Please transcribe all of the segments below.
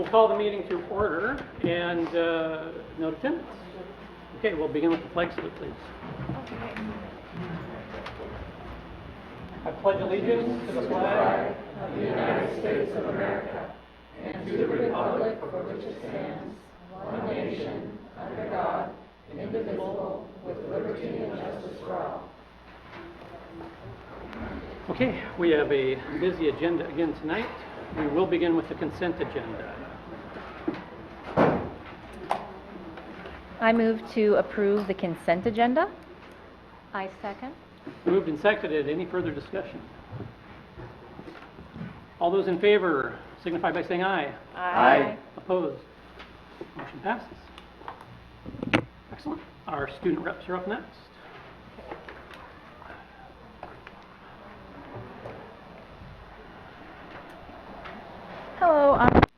call the meeting to order and note attendance. Okay, we'll begin with the flag salute, please. I pledge allegiance to the flag of the United States of America and to the republic for which it stands, one nation, under God, indivisible, with liberty and justice for all. Okay, we have a busy agenda again tonight. We will begin with the consent agenda. I move to approve the consent agenda. I second. Moved and seconded. Any further discussion? All those in favor signify by saying aye. Aye. Opposed? Motion passes. Excellent. Our student reps are up next. Hello,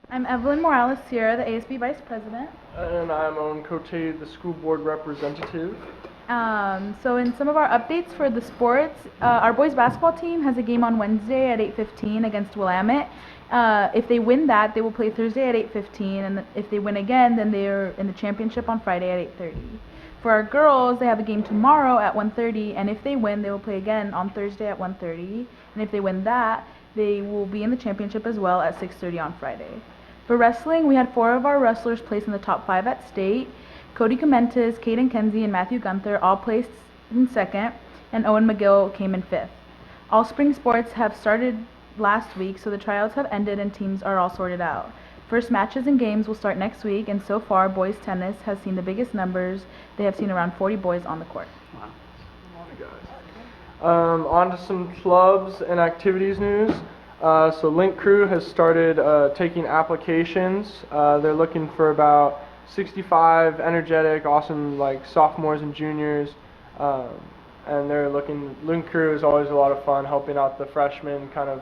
I'm Evelyn Morales Sierra, the ASB Vice President. And I'm Owen Cote, the school board representative. So in some of our updates for the sports, our boys basketball team has a game on Wednesday at 8:15 against Willamette. If they win that, they will play Thursday at 8:15, and if they win again, then they're in the championship on Friday at 8:30. For our girls, they have a game tomorrow at 1:30, and if they win, they will play again on Thursday at 1:30, and if they win that, they will be in the championship as well at 6:30 on Friday. For wrestling, we had 4 of our wrestlers place in the top 5 at state. Cody Comentes, Caden Kenzie, and Matthew Gunther all placed in second, and Owen McGill came in 5th. All spring sports have started last week, so the tryouts have ended and teams are all sorted out. First matches and games will start next week, and so far, boys tennis has seen the biggest numbers. They have seen around 40 boys on the court. Wow. On to some clubs and activities news. So Link Crew has started taking applications. They're looking for about 65 energetic, awesome like sophomores and juniors. And they're looking, Link Crew is always a lot of fun, helping out the freshmen, kind of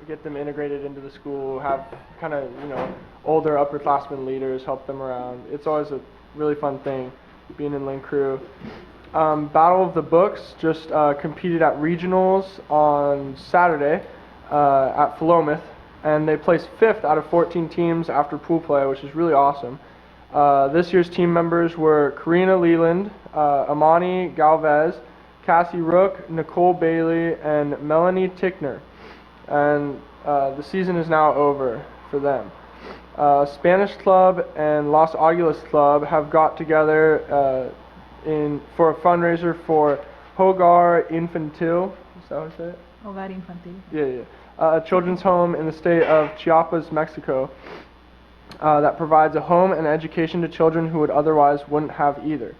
get them integrated into the school, have kind of, older upperclassmen leaders help them around. It's always a really fun thing being in Link Crew. Battle of the Books just competed at regionals on Saturday at Philomath, and they placed 5th out of 14 teams after pool play, which is really awesome. This year's team members were Karina Leland, Amani Galvez, Cassie Rook, Nicole Bailey, and Melanie Tickner. And the season is now over for them. Spanish Club and Los Aguilas Club have got together for a fundraiser for Hogar Infantil. Is that how I say it? Hogar Infantil. Yeah. A children's home in the state of Chiapas, Mexico, that provides a home and education to children who would otherwise wouldn't have either.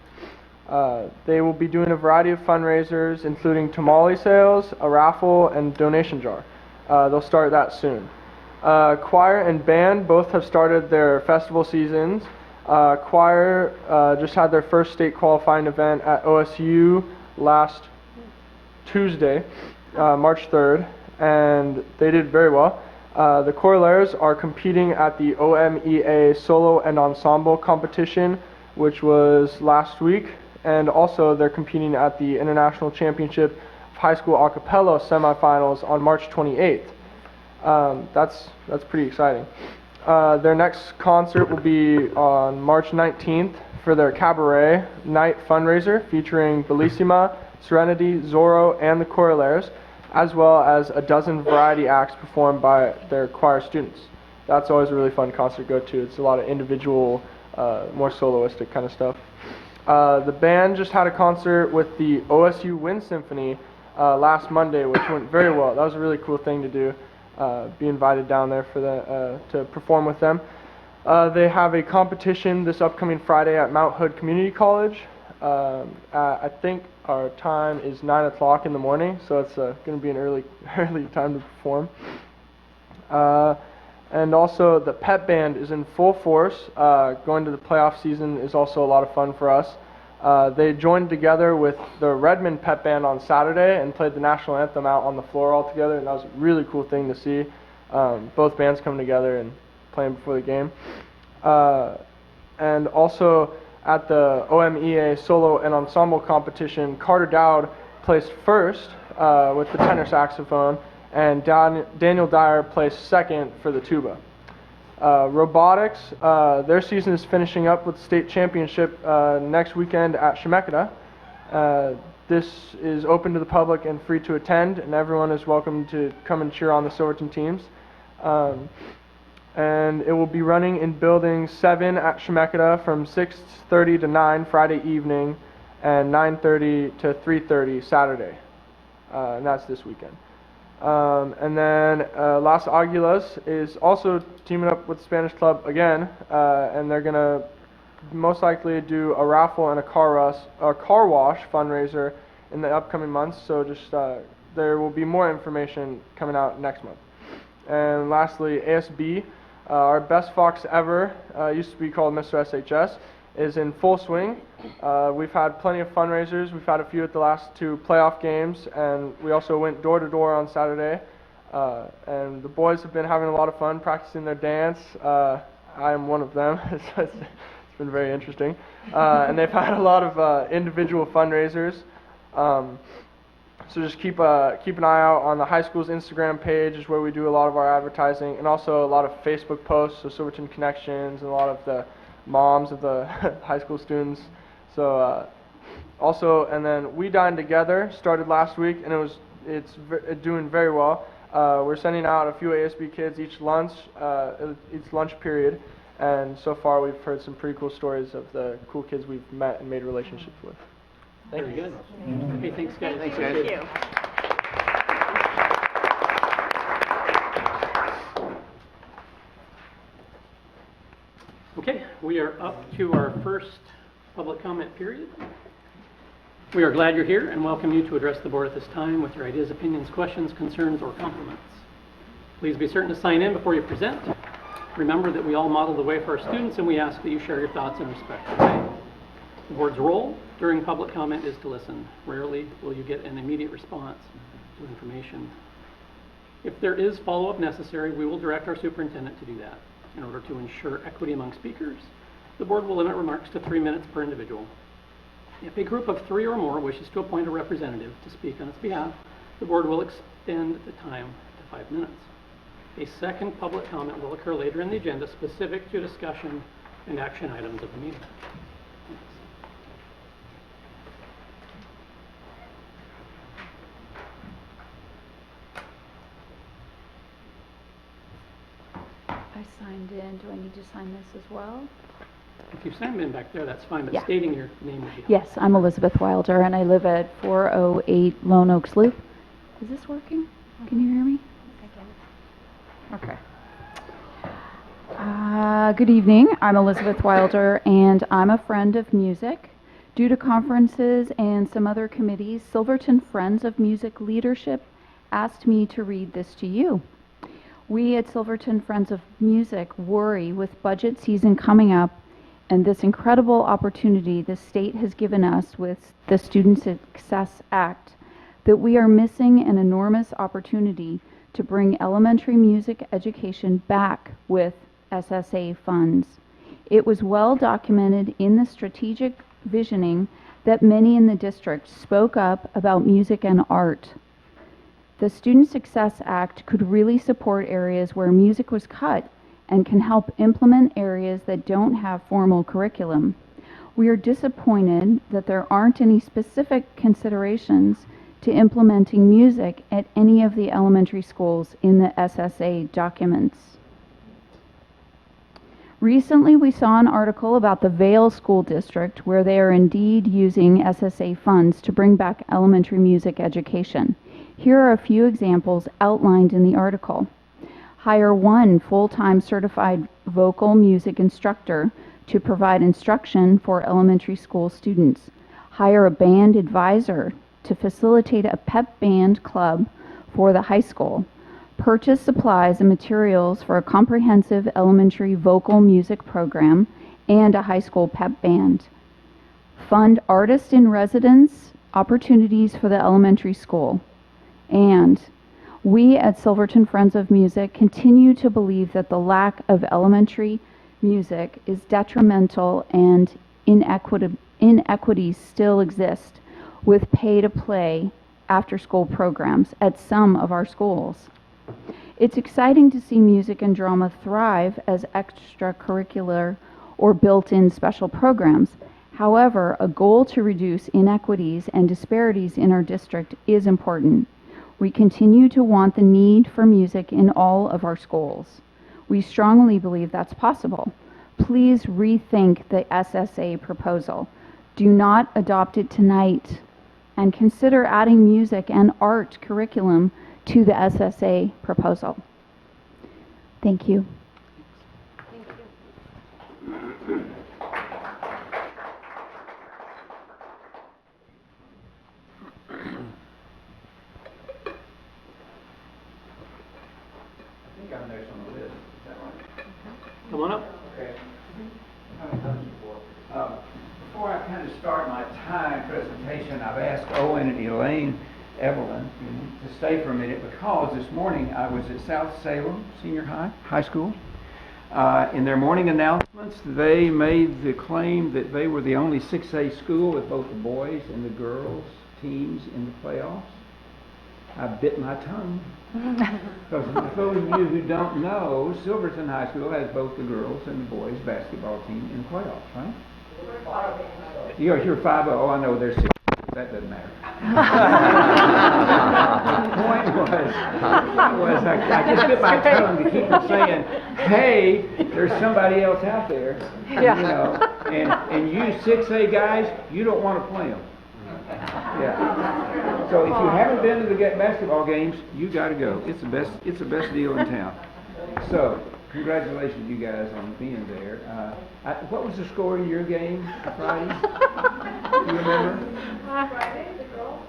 They will be doing a variety of fundraisers, including tamale sales, a raffle, and donation jar. They'll start that soon. Choir and band both have started their festival seasons. Choir just had their first state qualifying event at OSU last Tuesday, March 3rd, and they did very well. The Corollaires are competing at the OMEA Solo and Ensemble competition, which was last week, and also they're competing at the International Championship of High School A Cappella semifinals on March 28th. That's pretty exciting. Their next concert will be on March 19th for their cabaret night fundraiser featuring Bellissima, Serenity, Zorro, and the Corollaires, as well as a dozen variety acts performed by their choir students. That's always a really fun concert to go to. It's a lot of individual, more soloistic kind of stuff. The band just had a concert with the OSU Wind Symphony last Monday, which went very well. That was a really cool thing to do. Be invited down there for to perform with them. They have a competition this upcoming Friday at Mount Hood Community College. I think our time is 9 o'clock in the morning, so it's going to be an early time to perform. And also the pep band is in full force. Going to the playoff season is also a lot of fun for us. They joined together with the Redmond pep band on Saturday and played the national anthem out on the floor all together, and that was a really cool thing to see. Both bands coming together and playing before the game. And also at the OMEA solo and ensemble competition, Carter Dowd placed first with the tenor saxophone, and Daniel Dyer placed second for the tuba. Robotics, their season is finishing up with state championship next weekend at Chemeketa. This is open to the public and free to attend, and everyone is welcome to come and cheer on the Silverton teams. And it will be running in Building 7 at Chemeketa from 6:30 to 9 Friday evening, and 9:30 to 3:30 Saturday. And that's this weekend. And then Las Aguilas is also teaming up with Spanish Club again, and they're gonna most likely do a raffle and a car wash fundraiser in the upcoming months. So just there will be more information coming out next month. And lastly, ASB, our best Fox ever, used to be called Mr. SHS, is in full swing. We've had plenty of fundraisers. We've had a few at the last 2 playoff games, and we also went door to door on Saturday. And the boys have been having a lot of fun practicing their dance. I am one of them. It's been very interesting. And they've had a lot of individual fundraisers. So just keep an eye out on the high school's Instagram page, is where we do a lot of our advertising, and also a lot of Facebook posts, so Silverton Connections, and a lot of the moms of the high school students. So also, and then We Dine Together started last week, and it's doing very well. We're sending out a few ASB kids each lunch period, and so far we've heard some pretty cool stories of the cool kids we've met and made relationships with. Very good. Okay, thanks, guys. Thank you. Okay, we are up to our first public comment period. We are glad you're here and welcome you to address the board at this time with your ideas, opinions, questions, concerns, or compliments. Please be certain to sign in before you present. Remember that we all model the way for our students, and we ask that you share your thoughts and respect the way. The board's role during public comment is to listen. Rarely will you get an immediate response to information. If there is follow-up necessary, we will direct our superintendent to do that. In order to ensure equity among speakers, the board will limit remarks to 3 minutes per individual. If a group of 3 or more wishes to appoint a representative to speak on its behalf, the board will extend the time to 5 minutes. A second public comment will occur later in the agenda, specific to discussion and action items of the meeting. I signed in. Do I need to sign this as well? If you've signed in back there, that's fine, but Yeah. stating your name would be helpful. Yes, I'm Elizabeth Wilder, and I live at 408 Lone Oaks Loop. Is this working? Can you hear me? Okay. Good evening. I'm Elizabeth Wilder, and I'm a friend of music. Due to conferences and some other committees, Silverton Friends of Music leadership asked me to read this to you. We at Silverton Friends of Music worry with budget season coming up and this incredible opportunity the state has given us with the Student Success Act that we are missing an enormous opportunity to bring elementary music education back with SSA funds. It was well documented in the strategic visioning that many in the district spoke up about music and art. The Student Success Act could really support areas where music was cut and can help implement areas that don't have formal curriculum. We are disappointed that there aren't any specific considerations to implementing music at any of the elementary schools in the SSA documents. Recently, we saw an article about the Vale School District where they are indeed using SSA funds to bring back elementary music education. Here are a few examples outlined in the article. Hire 1 full-time certified vocal music instructor to provide instruction for elementary school students. Hire a band advisor to facilitate a pep band club for the high school. Purchase supplies and materials for a comprehensive elementary vocal music program and a high school pep band. Fund artist in residence opportunities for the elementary school. And we at Silverton Friends of Music continue to believe that the lack of elementary music is detrimental and inequities still exist with pay-to-play after-school programs at some of our schools. It's exciting to see music and drama thrive as extracurricular or built-in special programs. However, a goal to reduce inequities and disparities in our district is important. We continue to want the need for music in all of our schools. We strongly believe that's possible. Please rethink the SSA proposal. Do not adopt it tonight, and consider adding music and art curriculum to the SSA proposal. Thank you. I think I'm next on the list. Is that right? Come on up. Okay. Haven't done this before. Before I kind of start my time presentation, I've asked Owen and Elaine Evelyn to stay for a minute because this morning I was at South Salem Senior High School. In their morning announcements, they made the claim that they were the only 6A school with both the boys and the girls teams in the playoffs. I bit my tongue. Because for those of you who don't know, Silverton High School has both the girls and the boys basketball team in the playoffs, right? You're 5-0. Oh, I know there's 6. That doesn't matter. The point was I just bit my tongue to keep from saying, hey, there's somebody else out there, you know, and you 6A guys, you don't want to play them. Yeah. So if you haven't been to the basketball games, you got to go. It's the best deal in town. So congratulations, you guys, on being there. What was the score in your game Friday? Do you remember? Friday, the girls?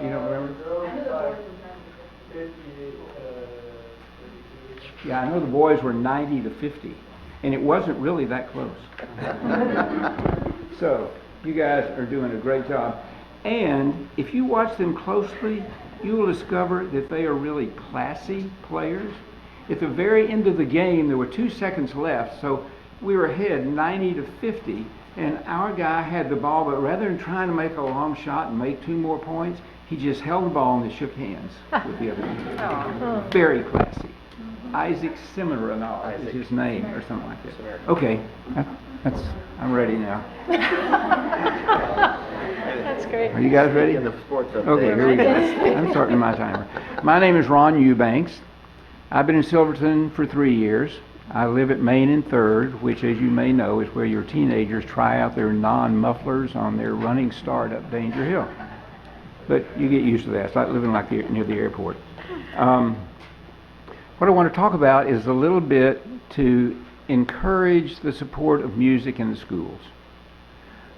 You don't remember? Yeah, I know the boys were 90-50, and it wasn't really that close. So you guys are doing a great job. And if you watch them closely, you will discover that they are really classy players. At the very end of the game, there were 2 seconds left, so we were ahead 90-50, and our guy had the ball, but rather than trying to make a long shot and make 2 more points, he just held the ball and shook hands with the other team. Very classy. Isaac Cimarronard is his name, or something like that. Okay, I'm ready now. That's great. Are you guys ready? Okay, here we go. I'm starting my timer. My name is Ron Eubanks. I've been in Silverton for 3 years. I live at Main and 3rd, which, as you may know, is where your teenagers try out their non-mufflers on their running start up Danger Hill. But you get used to that. It's like living near the airport. What I want to talk about is a little bit to encourage the support of music in the schools.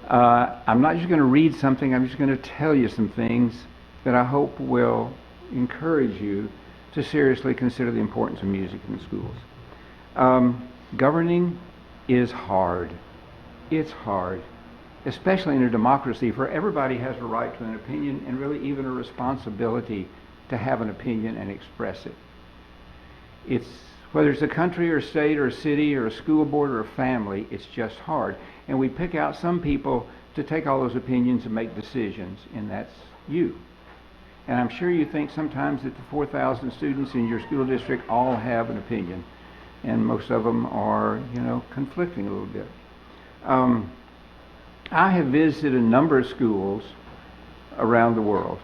I'm not just going to read something, I'm just going to tell you some things that I hope will encourage you to seriously consider the importance of music in the schools. Governing is hard. It's hard, especially in a democracy where everybody has a right to an opinion and really even a responsibility to have an opinion and express it. It's whether it's a country or a state or a city or a school board or a family, it's just hard. And we pick out some people to take all those opinions and make decisions, and that's you. And I'm sure you think sometimes that the 4,000 students in your school district all have an opinion, and most of them are, conflicting a little bit. I have visited a number of schools around the world,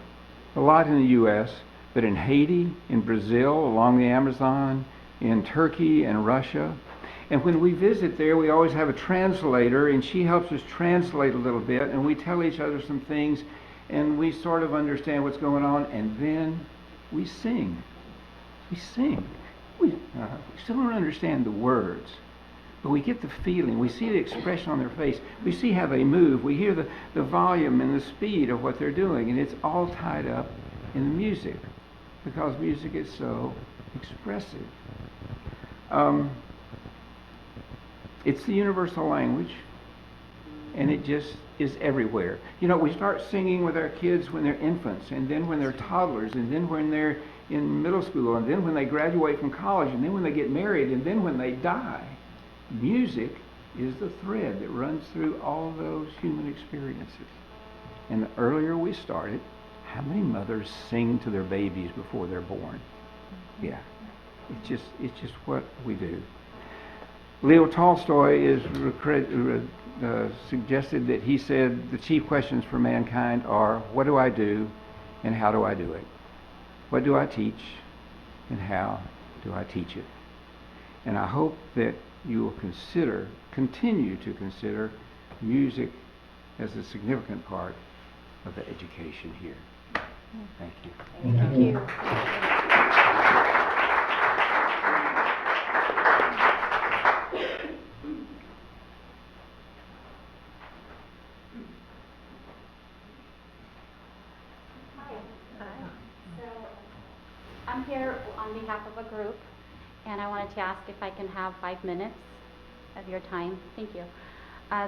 a lot in the U.S., but in Haiti, in Brazil, along the Amazon, in Turkey and Russia. And when we visit there, we always have a translator, and she helps us translate a little bit, and we tell each other some things, and we sort of understand what's going on, and then we sing. We sing. We still don't understand the words, but we get the feeling. We see the expression on their face. We see how they move. We hear the volume and the speed of what they're doing, and it's all tied up in the music, because music is so expressive. It's the universal language, and it just is everywhere. We start singing with our kids when they're infants, and then when they're toddlers, and then when they're in middle school, and then when they graduate from college, and then when they get married, and then when they die. Music is the thread that runs through all those human experiences. And the earlier we started, how many mothers sing to their babies before they're born? Yeah. It's just what we do. Leo Tolstoy is suggested that he said the chief questions for mankind are, what do I do and how do I do it? What do I teach and how do I teach it? And I hope that you will continue to consider music as a significant part of the education here. Thank you. Thank you. I'm here on behalf of a group, and I wanted to ask if I can have 5 minutes of your time. Thank you.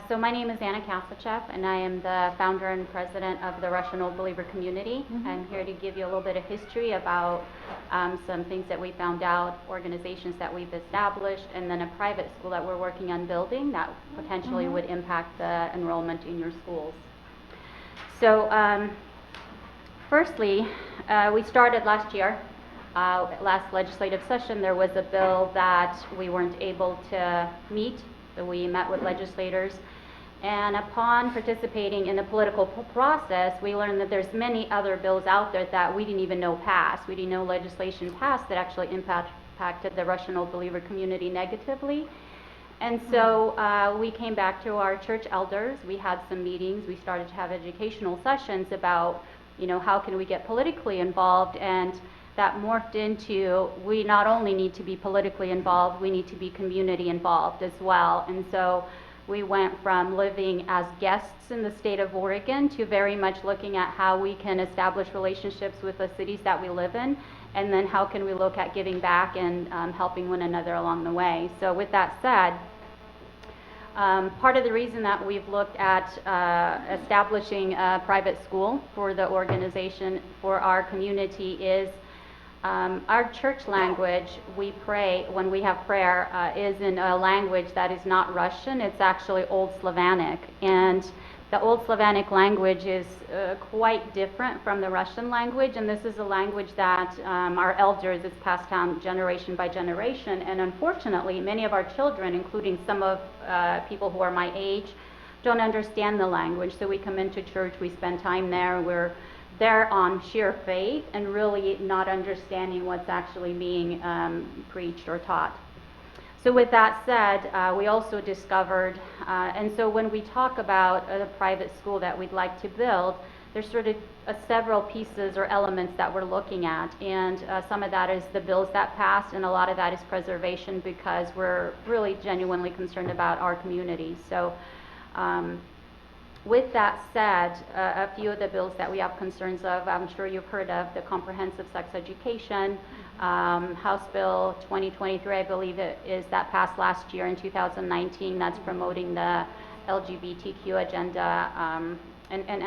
So my name is Anna Kasachev, and I am the founder and president of the Russian Old Believer community. I'm here to give you a little bit of history about some things that we found out, organizations that we've established, and then a private school that we're working on building that potentially would impact the enrollment in your schools. So firstly, we started last year. Last legislative session, there was a bill that we weren't able to meet. So we met with legislators, and upon participating in the political process, we learned that there's many other bills out there that we didn't even know passed. We didn't know legislation passed that actually impacted the Russian Old Believer community negatively. And so we came back to our church elders. We had some meetings. We started to have educational sessions about, how can we get politically involved, and that morphed into, we not only need to be politically involved, we need to be community involved as well. And so we went from living as guests in the state of Oregon to very much looking at how we can establish relationships with the cities that we live in, and then how can we look at giving back and helping one another along the way. So with that said, part of the reason that we've looked at establishing a private school for the organization, for our community, is our church language. We pray, when we have prayer, is in a language that is not Russian. It's actually Old Slavonic. And the Old Slavonic language is quite different from the Russian language. And this is a language that our elders, it's passed down generation by generation. And unfortunately, many of our children, including some of people who are my age, don't understand the language. So we come into church, we spend time there, we're there on sheer faith and really not understanding what's actually being preached or taught. So with that said, we also discovered, and so when we talk about a private school that we'd like to build, there's sort of several pieces or elements that we're looking at, and some of that is the bills that passed, and a lot of that is preservation, because we're really genuinely concerned about our communities. So with that said, a few of the bills that we have concerns of, I'm sure you've heard of the comprehensive sex education, House Bill 2023, I believe it is, that passed last year in 2019, that's promoting the LGBTQ agenda. And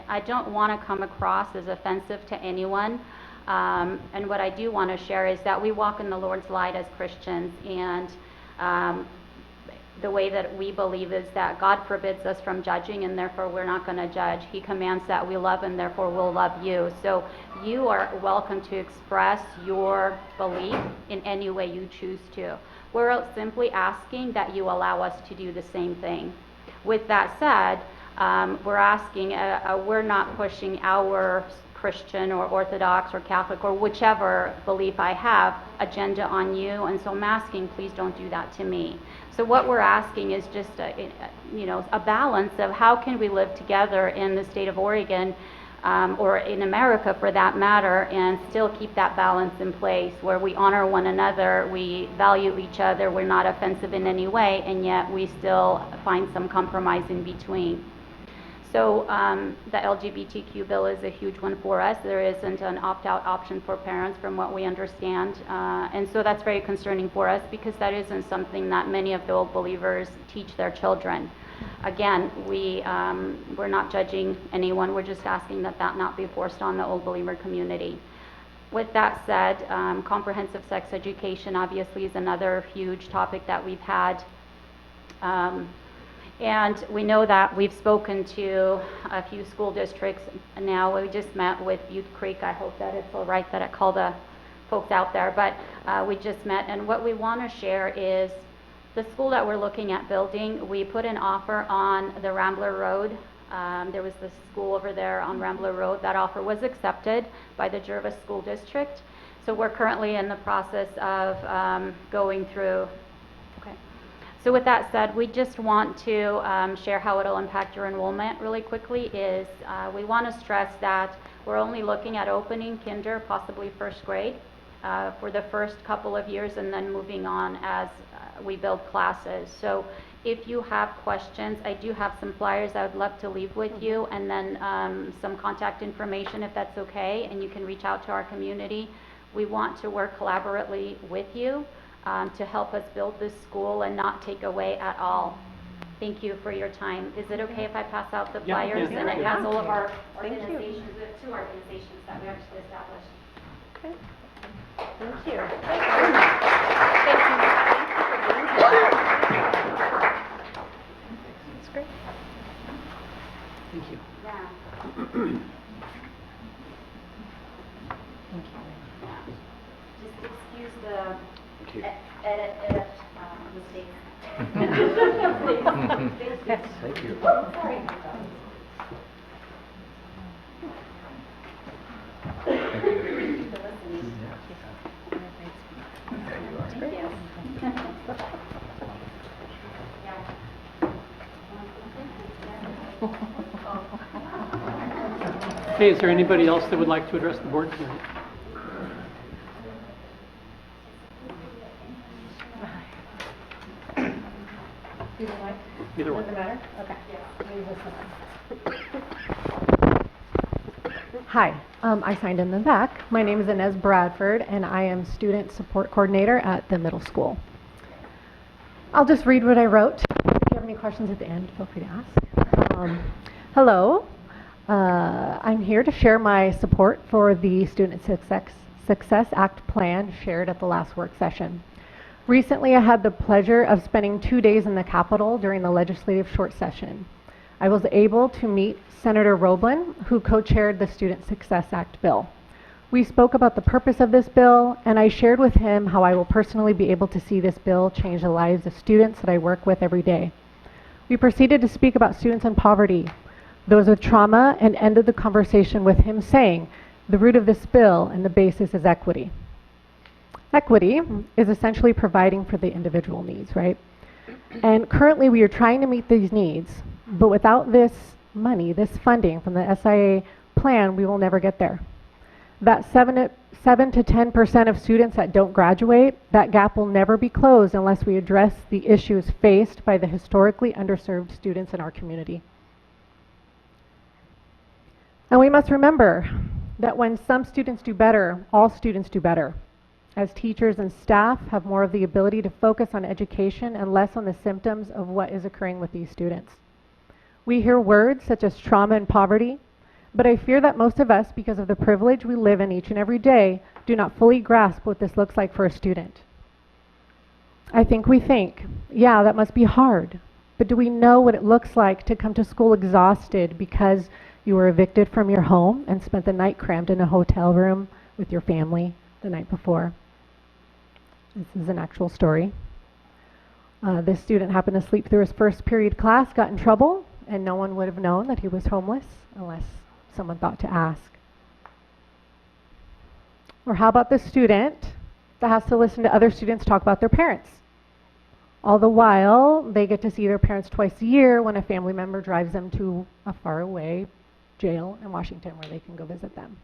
I don't want to come across as offensive to anyone. And what I do want to share is that we walk in the Lord's light as Christians, and the way that we believe is that God forbids us from judging, and therefore we're not going to judge. He commands that we love, and therefore we'll love you. So you are welcome to express your belief in any way you choose to. We're simply asking that you allow us to do the same thing. With that said, we're asking, we're not pushing our Christian or Orthodox or Catholic or whichever belief I have agenda on you, and so I'm asking, please don't do that to me. So what we're asking is just a balance of how can we live together in the state of Oregon, or in America for that matter, and still keep that balance in place where we honor one another, we value each other, we're not offensive in any way, and yet we still find some compromise in between. So the LGBTQ bill is a huge one for us. There isn't an opt-out option for parents from what we understand. And so that's very concerning for us, because that isn't something that many of the old believers teach their children. Again, we're not judging anyone. We're just asking that that not be forced on the old believer community. With that said, comprehensive sex education obviously is another huge topic that we've had. And we know that we've spoken to a few school districts now. We just met with Butte Creek. I hope that it's all right that I call the folks out there, but we just met, and what we want to share is the school that we're looking at building. We put an offer on the Rambler Road. There was this school over there on Rambler Road. That offer was accepted by the Jervis School District. So we're currently in the process of going through. Okay. So with that said, we just want to share how it'll impact your enrollment really quickly. Is we want to stress that we're only looking at opening kinder, possibly first grade, for the first couple of years, and then moving on as we build classes. So if you have questions, I do have some flyers I would love to leave with you, and then some contact information if that's okay, and you can reach out to our community. We want to work collaboratively with you to help us build this school and not take away at all. Thank you for your time. Is it okay if I pass out the Yeah, flyers? yeah. And it has all of our Thank you. organizations. We have 2 organizations that we actually established. Okay. Thank you. That's great. Thank you. Yeah. Just excuse the edit mistakes. Thank you. Sorry. Okay, is there anybody else that would like to address the board tonight? Either one. matter? Okay. Hi, I signed in the back. My name is Inez Bradford, and I am Student Support Coordinator at the middle school. I'll just read what I wrote. If you have any questions at the end, feel free to ask. Hello. I'm here to share my support for the Student Success Act plan shared at the last work session. Recently, I had the pleasure of spending 2 days in the Capitol during the legislative short session. I was able to meet Senator Roblin, who co-chaired the Student Success Act bill. We spoke about the purpose of this bill, and I shared with him how I will personally be able to see this bill change the lives of students that I work with every day. We proceeded to speak about students in poverty, those with trauma, and ended the conversation with him saying, the root of this bill and the basis is equity. Equity is essentially providing for the individual needs, right? And currently we are trying to meet these needs, but without this money, this funding from the SIA plan, we will never get there. That 7 to 10% of students that don't graduate, that gap will never be closed unless we address the issues faced by the historically underserved students in our community. And we must remember that when some students do better, all students do better, as teachers and staff have more of the ability to focus on education and less on the symptoms of what is occurring with these students. We hear words such as trauma and poverty, but I fear that most of us, because of the privilege we live in each and every day, do not fully grasp what this looks like for a student. I think we think, yeah, that must be hard, but do we know what it looks like to come to school exhausted because you were evicted from your home and spent the night crammed in a hotel room with your family the night before? This is an actual story. This student happened to sleep through his first period class, got in trouble, and no one would have known that he was homeless unless someone thought to ask. Or how about the student that has to listen to other students talk about their parents? All the while, they get to see their parents twice a year when a family member drives them to a faraway jail in Washington where they can go visit them.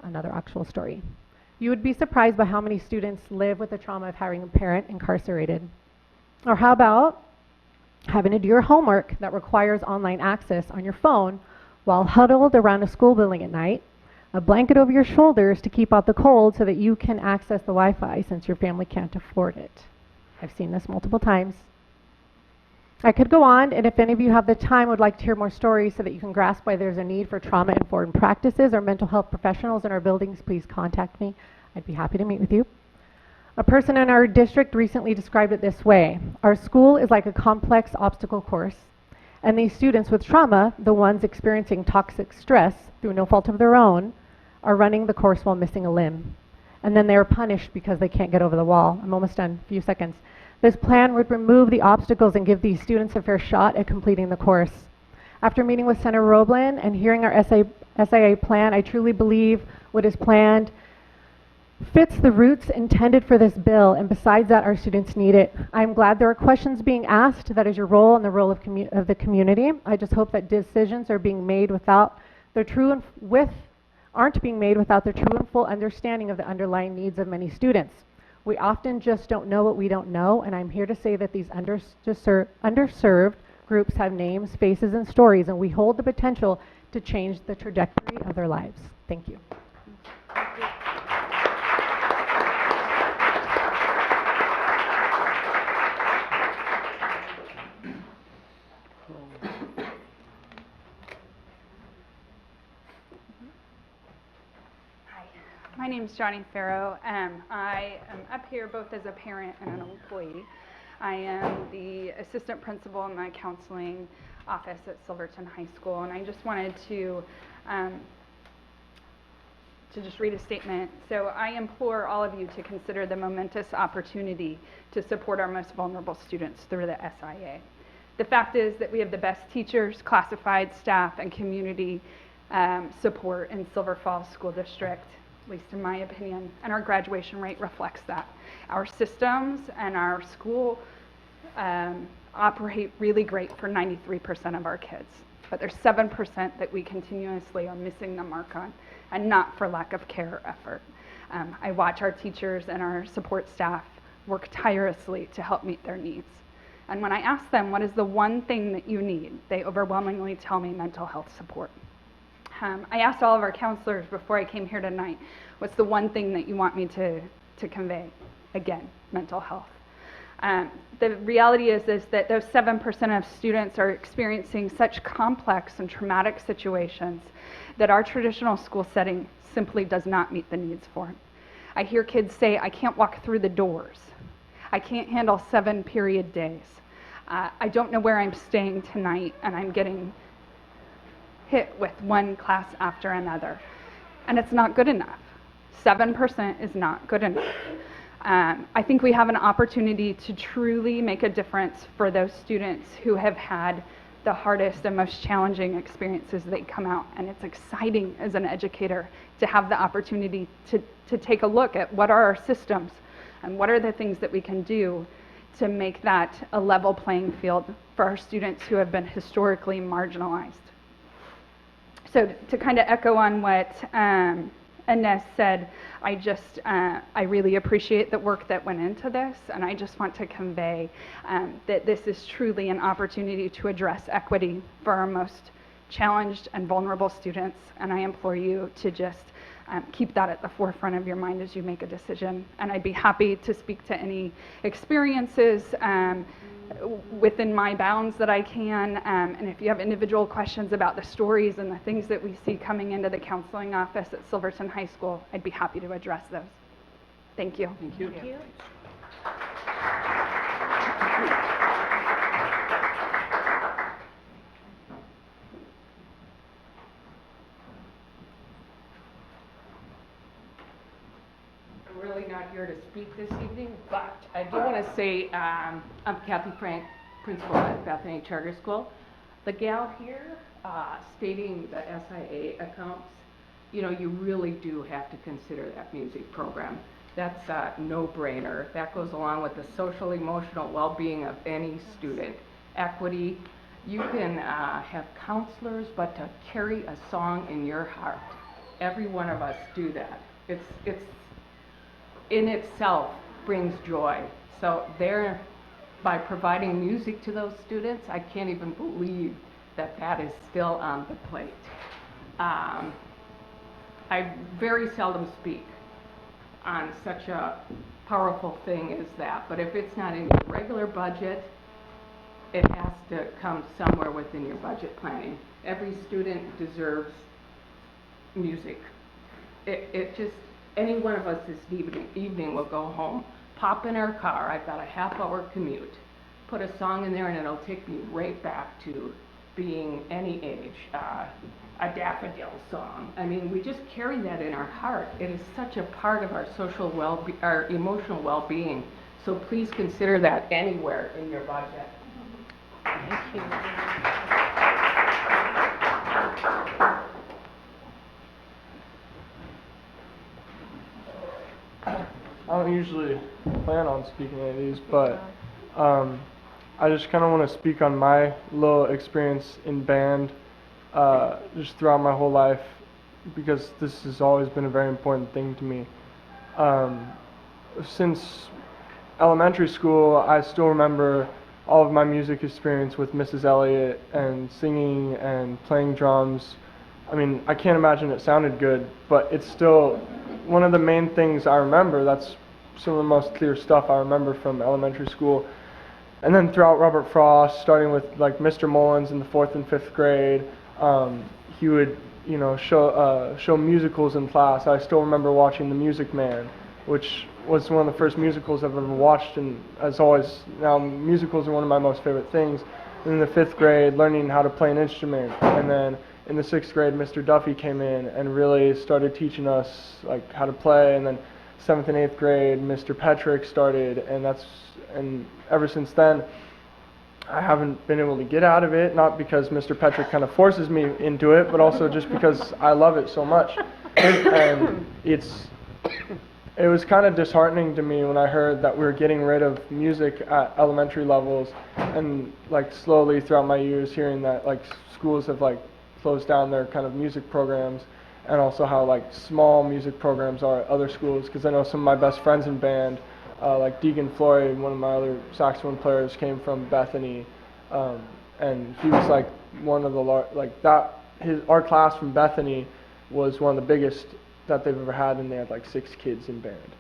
Another actual story. You would be surprised by how many students live with the trauma of having a parent incarcerated. Or how about having to do your homework that requires online access on your phone while huddled around a school building at night, a blanket over your shoulders to keep out the cold so that you can access the Wi-Fi since your family can't afford it. I've seen this multiple times. I could go on, and if any of you have the time would like to hear more stories so that you can grasp why there's a need for trauma-informed practices or mental health professionals in our buildings, please contact me. I'd be happy to meet with you. A person in our district recently described it this way. Our school is like a complex obstacle course, and these students with trauma, the ones experiencing toxic stress through no fault of their own, are running the course while missing a limb. and then they are punished because they can't get over the wall. I'm almost done, a few seconds. This plan would remove the obstacles and give these students a fair shot at completing the course. After meeting with Senator Roblin and hearing our SIA plan, I truly believe what is planned fits the roots intended for this bill, and besides that, our students need it. I'm glad there are questions being asked. That is your role and the role of the community. I just hope that decisions are being made without the aren't being made without the true and full understanding of the underlying needs of many students. We often just don't know what we don't know, and I'm here to say that these underserved groups have names, faces, and stories, and we hold the potential to change the trajectory of their lives. Thank you. My name is Johnny Farrow. I am up here both as a parent and an employee. I am the assistant principal in the counseling office at Silverton High School, and I just wanted to just read a statement. So I implore all of you to consider the momentous opportunity to support our most vulnerable students through the SIA. The fact is that we have the best teachers, classified staff, and community support in Silver Falls School District, at least in my opinion, and our graduation rate reflects that. Our systems and our school operate really great for 93% of our kids, but there's 7% that we continuously are missing the mark on, and not for lack of care or effort. I watch our teachers and our support staff work tirelessly to help meet their needs. And when I ask them, what is the one thing that you need, they overwhelmingly tell me mental health support. I asked all of our counselors before I came here tonight, what's the one thing that you want me to convey? Again, mental health. The reality is that those 7% of students are experiencing such complex and traumatic situations that our traditional school setting simply does not meet the needs for. I hear kids say, I can't walk through the doors. I can't handle 7 period days. I don't know where I'm staying tonight, and I'm getting hit with one class after another. And it's not good enough. 7% is not good enough. I think we have an opportunity to truly make a difference for those students who have had the hardest and most challenging experiences they come out. And it's exciting as an educator to have the opportunity to take a look at what are our systems and what are the things that we can do to make that a level playing field for our students who have been historically marginalized. So to kind of echo on what Inez said, I really appreciate the work that went into this, and I just want to convey that this is truly an opportunity to address equity for our most challenged and vulnerable students, and I implore you to just keep that at the forefront of your mind as you make a decision. And I'd be happy to speak to any experiences within my bounds that I can, and if you have individual questions about the stories and the things that we see coming into the counseling office at Silverton High School, I'd be happy to address those. Thank you. Thank you. Thank you. I'm really not here to speak this evening, but I do want to say I'm Kathy Frank, principal at Bethany Charter School. The gal here stating the SIA accounts, you know, you really do have to consider that music program. That's a no-brainer. That goes along with the social emotional well-being of any student. Equity, you can have counselors, but to carry a song in your heart, every one of us do that. It's in itself brings joy. So there, by providing music to those students, I can't even believe that that is still on the plate. I very seldom speak on such a powerful thing as that, but if it's not in your regular budget, it has to come somewhere within your budget planning. Every student deserves music. It just, any one of us this evening will go home, pop in our car, I've got a half-hour commute, put a song in there and it'll take me right back to being any age, a daffodil song. I mean, we just carry that in our heart. It is such a part of our our emotional well-being. So please consider that anywhere in your budget. Thank you. I don't usually plan on speaking at these, but I just kind of want to speak on my little experience in band just throughout my whole life, because this has always been a very important thing to me. Since elementary school, I still remember all of my music experience with Mrs. Elliott and singing and playing drums. I mean, I can't imagine it sounded good, but it's still one of the main things I remember. That's some of the most clear stuff I remember from elementary school. And then throughout Robert Frost, starting with like Mr. Mullins in the 4th and 5th grade, he would, you know, show musicals in class. I still remember watching The Music Man, which was one of the first musicals I've ever watched, and as always, now musicals are one of my most favorite things. And in the 5th grade, learning how to play an instrument, and then in the 6th grade, Mr. Duffy came in and really started teaching us like how to play, and then 7th and 8th grade, Mr. Petrick started, and ever since then, I haven't been able to get out of it, not because Mr. Petrick kind of forces me into it, but also just because I love it so much. And it was kind of disheartening to me when I heard that we were getting rid of music at elementary levels, and like slowly throughout my years hearing that like schools have like closed down their kind of music programs, and also how like small music programs are at other schools, because I know some of my best friends in band, like Deegan Floyd, one of my other saxophone players, came from Bethany, and he was like one of the our class from Bethany was one of the biggest that they've ever had, and they had like 6 kids in band.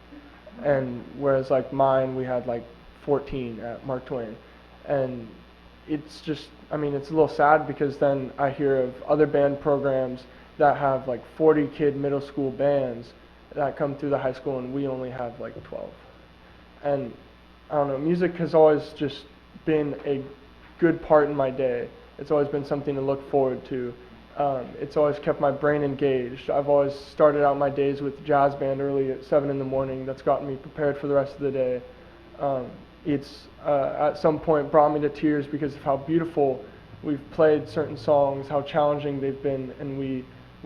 And whereas like mine, we had like 14 at Mark Twain. And it's just, I mean, it's a little sad, because then I hear of other band programs that have like 40 kid middle school bands that come through the high school, and we only have like 12. And I don't know, music has always just been a good part in my day. It's always been something to look forward to. It's always kept my brain engaged. I've always started out my days with jazz band early at 7 in the morning. That's gotten me prepared for the rest of the day. It's at some point brought me to tears because of how beautiful we've played certain songs, how challenging they've been, and we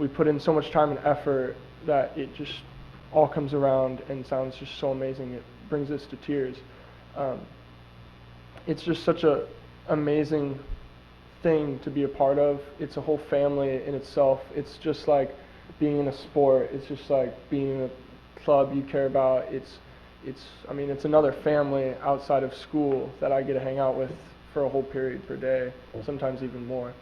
put in so much time and effort that it just all comes around and sounds just so amazing. It brings us to tears. It's just such a amazing thing to be a part of. It's a whole family in itself. It's just like being in a sport. It's just like being in a club you care about. I mean, it's another family outside of school that I get to hang out with for a whole period per day, sometimes even more.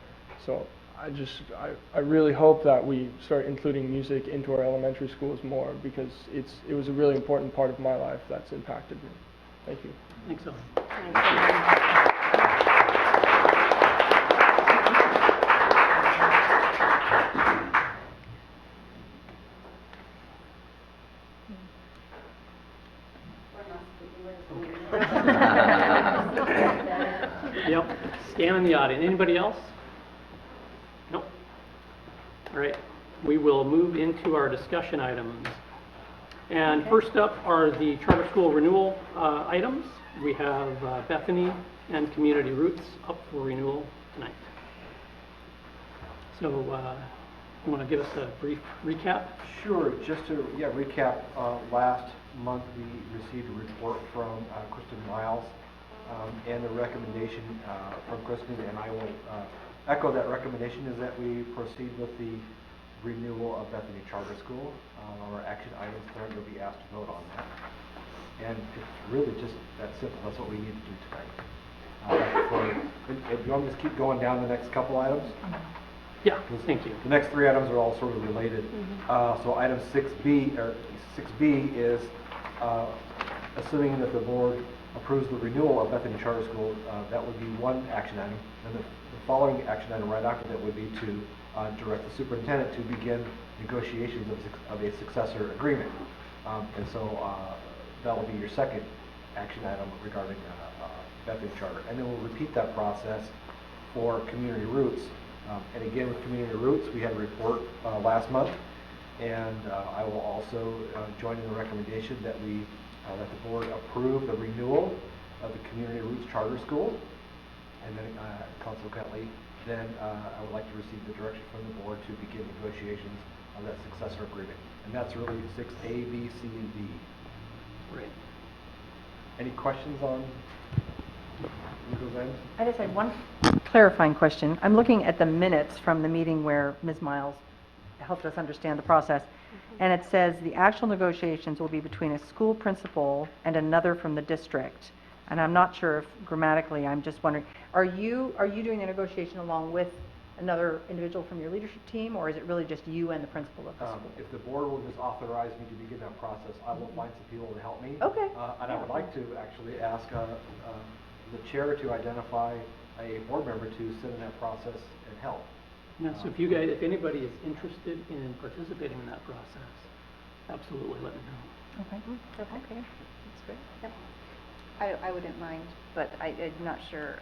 So I really hope that we start including music into our elementary schools more, because it was a really important part of my life that's impacted me. Thank you. Thanks, Owen. Yep, scanning the audience. Anybody else? Nope. All right, we will move into our discussion items. And first up are the charter school renewal items. We have Bethany and Community Roots up for renewal tonight. So you want to give us a brief recap? Sure. Just to recap, last month we received a report from Kristen Miles and the recommendation from Kristen, and I will echo that recommendation, is that we proceed with the renewal of Bethany Charter School. Our action items tonight, you'll be asked to vote on that. And it's really just that simple. That's what we need to do tonight. If you want me to keep going down the next couple items? Yeah, thank you. The next 3 items are all sort of related. So item 6B is assuming that the board approves the renewal of Bethany Charter School, that would be one action item. And the following action item right after that would be to direct the superintendent to begin negotiations of a successor agreement. And so that will be your second action item regarding Bethany Charter. And then we'll repeat that process for Community Roots. And again, with Community Roots, we had a report last month, and I will also join in the recommendation that that the board approve the renewal of the Community Roots Charter School. And then consequently, then I would like to receive the direction from the board to begin negotiations on that successor agreement. And that's really 6A, B, C, and D. Right. Any questions on those items? I just had one clarifying question. I'm looking at the minutes from the meeting where Ms. Miles helped us understand the process. And it says the actual negotiations will be between a school principal and another from the district. And I'm not sure if grammatically, I'm just wondering, are you doing the negotiation along with another individual from your leadership team, or is it really just you and the principal of the school? If the board will just authorize me to begin that process, I will find some people to help me. Okay. And I would like to actually ask the chair to identify a board member to sit in that process and help. Yeah, so if you guys, if anybody is interested in participating in that process, absolutely let me know. Okay. Okay, that's great. Yep. I wouldn't mind, but I'm not sure,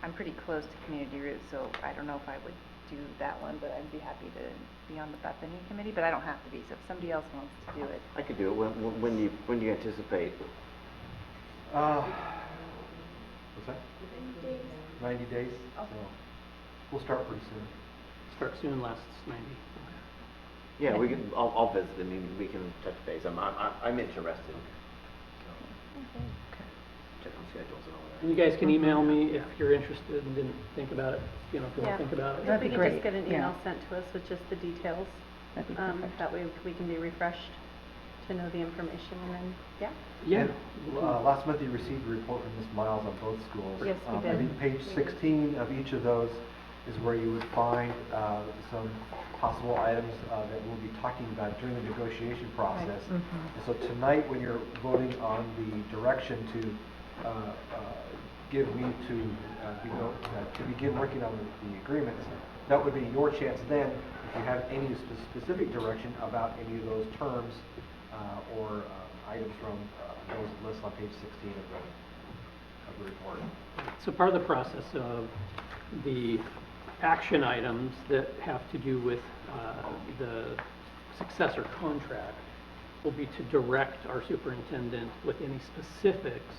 I'm pretty close to Community Roots, so I don't know if I would do that one, but I'd be happy to be on the Bethany committee, but I don't have to be, so if somebody else wants to do it. I could do it. When do you anticipate? What's that? 90 days. So we'll start pretty soon. Start soon, lasts 90. Yeah, we can. I'll visit. I mean, we can touch base. I'm interested. Check on schedules and all that. And you guys can email me if you're interested and didn't think about it, if you want to think about it. That'd be If we great. could just get an Yeah. email sent to us with just the details, That'd be perfect. that way we can be refreshed to know the information, and then, yeah. Yeah. Last month you received a report from Ms. Miles on both schools. Yes, we I did. think page 16 of each of those is where you would find some possible items that we'll be talking about during the negotiation process. And so tonight, when you're voting on the direction to give me to begin working on the agreements, that would be your chance then, if you have any specific direction about any of those terms or items from those lists on page 16 of the report. So part of the process of the action items that have to do with the successor contract will be to direct our superintendent with any specifics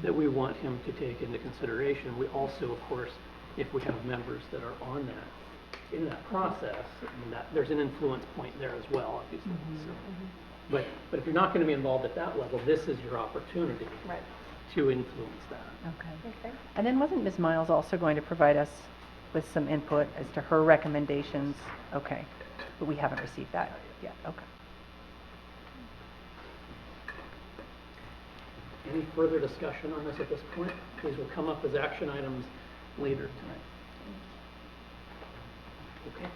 that we want him to take into consideration. We also, of course, if we have members that are on that, in that process, and that there's an influence point there as well, obviously. So, but if you're not going to be involved at that level, this is your opportunity to influence that. Okay. And then wasn't Ms. Miles also going to provide us with some input as to her recommendations? Okay, but we haven't received that yet. Okay. Any further discussion on this at this point? These will come up as action items later tonight. Okay.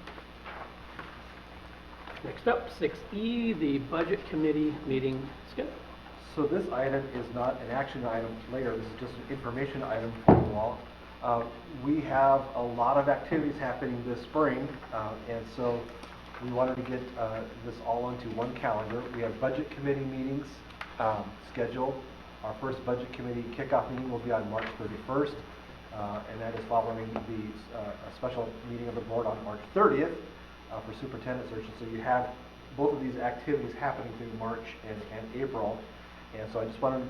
Next up, 6E, the Budget Committee meeting schedule. So this item is not an action item later, this is just an information item for you all. We have a lot of activities happening this spring, and so we wanted to get this all onto one calendar. We have budget committee meetings scheduled. Our first budget committee kickoff meeting will be on March 31st, and that is following the special meeting of the board on March 30th for superintendent searches. So you have both of these activities happening through March and April. And so I just wanted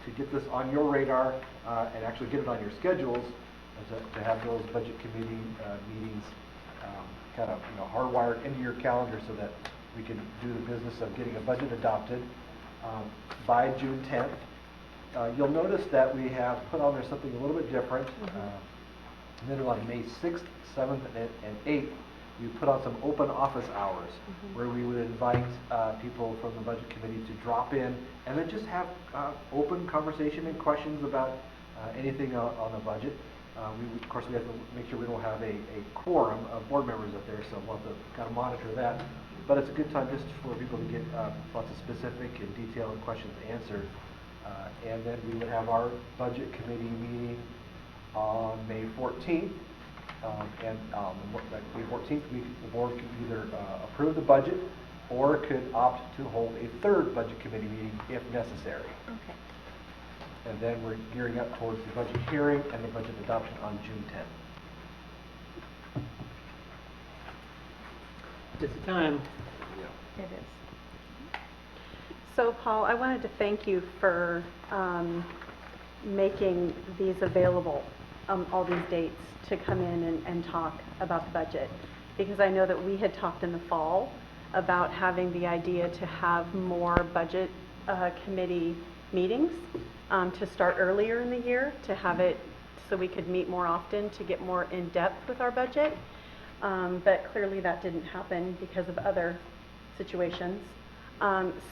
to get this on your radar and actually get it on your schedules to have those budget committee meetings kind of hardwired into your calendar so that we can do the business of getting a budget adopted by June 10th. You'll notice that we have put on there something a little bit different. And then on May 6th, 7th, and 8th, we put on some open office hours where we would invite people from the budget committee to drop in and then just have open conversation and questions about anything on the budget. Of course, we have to make sure we don't have a quorum of board members up there, so we'll have to kind of monitor that. But it's a good time just for people to get lots of specific and detailed questions answered. And then we would have our budget committee meeting on May 14th. And May 14th, the board could either approve the budget or could opt to hold a third budget committee meeting if necessary. Okay. And then we're gearing up towards the budget hearing and the budget adoption on June 10th. Busy time. It is. So Paul, I wanted to thank you for making these available, all these dates to come in and talk about the budget. Because I know that we had talked in the fall about having the idea to have more budget committee meetings to start earlier in the year, to have it so we could meet more often to get more in depth with our budget. But clearly that didn't happen because of other situations.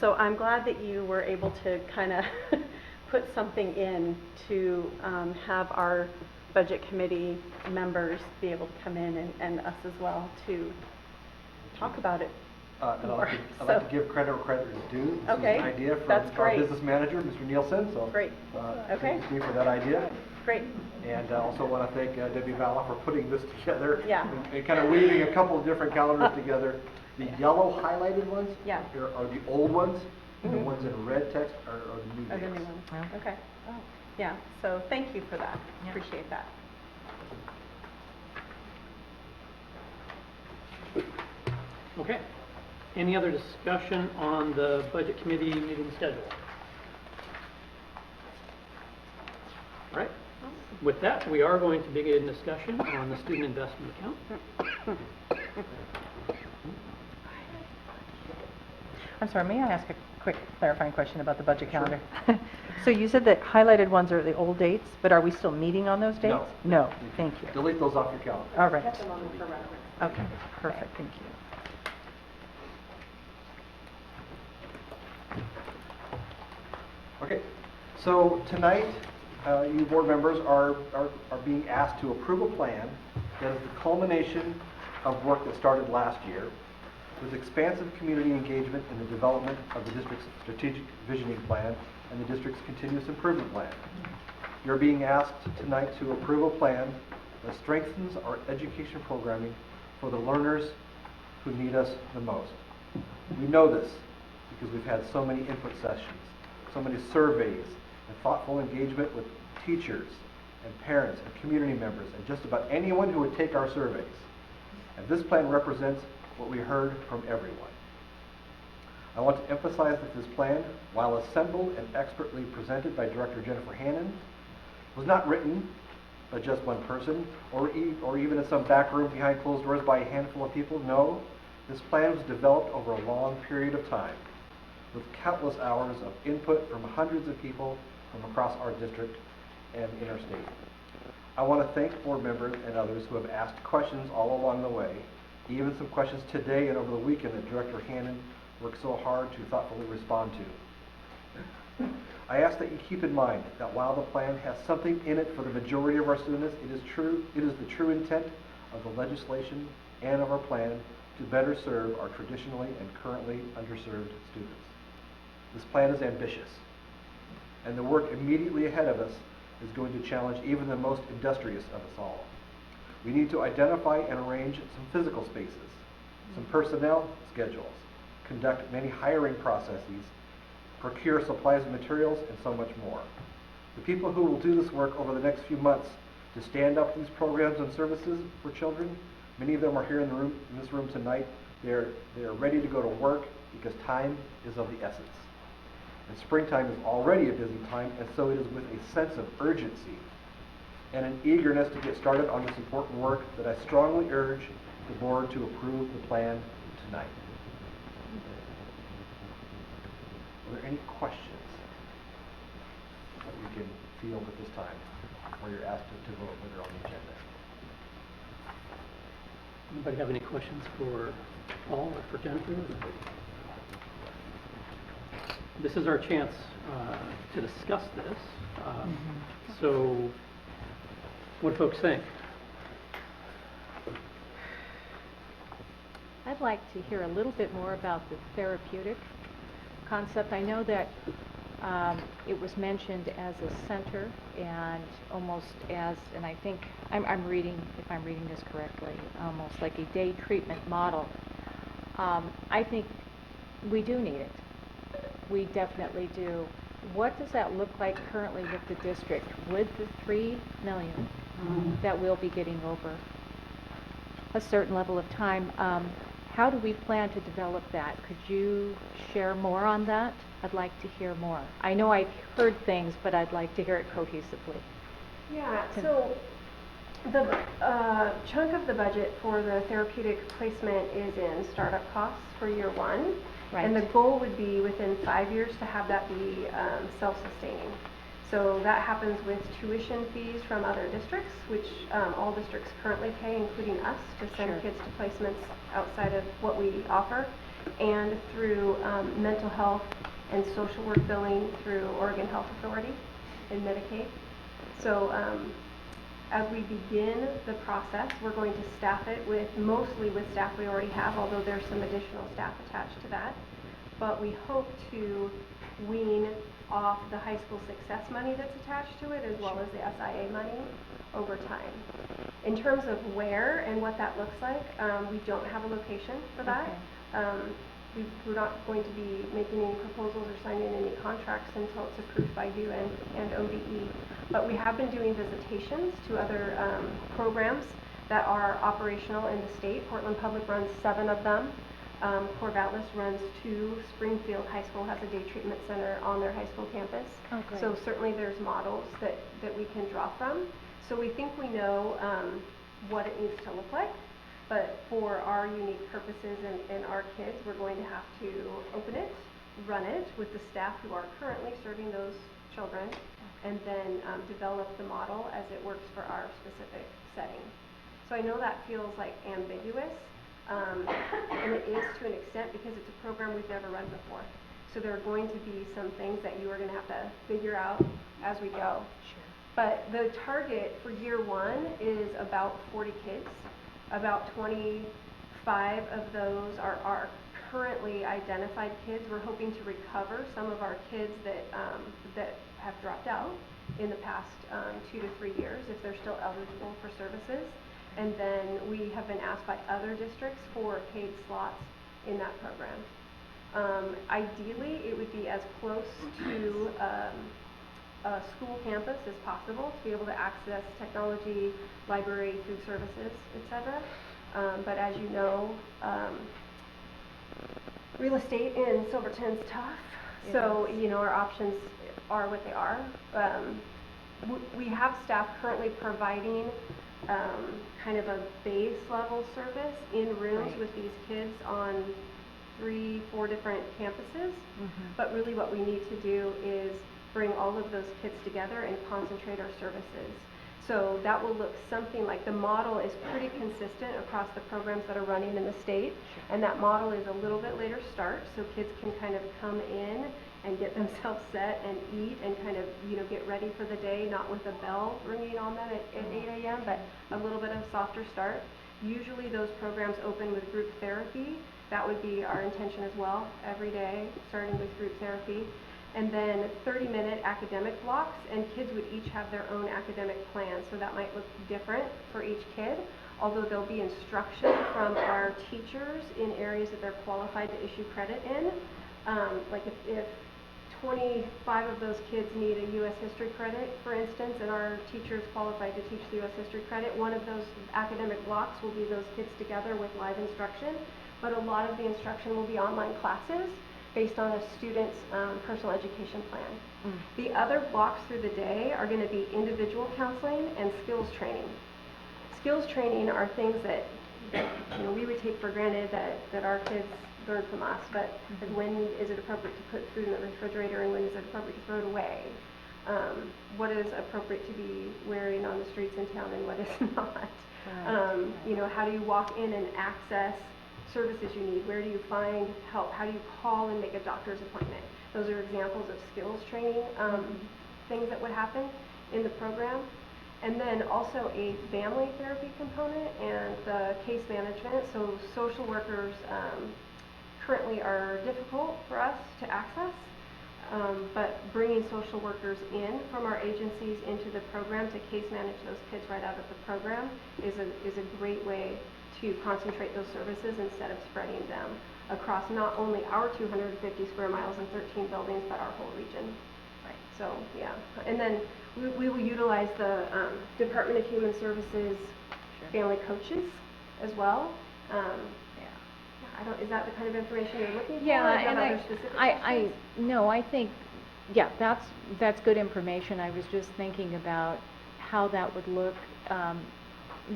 So I'm glad that you were able to kind of put something in to have our budget committee members be able to come in and us as well to talk about it And more. I'd like to give credit where credit is due. This Okay, is an idea from that's our great. business manager, Mr. Nielsen, so. Great. Okay. Thank you for that idea. Great. And I also want to thank Debbie Valla for putting this together. Yeah. And kind of weaving a couple of different calendars together. The yellow highlighted ones Yeah. are the old ones. The Mhm. ones in red text are the new Are the dates. new ones? Okay. Yeah, so thank you for that. Appreciate that. Okay. Any other discussion on the budget committee meeting schedule? All right. With that, we are going to begin discussion on the student investment account. I'm sorry, may I ask a quick clarifying question about the budget calendar? So you said that highlighted ones are the old dates, but are we still meeting on those dates? No, thank you. Delete those off your calendar. All right. Okay, perfect, thank you. Okay, so tonight, you board members are being asked to approve a plan that is the culmination of work that started last year with expansive community engagement in the development of the district's strategic visioning plan and the district's continuous improvement plan. You're being asked tonight to approve a plan that strengthens our education programming for the learners who need us the most. We know this because we've had so many input sessions, so many surveys, and thoughtful engagement with teachers and parents and community members and just about anyone who would take our surveys. And this plan represents what we heard from everyone. I want to emphasize that this plan, while assembled and expertly presented by Director Jennifer Hannon, was not written by just one person or even in some back room behind closed doors by a handful of people. No, this plan was developed over a long period of time with countless hours of input from hundreds of people from across our district and in our state. I want to thank board members and others who have asked questions all along the way, even some questions today and over the weekend that Director Hannon worked so hard to thoughtfully respond to. I ask that you keep in mind that while the plan has something in it for the majority of our students, it is the true intent of the legislation and of our plan to better serve our traditionally and currently underserved students. This plan is ambitious, and the work immediately ahead of us is going to challenge even the most industrious of us all. We need to identify and arrange some physical spaces, some personnel schedules, conduct many hiring processes, procure supplies and materials, and so much more. The people who will do this work over the next few months to stand up these programs and services for children, many of them are here in this room tonight. They are ready to go to work because time is of the essence. And springtime is already a busy time, and so it is with a sense of urgency and an eagerness to get started on this important work that I strongly urge the board to approve the plan tonight. Are there any questions that we can field at this time before you're asked to vote later on the agenda? Anybody have any questions for Paul or for Jennifer? This is our chance to discuss this. So what do folks think? I'd like to hear a little bit more about the therapeutic concept. I know that it was mentioned as a center and almost as, and I think, I'm reading, if I'm reading this correctly, almost like a day treatment model. I think we do need it. We definitely do. what does that look like currently with the district? With the 3 million that we'll be getting over a certain level of time, how do we plan to develop that? Could you share more on that? I'd like to hear more. I know I've heard things, but I'd like to hear it cohesively. Yeah, so the chunk of the budget for the therapeutic placement is in startup costs for year one. Right. And the goal would be within 5 years to have that be self-sustaining. So that happens with tuition fees from other districts, which all districts currently pay, including us, to send Sure. kids to placements outside of what we offer, and through mental health and social work billing through Oregon Health Authority and Medicaid. So as we begin the process, we're going to staff it mostly with staff we already have, although there's some additional staff attached to that. But we hope to wean off the high school success money that's attached to it, as well as the SIA money over time. In terms of where and what that looks like, we don't have a location for that. We're not going to be making any proposals or signing any contracts until it's approved by you and ODE. But we have been doing visitations to other programs that are operational in the state. Portland Public runs 7 of them. Corvallis runs 2. Springfield High School has a day treatment center on their high school campus. Oh, great. So certainly there's models that we can draw from. So we think we know what it needs to look like. But for our unique purposes and our kids, we're going to have to open it, run it with the staff who are currently serving those children, and then develop the model as it works for our specific setting. So I know that feels like ambiguous, and it is to an extent because it's a program we've never run before. So there are going to be some things that you are going to have to figure out as we go. Sure. But the target for year one is about 40 kids. About 25 of those are currently identified kids. We're hoping to recover some of our kids that have dropped out in the past 2 to 3 years if they're still eligible for services. And then we have been asked by other districts for paid slots in that program. Ideally, it would be as close to a school campus as possible to be able to access technology, library, food services, etc. But as you know, real estate in Silverton's tough. So, you know, our options are what they are. We have staff currently providing kind of a base level service in rooms with these kids on 3-4 different campuses. But really what we need to do is bring all of those kids together and concentrate our services. So that will look something like, the model is pretty consistent across the programs that are running in the state, and that model is a little bit later start, so kids can kind of come in and get themselves set and eat and kind of, you know, get ready for the day, not with a bell ringing on them at 8 a.m., but a little bit of a softer start. Usually those programs open with group therapy. That would be our intention as well, every day, starting with group therapy. And then 30-minute academic blocks, and kids would each have their own academic plan, so that might look different for each kid, although there'll be instruction from our teachers in areas that they're qualified to issue credit in. Like if 25 of those kids need a U.S. history credit, for instance, and our teacher is qualified to teach the U.S. history credit, one of those academic blocks will be those kids together with live instruction, but a lot of the instruction will be online classes based on a student's personal education plan. The other blocks through the day are going to be individual counseling and skills training. Skills training are things that you know, we would take for granted that our kids learn from us, but when is it appropriate to put food in the refrigerator and when is it appropriate to throw it away? What is appropriate to be wearing on the streets in town and what is not? You know, how do you walk in and access services you need? Where do you find help? How do you call and make a doctor's appointment? Those are examples of skills training things that would happen in the program. And then also a family therapy component and case management. So social workers currently are difficult for us to access, but bringing social workers in from our agencies into the program to case manage those kids right out of the program is a great way to concentrate those services instead of spreading them across not only our 250 square miles and 13 buildings, but our whole region. So, yeah, and then we will utilize the Department of Human Services family coaches as well. I don't, is that the kind of information you're looking for? Yeah, Or do you have and other specific I questions? no, I think, yeah, that's good information. I was just thinking about how that would look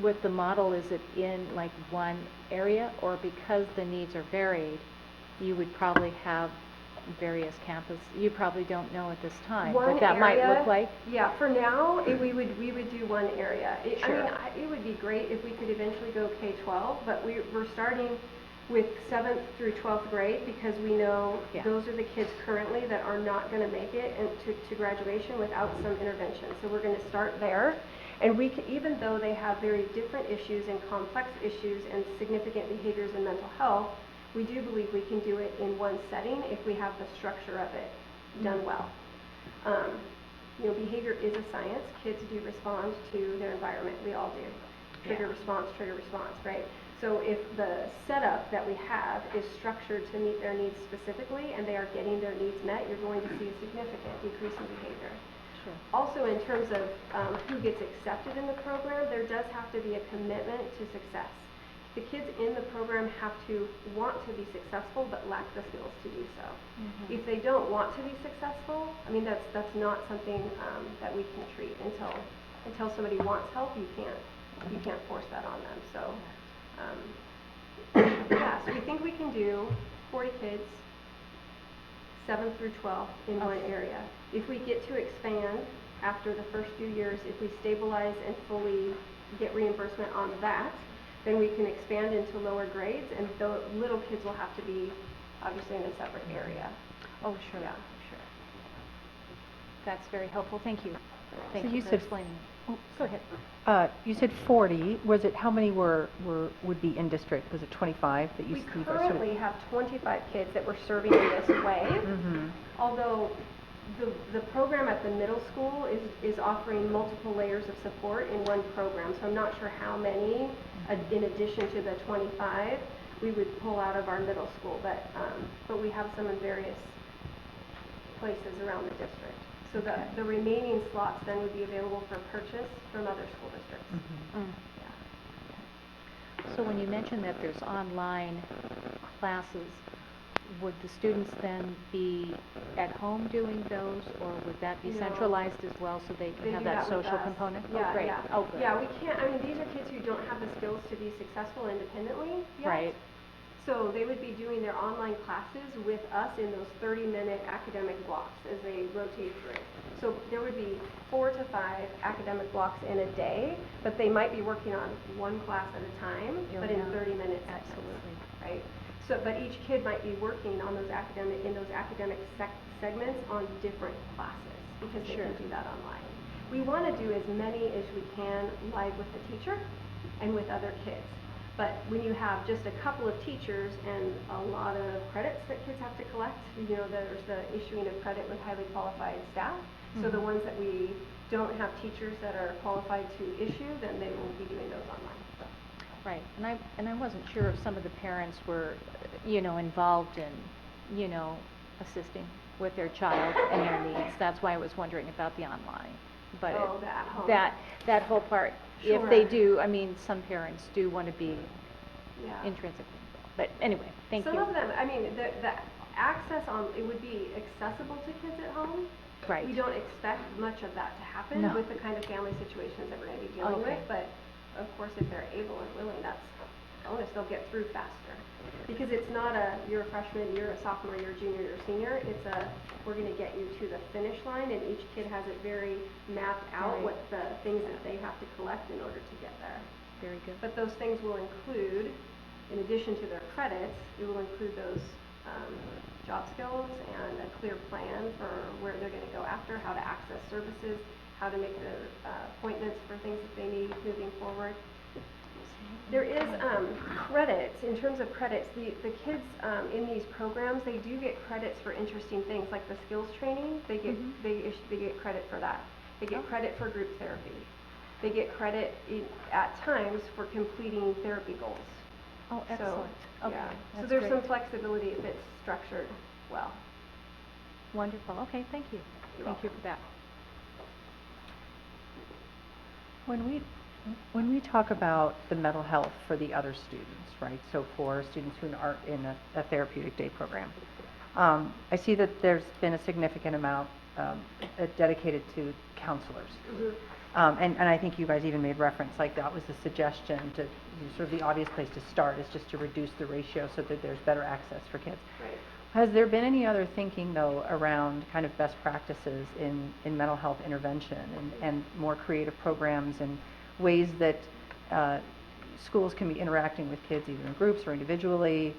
with the model. Is it in like one area, or because the needs are varied, you would probably have various campus? You probably don't know at this time One what that might area, look like. Yeah, for now, we would do one area. I Sure. mean, it would be great if we could eventually go K-12, but we're starting with 7th through 12th grade because we know those are the kids currently that are not going to make it to graduation without some intervention. So we're going to start there. And we can, even though they have very different issues and complex issues and significant behaviors in mental health, we do believe we can do it in one setting if we have the structure of it done well. You know, behavior is a science. Kids do respond to their environment. We all do. Trigger response, right? So if the setup that we have is structured to meet their needs specifically and they are getting their needs met, you're going to see a significant decrease in behavior. Sure. Also, in terms of who gets accepted in the program, there does have to be a commitment to success. The kids in the program have to want to be successful but lack the skills to do so. If they don't want to be successful, I mean, that's not something that we can treat until somebody wants help. You can't force that on them. So yeah, so we think we can do 40 kids, 7th through 12th in one area. If we get to expand after the first few years, if we stabilize and fully get reimbursement on that, then we can expand into lower grades, and the little kids will have to be obviously in a separate area. Oh, sure. Yeah. Sure. That's very helpful. Thank you. Thank So you you for said- explaining. Oh, go ahead. You said 40. Was it, how many would be in district? Was it 25 that you We you guys currently have 25 kids that we're serving in this way, although the program at the middle school is offering multiple layers of support in one program, so I'm not sure how many, in addition to the 25, we would pull out of our middle school, but we have some in various places around the district. So the remaining slots then would be available for purchase from other school districts. So when you mentioned that there's online classes, would the students then be at home doing those, or would that be No. centralized as well so they They can have do that with social us. component? Yeah, Oh, great. yeah. Oh, good. Yeah, we can't, I mean, these are kids who don't have the skills to be successful independently yet. Right. So they would be doing their online classes with us in those 30-minute academic blocks as they rotate through. So there would be 4 to 5 academic blocks in a day, but they might be working on one class at a time, but in 30 minutes. Absolutely. Right? So, but each kid might be working on those academic segments on different classes because they can do that online. We want to do as many as we can live with the teacher and with other kids. But when you have just a couple of teachers and a lot of credits that kids have to collect, you know, there's the issuing of credit with highly qualified staff. So the ones that we don't have teachers that are qualified to issue, then they will be doing those online. Right, and I wasn't sure if some of the parents were, you know, involved in, you know, assisting with their child and their needs. That's why I was wondering about the online. But Oh, the at home. that whole part, if they Sure. do, I mean, some parents do want to be Yeah. intrinsically involved. But anyway, thank you. Some of them, I mean, the access it would be accessible to kids at home. Right. We don't expect much of that to happen No. with the kind of family situations that we're going to be dealing Okay. with, but of course, if they're able and willing, that's a bonus. They'll get through faster. Because it's not you're a freshman, you're a sophomore, you're a junior, you're a senior. It's we're going to get you to the finish line, and each kid has it very mapped out Right. what the things that they have to collect in order to get there. Very good. But those things will include, in addition to their credits, it will include those job skills and a clear plan for where they're going to go after, how to access services, how to make their appointments for things that they need moving forward. There is credits, in terms of credits, the kids in these programs, they do get credits for interesting things, like the skills training, they get credit for that. They get credit for group therapy. They get credit at times for completing therapy goals. Oh, excellent. Okay, Yeah, so that's there's great. some flexibility if it's structured well. Wonderful. Okay, thank you. Thank you for that. When we talk about the mental health for the other students, right? So for students who aren't in a therapeutic day program, I see that there's been a significant amount dedicated to counselors. And I think you guys even made reference, like that was the suggestion to sort of the obvious place to start is just to reduce the ratio so that there's better access for kids. Right. Has there been any other thinking though around kind of best practices in mental health intervention and more creative programs and ways that schools can be interacting with kids either in groups or individually?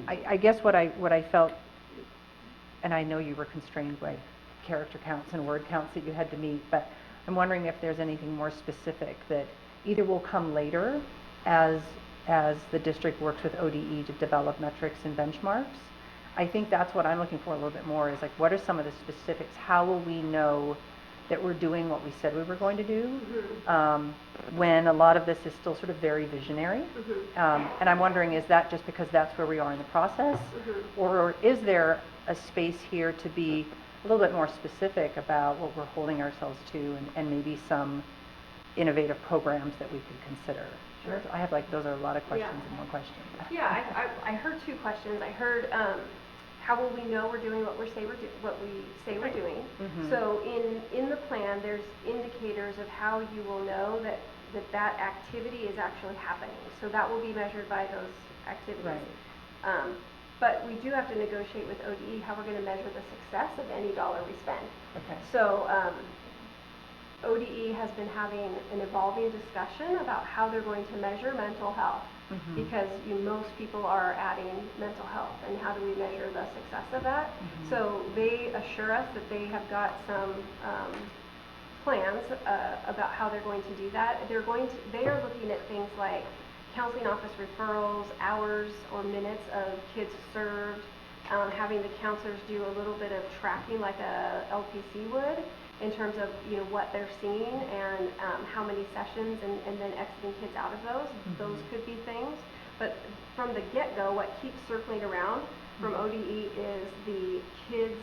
I guess what I felt, and I know you were constrained by character counts and word counts that you had to meet, but I'm wondering if there's anything more specific that either will come later as the district works with ODE to develop metrics and benchmarks. I think that's what I'm looking for a little bit more is like, what are some of the specifics? How will we know that we're doing what we said we were going to do when a lot of this is still sort of very visionary? And I'm wondering, is that just because that's where we are in the process? Or is there a space here to be a little bit more specific about what we're holding ourselves to and maybe some innovative programs that we could consider? Sure. I have those are a lot of questions in one question. Yeah, I heard two questions. I heard how will we know we're doing what we say we're doing? So in the plan, there's indicators of how you will know that activity is actually happening. So that will be measured by those activities. Right. But we do have to negotiate with ODE how we're going to measure the success of any dollar we spend. Okay. So ODE has been having an evolving discussion about how they're going to measure mental health because most people are adding mental health, and how do we measure the success of that? So they assure us that they have got some plans about how they're going to do that. They are looking at things like counseling office referrals, hours or minutes of kids served, having the counselors do a little bit of tracking like a LPC would in terms of what they're seeing and how many sessions and then exiting kids out of those. Those could be things. But from the get-go, what keeps circling around from ODE is the kids'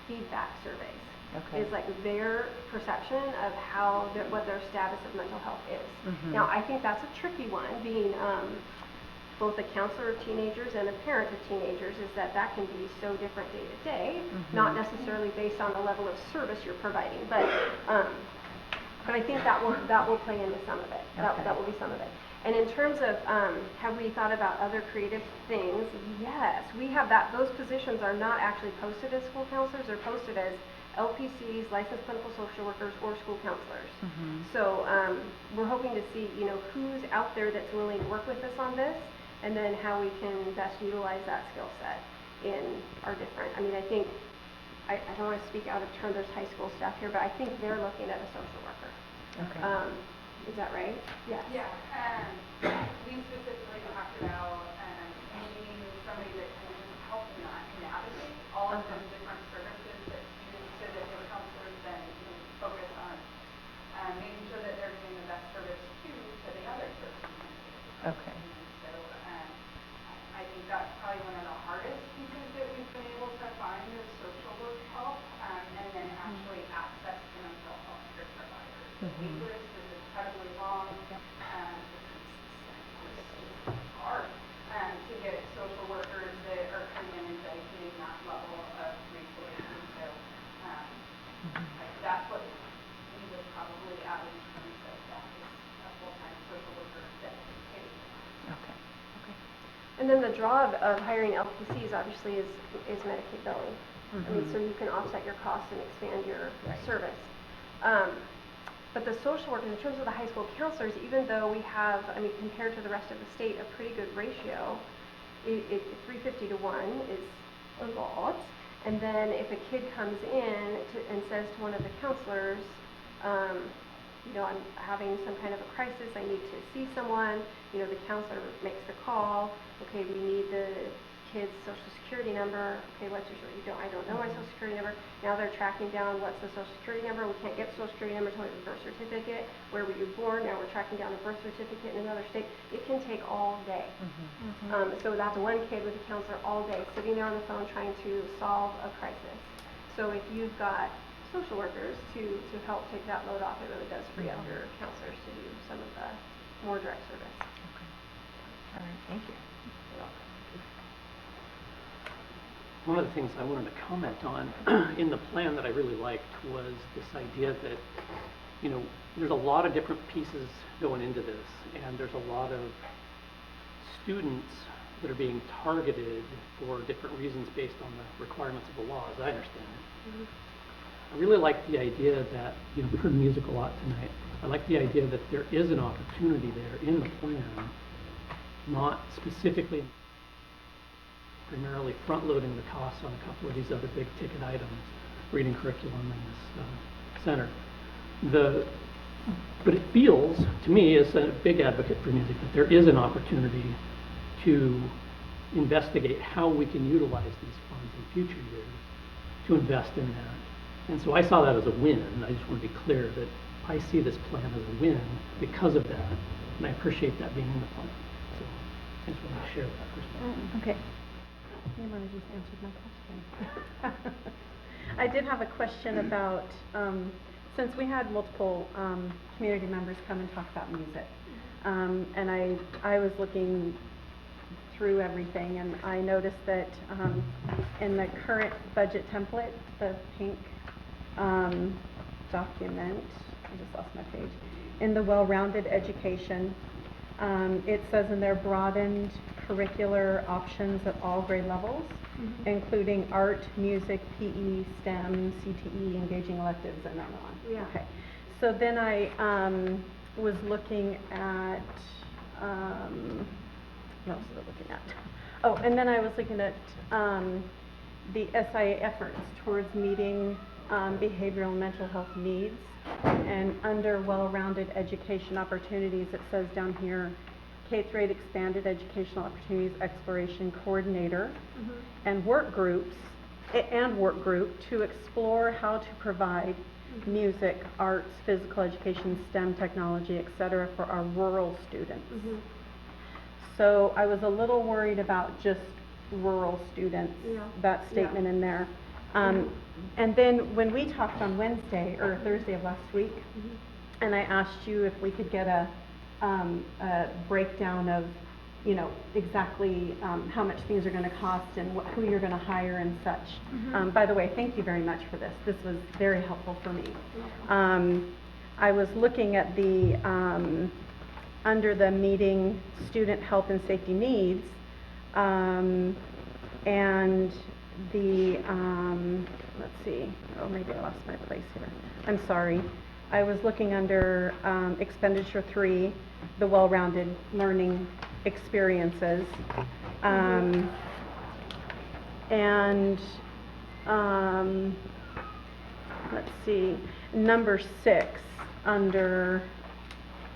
feedback surveys. Okay. Is like their perception of what their status of mental health is. Now, I think that's a tricky one, being both a counselor of teenagers and a parent of teenagers, is that can be so different day to day, not necessarily based on the level of service you're providing, but I think that will play into some of it. That will be some of it. And in terms of have we thought about other creative things? Yes, we have that. Those positions are not actually posted as school counselors; they're posted as LPCs, licensed clinical social workers, or school counselors. So we're hoping to see, who's out there that's willing to work with us on this, and then how we can best utilize that skill set in our different. I think I don't want to speak out of turn. There's high school staff here, but I think they're looking at a social worker. Okay. Is that right? Yes. Yeah. We specifically talked about needing somebody that can just help navigate all of the different services that students, so that their counselors then can focus on making sure that they're giving the best service to the other services. Okay. So I think that's probably one of the hardest pieces that we've been able to find is social work help, and then actually access to mental health care providers. The wait list is incredibly long. It's hard to get social workers that are coming in and dedicating that level of resources. So that's what we would probably add in terms of that is a full-time social worker dedicated. Okay. And then the draw of hiring LPCs obviously is Medicaid billing. So you can offset your costs and expand your service. But the social workers, in terms of the high school counselors, even though we have, compared to the rest of the state, a pretty good ratio, 350 to 1 is a lot. And then if a kid comes in and says to one of the counselors, I'm having some kind of a crisis, I need to see someone, the counselor makes the call, okay, we need the kid's social security number, okay, what's your I don't know my social security number. Now they're tracking down what's the social security number. We can't get the social security number until we have a birth certificate. Where were you born? Now we're tracking down a birth certificate in another state. It can take all day. So that's one kid with a counselor all day, sitting there on the phone trying to solve a crisis. So if you've got social workers to help take that load off. It really does free up your counselors to do some of the more direct service. All right, thank you. One of the things I wanted to comment on in the plan that I really liked was this idea that, you know, there's a lot of different pieces going into this, and there's a lot of students that are being targeted for different reasons based on the requirements of the law, as I understand it. I really like the idea that, you know, we heard music a lot tonight. I like the idea that there is an opportunity there in the plan, not specifically primarily front-loading the costs on a couple of these other big ticket items, reading curriculum and this center. But it feels, to me, as a big advocate for music, that there is an opportunity to investigate how we can utilize these funds in future years to invest in that. And so I saw that as a win. I just want to be clear that I see this plan as a win because of that, and I appreciate that being in the plan. So I just wanted to share that perspective. Okay. Anyone just answered my question. I did have a question about, since we had multiple community members come and talk about music, and I was looking through everything, and I noticed that in the current budget template, the pink document, I just lost my page, in the well-rounded education, it says in there broadened curricular options at all grade levels, including art, music, PE, STEM, CTE, engaging electives, and on and on. Yeah. Okay. So then I was looking at, what else was I looking at? Oh, and then I was looking at the SIA efforts towards meeting behavioral and mental health needs. And under well-rounded education opportunities, it says down here, K-8 expanded educational opportunities exploration coordinator and work group to explore how to provide music, arts, physical education, STEM technology, etc. for our rural students. So I was a little worried about just rural students, that statement in there. And then when we talked on Wednesday or Thursday of last week, and I asked you if we could get a breakdown of, you know, exactly how much things are going to cost and who you're going to hire and such. By the way, thank you very much for this. This was very helpful for me. I was looking at the under the meeting student health and safety needs, and the let's see. Oh, maybe I lost my place here. I'm sorry. I was looking under expenditure 3, the well-rounded learning experiences, and let's see, number 6 under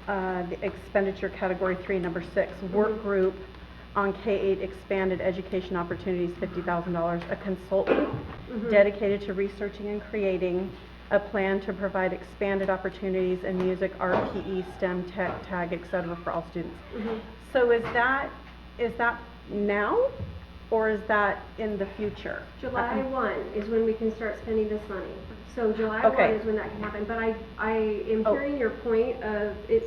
the expenditure category 3, number 6, work group on K-8 expanded education opportunities, $50,000, a consultant dedicated to researching and creating a plan to provide expanded opportunities in music, art, PE, STEM, tech, tag, etc. for all students. So is that now, or is that in the future? July 1 is when we can start spending this money. So July 1 is when that can happen. But I am hearing your point of in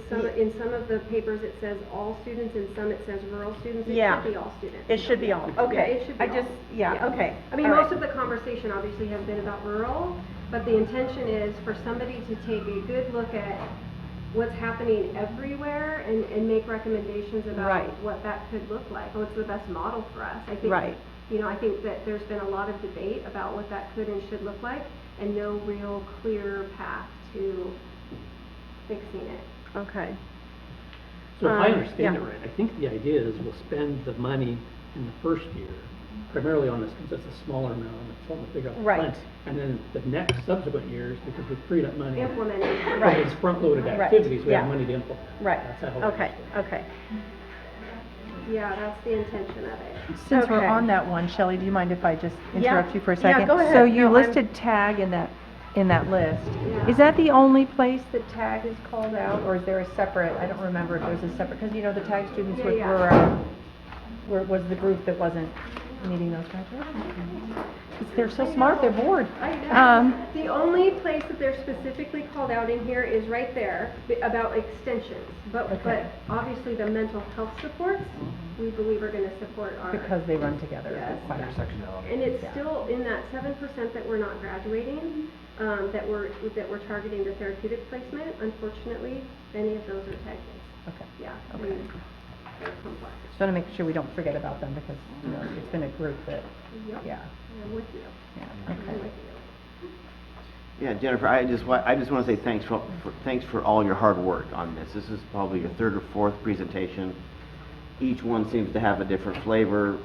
some of the papers it says all students, in some it says rural students. It should be all students. It should be all. Okay. Yeah, it should be all. Okay. I mean, most of the conversation obviously has been about rural, but the intention is for somebody to take a good look at what's happening everywhere and make recommendations about what that could look like. What's the best model for us? I think I think that there's been a lot of debate about what that could and should look like, and no real clear path to fixing it. Okay. So if I understand it right, I think the idea is we'll spend the money in the first year, primarily on this, because it's a smaller amount, it's something to figure out the plan. And then the next subsequent years, because we've freed up money from these front-loaded activities, we have money to implement. That's how Okay. Yeah, that's the intention of it. Since we're on that one, Shelley, do you mind if I just interrupt you for a second? Yeah, go ahead. So you listed tag in that list. Is that the only place that tag is called out, or is there a separate? I don't remember if there's a separate, because the tag students was the group that wasn't meeting those graduations. They're so smart, they're bored. The only place that they're specifically called out in here is right there about extensions. But obviously the mental health supports, we believe are gonna support our. Because they run together. Yes. Intersectionality. And it's still in that 7% that we're not graduating, that we're targeting the therapeutic placement. Unfortunately, many of those are tag kids. Okay. Yeah. Okay. and they're complex. Just want to make sure we don't forget about them because, you know, it's been a group that, Yep. yeah. I'm with you. Yeah, I'm okay. with you. Yeah, Jennifer, I just want to say thanks for all your hard work on this. This is probably your third or fourth presentation. Each one seems to have a different flavor,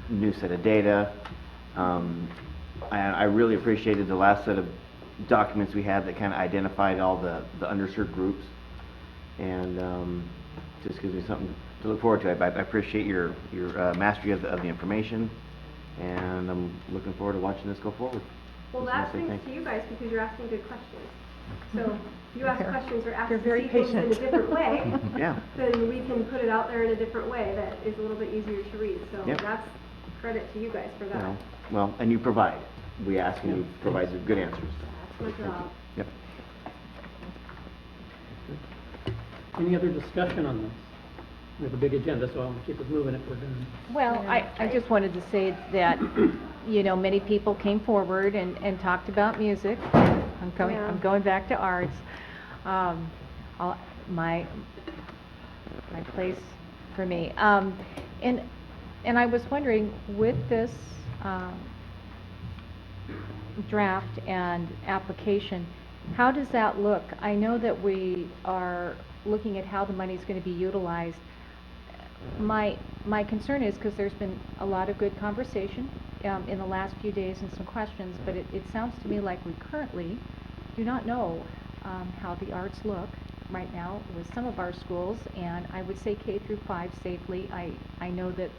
new set of data. I really appreciated the last set of documents we had that kind of identified all the underserved groups, and just gives me something to look forward to. I appreciate your mastery of the information, and I'm looking forward to watching this go forward. Well, Just wanna that say brings thanks. to you guys because you're asking good questions. So if you ask You're- questions or ask you're to very see things in a patient. different way, Yeah. then we can put it out there in a different way that is a little bit easier to read. So Yep. that's credit to you guys for that. Well, and you provide. We ask and you provide some good answers. That's my job. Yep. Any other discussion on this? We have a big agenda, so I'll keep us moving if we're done. Well, I just wanted to say that, you know, many people came forward and talked about music. I'm going back to arts. My place for me. And I was wondering, with this draft and application, how does that look? I know that we are looking at how the money is going to be utilized. My concern is, because there's been a lot of good conversation in the last few days and some questions, but it sounds to me like we currently do not know how the arts look right now with some of our schools, and I would say K through 5 safely. I know that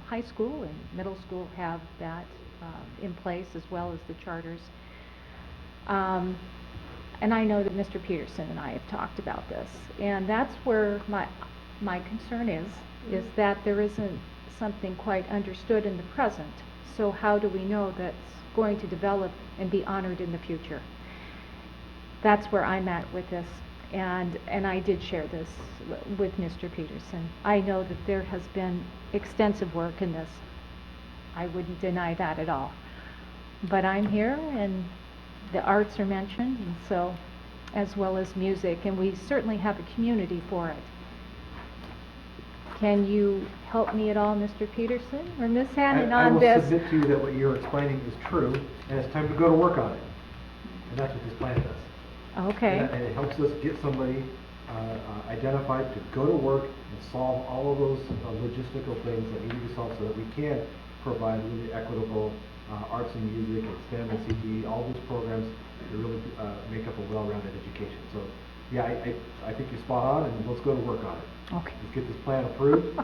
high school and middle school have that in place, as well as the charters. And I know that Mr. Peterson and I have talked about this, and that's where my concern is that there isn't something quite understood in the present. So how do we know that's going to develop and be honored in the future? That's where I'm at with this, and I did share this with Mr. Peterson. I know that there has been extensive work in this. I wouldn't deny that at all. But I'm here, and the arts are mentioned, and so, as well as music, and we certainly have a community for it. Can you help me at all, Mr. Peterson or Ms. Hannon, on this? I will submit to you that what you're explaining is true, and it's time to go to work on it. And that's what this plan does. Okay. And it helps us get somebody identified to go to work and solve all of those logistical things that need to be solved so that we can provide really equitable arts and music and STEM and CTE, all those programs that really make up a well-rounded education. So, yeah, I think you're spot on, and let's go to work on it. Okay. Let's get this plan approved,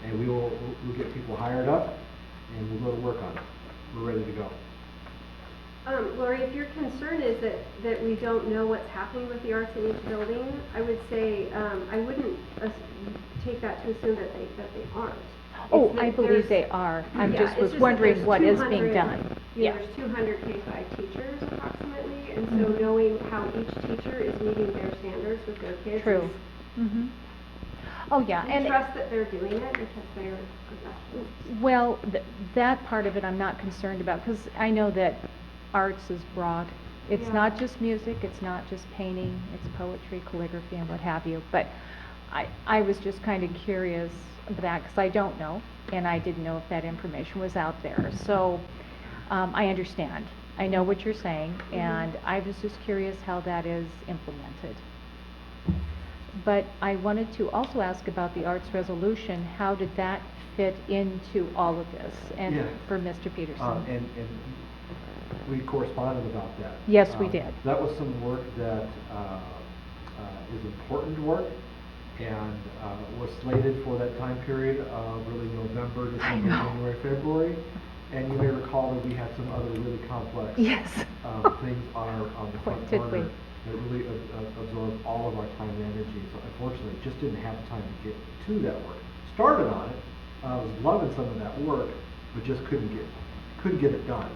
and we'll get people hired up, and we'll go to work on it. We're ready to go. Lori, if your concern is that we don't know what's happening with the arts in each building, I would say, I wouldn't take that to assume that they aren't. Oh, It's that I believe they are. I Yeah, just it's was that wondering there's what is 200 being done. Yeah, there's 200 K-5 teachers approximately, and so knowing how each teacher is meeting their standards with their kids. True. Mm-hmm. Oh, yeah. We trust that they're doing it because they're professionals. Well, that part of it I'm not concerned about, because I know that arts is broad. It's Yeah. not just music, it's not just painting, it's poetry, calligraphy, and what have you. But I was just kind of curious of that, because I don't know, and I didn't know if that information was out there. So I understand. I know what you're saying, and I was just curious how that is implemented. But I wanted to also ask about the arts resolution. How did that fit into all of this? And Yeah. for Mr. Peterson? And we corresponded about that. Yes, we did. That was some work that is important work and was slated for that time period of really November, December, January, February. And you may recall that we had some other really complex Yes. things on the front Did burner we? that really absorbed all of our time and energy. So unfortunately, just didn't have time to get to that work. Started on it, was loving some of that work, but just couldn't get it done.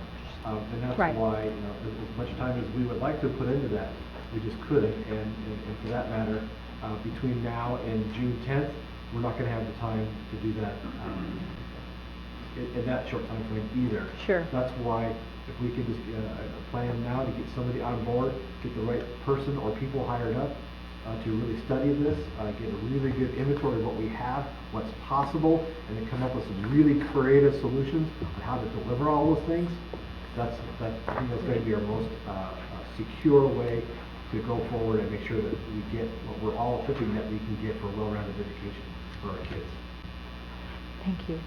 And that's Right. why, as much time as we would like to put into that, we just couldn't. And for that matter, between now and June 10th, we're not going to have the time to do that in that short time frame either. Sure. That's why if we can just plan now to get somebody on board, get the right person or people hired up to really study this, get a really good inventory of what we have, what's possible, and then come up with some really creative solutions on how to deliver all those things. I think that's going to be our most secure way to go forward and make sure that we get what we're all hoping that we can get for a well-rounded education for our kids. Thank you.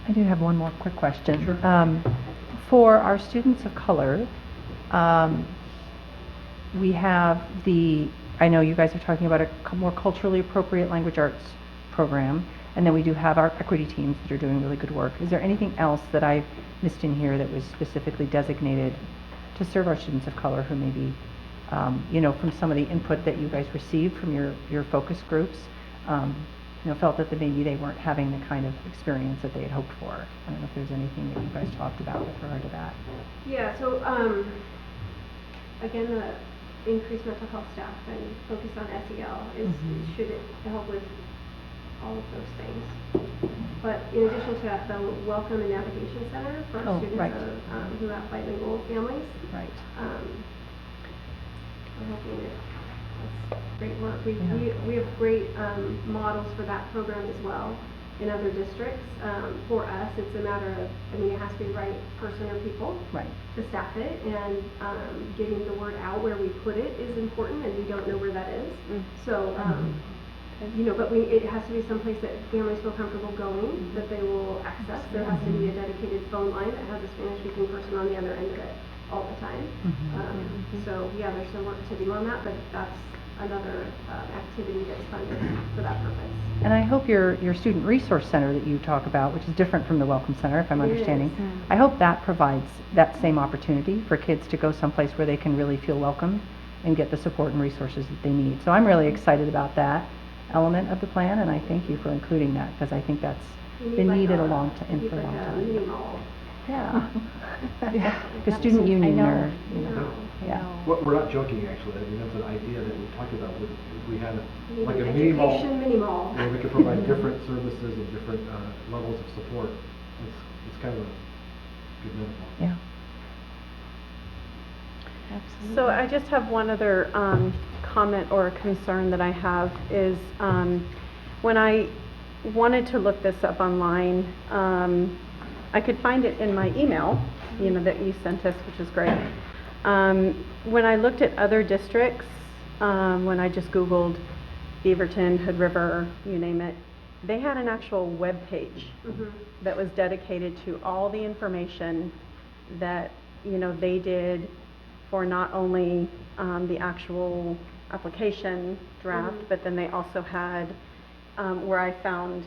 I do have one more quick question. Sure. For our students of color, we have I know you guys are talking about a more culturally appropriate language arts program, and then we do have our equity teams that are doing really good work. Is there anything else that I've missed in here that was specifically designated to serve our students of color who maybe, from some of the input that you guys received from your focus groups, felt that maybe they weren't having the kind of experience that they had hoped for? I don't know if there's anything that you guys talked about with regard to that. Yeah, so again, the increased mental health staff and focus on SEL should help with all of those things. But in addition to that, the Welcome and Navigation Center for our students right. Who have bilingual families. Right. We're hoping that's great work. We have great models for that program as well in other districts. For us, it's a matter of, it has to be the right person or people to staff it, and getting the word out where we put it is important, and we don't know where that is. So, but it has to be someplace that families feel comfortable going, that they will access. There has to be a dedicated phone line that has a Spanish-speaking person on the other end of it all the time. So, there's some work to do on that, but that's another activity that's funded for that purpose. And I hope your student resource center that you talk about, which is different from the Welcome Center, if I'm understanding, I hope that provides that same opportunity for kids to go someplace where they can really feel welcome and get the support and resources that they need. So I'm really excited about that element of the plan, and I thank you for including that, because I think that's been needed for a long time. Yeah. The student union or, We're not joking, actually. That's an idea that we talked about. We had a mini mall where we could provide different services and different levels of support. It's kind of a good metaphor. Yeah. Absolutely. So I just have one other comment or concern that I have is when I wanted to look this up online, I could find it in my email, that you sent us, which is great. When I looked at other districts, when I just Googled Beaverton, Hood River, you name it, they had an actual web page that was dedicated to all the information that, they did for not only the actual application draft, but then they also had where I found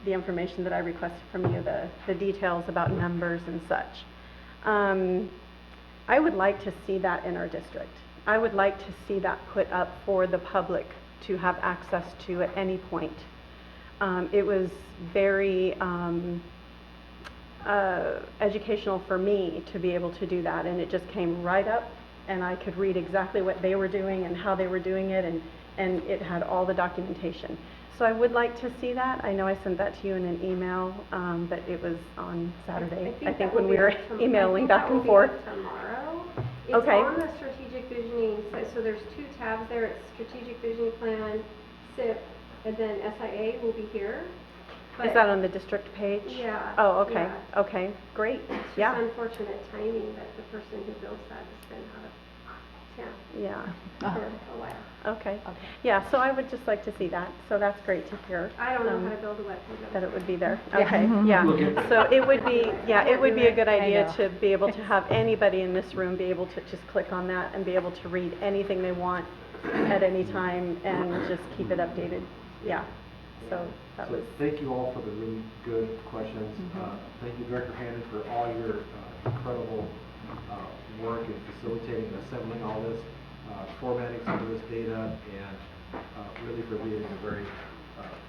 the information that I requested from you, the details about numbers and such. I would like to see that in our district. I would like to see that put up for the public to have access to at any point. It was very educational for me to be able to do that, and it just came right up, and I could read exactly what they were doing and how they were doing it, and it had all the documentation. So I would like to see that. I know I sent that to you in an email, but it was on Saturday, I think when we were emailing back and forth. Tomorrow. It's Okay. on the strategic visioning, so there's 2 tabs there. It's strategic visioning plan, SIP, and then SIA will be here. Is that on the district page? Yeah. Oh, okay, Yeah. okay, great, It's just yeah. unfortunate timing that the person who builds that has been out of town Yeah, for a while. okay. Yeah, so I would just like to see that, so that's great to hear. I don't know how to build a web page. That it would be there, Yeah. okay, Look at yeah. it. So it would be, it would be a good I idea know. to be able to have anybody in this room be able to just click on that and be able to read anything they want at any time and just keep it updated, yeah. So that was, Thank you all for the really good questions. Thank you, Director Hannon, for all your incredible work in facilitating and assembling all this, formatting some of this data, and really for leading a very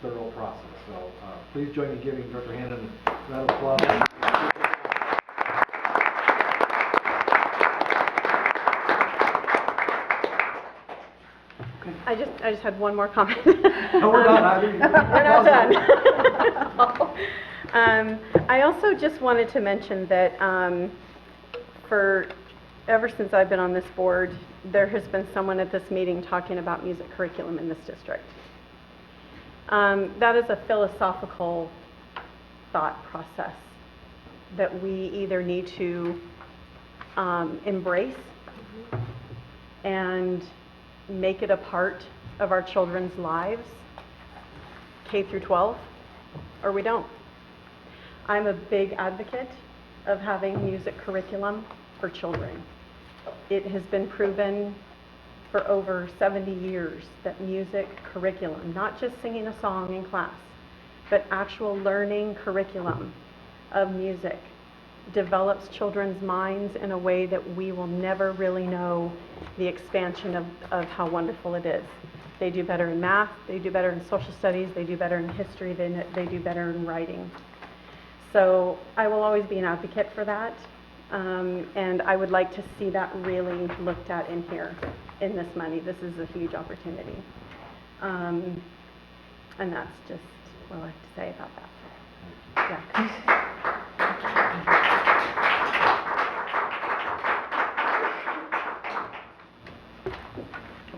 thorough process. So please join me in giving Director Hannon a round of applause. I just had one more comment. No, we're done. We're not done. I also just wanted to mention that ever since I've been on this board, there has been someone at this meeting talking about music curriculum in this district. That is a philosophical thought process that we either need to embrace and make it a part of our children's lives, K through 12, or we don't. I'm a big advocate of having music curriculum for children. It has been proven for over 70 years that music curriculum, not just singing a song in class, but actual learning curriculum of music, develops children's minds in a way that we will never really know the expansion of how wonderful it is. They do better in math, they do better in social studies, they do better in history, they do better in writing. So I will always be an advocate for that, and I would like to see that really looked at in here, in this money. This is a huge opportunity. And that's just what I have to say about that. Yeah.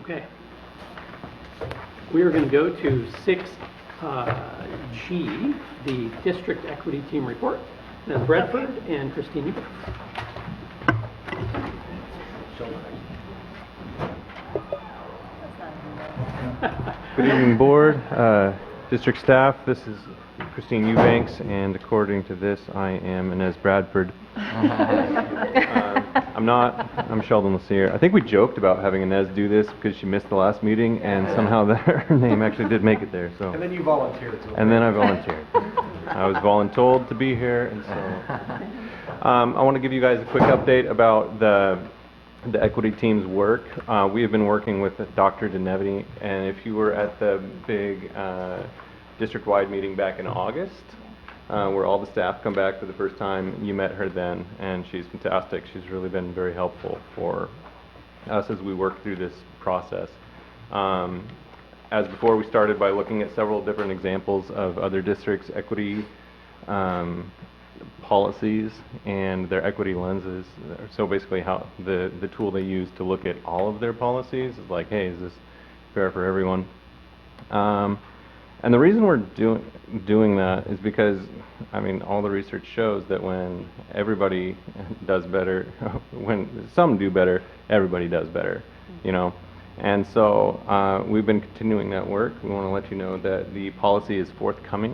Okay. We are going to go to 6G, the District Equity Team Report. Ms. Bradford and Christine Eubanks. Good evening, board, district staff. This is Christine Eubanks, and according to this, I am Inez Bradford. I'm Sheldon Lassier. I think we joked about having Inez do this because she missed the last meeting, and somehow her name actually did make it there. So. And then you volunteered. And then I volunteered. I was voluntold to be here, and so I want to give you guys a quick update about the equity team's work. We have been working with Dr. Denevity, and if you were at the big district-wide meeting back in August, where all the staff come back for the first time, you met her then, and she's fantastic. She's really been very helpful for us as we work through this process. As before, we started by looking at several different examples of other districts' equity policies and their equity lenses. So basically how the tool they use to look at all of their policies is like, hey, is this fair for everyone? And the reason we're doing that is because, I mean, all the research shows that when everybody does better, when some do better, everybody does better, you know? And so we've been continuing that work. We want to let you know that the policy is forthcoming.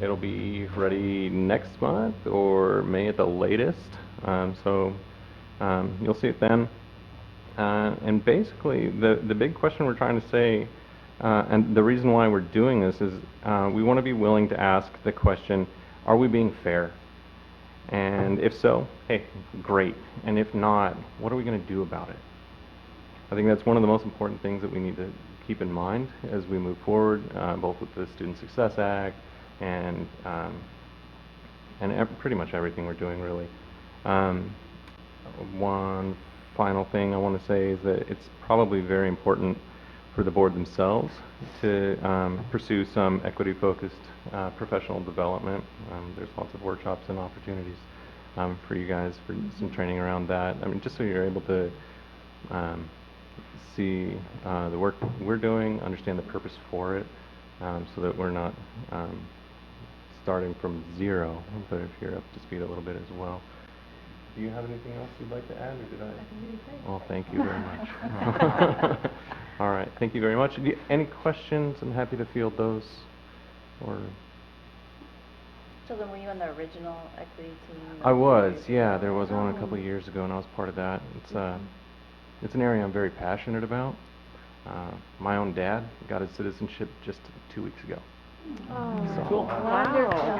It'll be ready next month or May at the latest. So you'll see it then. And basically, the big question we're trying to say, and the reason why we're doing this is we want to be willing to ask the question, are we being fair? And if so, hey, great. And if not, what are we going to do about it? I think that's one of the most important things that we need to keep in mind as we move forward, both with the Student Success Act and pretty much everything we're doing, really. One final thing I want to say is that it's probably very important for the board themselves to pursue some equity-focused professional development. There's lots of workshops and opportunities for you guys for some training around that. I mean, just so you're able to see the work we're doing, understand the purpose for it, so that we're not starting from zero, but if you're up to speed a little bit as well. Do you have anything else you'd like to add, or did I? Well, thank you very much. All right, thank you very much. Any questions? I'm happy to field those. Or So then were you on the original equity team? I was, yeah. There was one a couple of years ago, and I was part of that. It's an area I'm very passionate about. My own dad got his citizenship just 2 weeks ago. Oh, So, cool. Wonderful.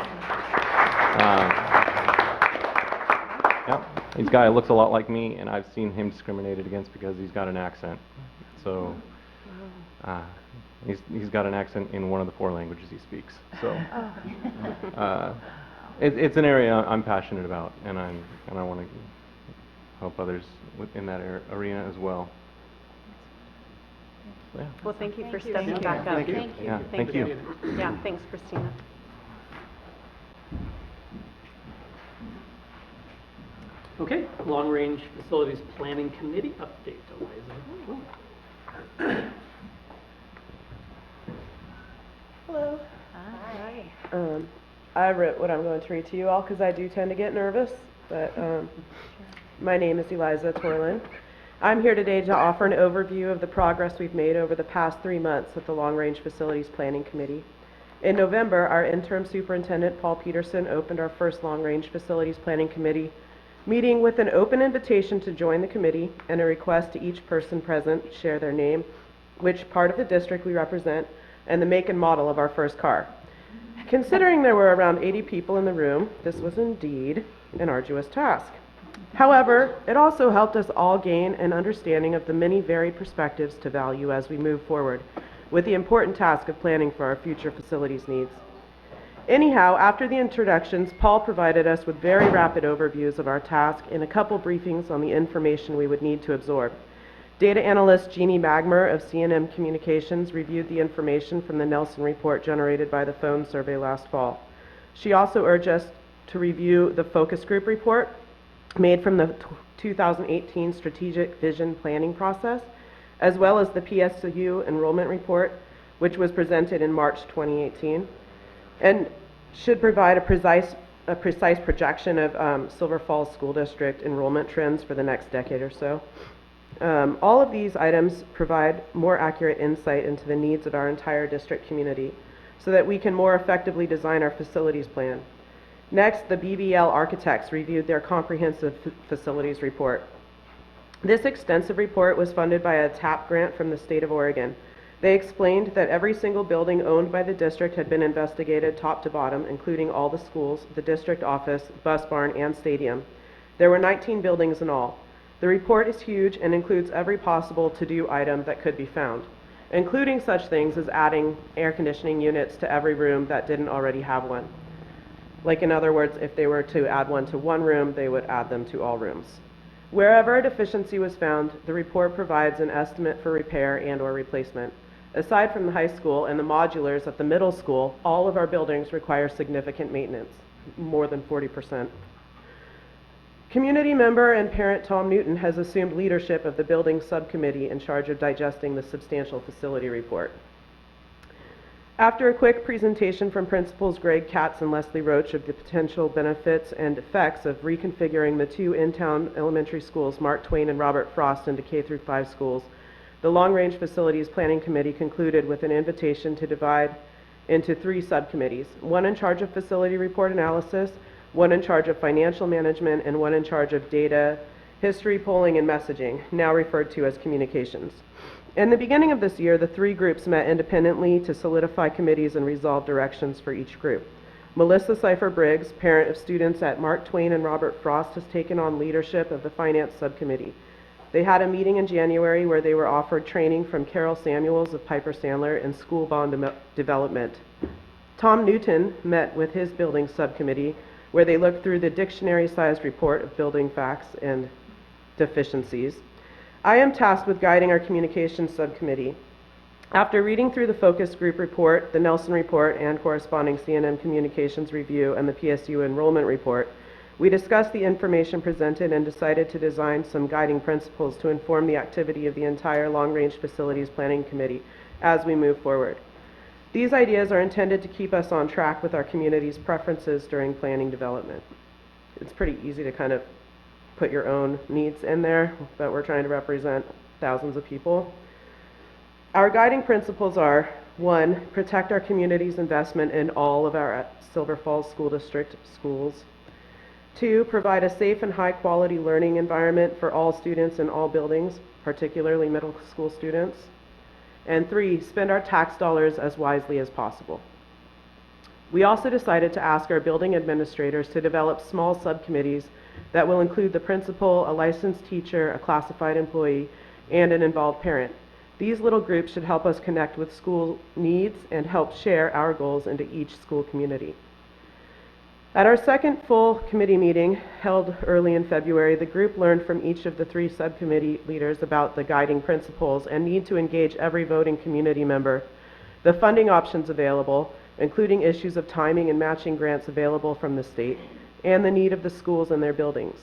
Yep, he's a guy who looks a lot like me, and I've seen him discriminated against because he's got an accent. So, He's got an accent in one of the 4 languages he speaks. So it's an area I'm passionate about, and I want to help others in that arena as well. Yeah. Well, thank you for Thank you. stepping back up. Thank you. Yeah, thank you. Yeah, thanks, Christina. Okay, Long Range Facilities Planning Committee update, Eliza. Hello. I wrote what I'm going to read to you all because I do tend to get nervous, but my name is Eliza Torlin. I'm here today to offer an overview of the progress we've made over the past 3 months at the Long Range Facilities Planning Committee. In November, our interim superintendent, Paul Peterson, opened our first Long Range Facilities Planning Committee meeting with an open invitation to join the committee and a request to each person present share their name, which part of the district we represent, and the make and model of our first car. Considering there were around 80 people in the room, this was indeed an arduous task. However, it also helped us all gain an understanding of the many varied perspectives to value as we move forward with the important task of planning for our future facilities needs. Anyhow, after the introductions, Paul provided us with very rapid overviews of our task and a couple briefings on the information we would need to absorb. Data analyst Jeannie Magmer of C&M Communications reviewed the information from the Nelson report generated by the phone survey last fall. She also urged us to review the focus group report made from the 2018 Strategic Vision Planning process, as well as the PSU enrollment report, which was presented in March 2018, and should provide a precise projection of Silver Falls School District enrollment trends for the next decade or so. All of these items provide more accurate insight into the needs of our entire district community so that we can more effectively design our facilities plan. Next, the BBL architects reviewed their comprehensive facilities report. This extensive report was funded by a TAP grant from the state of Oregon. They explained that every single building owned by the district had been investigated top to bottom, including all the schools, the district office, bus barn, and stadium. There were 19 buildings in all. The report is huge and includes every possible to-do item that could be found, including such things as adding air conditioning units to every room that didn't already have one. Like, in other words, if they were to add one to one room, they would add them to all rooms. Wherever a deficiency was found, the report provides an estimate for repair and/or replacement. Aside from the high school and the modulars at the middle school, all of our buildings require significant maintenance, more than 40%. Community member and parent Tom Newton has assumed leadership of the building subcommittee in charge of digesting the substantial facility report. After a quick presentation from Principals Greg Katz and Leslie Roach of the potential benefits and effects of reconfiguring the 2 in-town elementary schools, Mark Twain and Robert Frost, into K-5 schools, the Long Range Facilities Planning Committee concluded with an invitation to divide into 3 subcommittees, one in charge of facility report analysis, one in charge of financial management, and one in charge of data, history, polling, and messaging, now referred to as communications. In the beginning of this year, the 3 groups met independently to solidify committees and resolve directions for each group. Melissa Cipher-Briggs, parent of students at Mark Twain and Robert Frost, has taken on leadership of the finance subcommittee. They had a meeting in January where they were offered training from Carol Samuels of Piper Sandler in school bond development. Tom Newton met with his building subcommittee where they looked through the dictionary-sized report of building facts and deficiencies. I am tasked with guiding our communications subcommittee. After reading through the focus group report, the Nelson report, and corresponding C&M communications review and the PSU enrollment report, we discussed the information presented and decided to design some guiding principles to inform the activity of the entire Long Range Facilities Planning Committee as we move forward. These ideas are intended to keep us on track with our community's preferences during planning development. It's pretty easy to kind of put your own needs in there, but we're trying to represent thousands of people. Our guiding principles are: 1, protect our community's investment in all of our Silver Falls School District schools. 2, provide a safe and high-quality learning environment for all students in all buildings, particularly middle school students. And 3, spend our tax dollars as wisely as possible. We also decided to ask our building administrators to develop small subcommittees that will include the principal, a licensed teacher, a classified employee, and an involved parent. These little groups should help us connect with school needs and help share our goals into each school community. At our second full committee meeting, held early in February, the group learned from each of the 3 subcommittee leaders about the guiding principles and need to engage every voting community member, the funding options available, including issues of timing and matching grants available from the state, and the need of the schools and their buildings.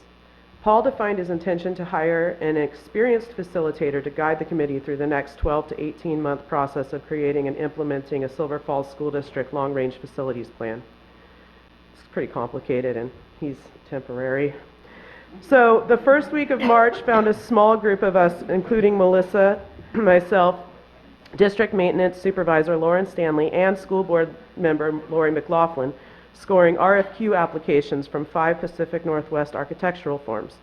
Paul defined his intention to hire an experienced facilitator to guide the committee through the next 12 to 18-month process of creating and implementing a Silver Falls School District long-range facilities plan. It's pretty complicated, and he's temporary. So the first week of March found a small group of us, including Melissa, myself, District Maintenance Supervisor Lauren Stanley, and School Board Member Lori McLaughlin, scoring RFQ applications from 5 Pacific Northwest architectural firms.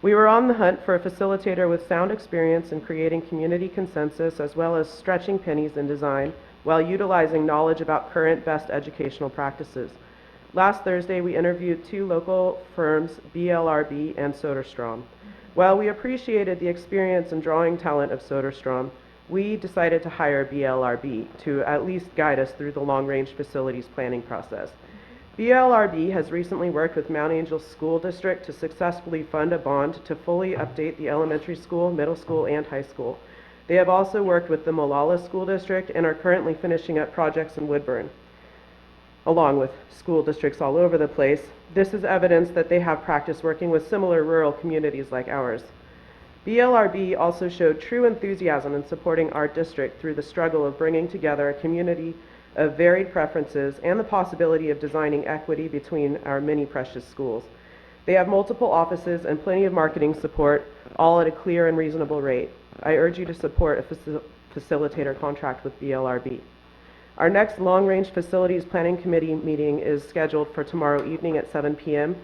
We were on the hunt for a facilitator with sound experience in creating community consensus as well as stretching pennies in design while utilizing knowledge about current best educational practices. Last Thursday, we interviewed 2 local firms, BLRB and Soderstrom. While we appreciated the experience and drawing talent of Soderstrom, we decided to hire BLRB to at least guide us through the long-range facilities planning process. BLRB has recently worked with Mount Angel School District to successfully fund a bond to fully update the elementary school, middle school, and high school. They have also worked with the Molalla School District and are currently finishing up projects in Woodburn, along with school districts all over the place. This is evidence that they have practice working with similar rural communities like ours. BLRB also showed true enthusiasm in supporting our district through the struggle of bringing together a community of varied preferences and the possibility of designing equity between our many precious schools. They have multiple offices and plenty of marketing support, all at a clear and reasonable rate. I urge you to support a facilitator contract with BLRB. Our next long-range facilities planning committee meeting is scheduled for tomorrow evening at 7 p.m.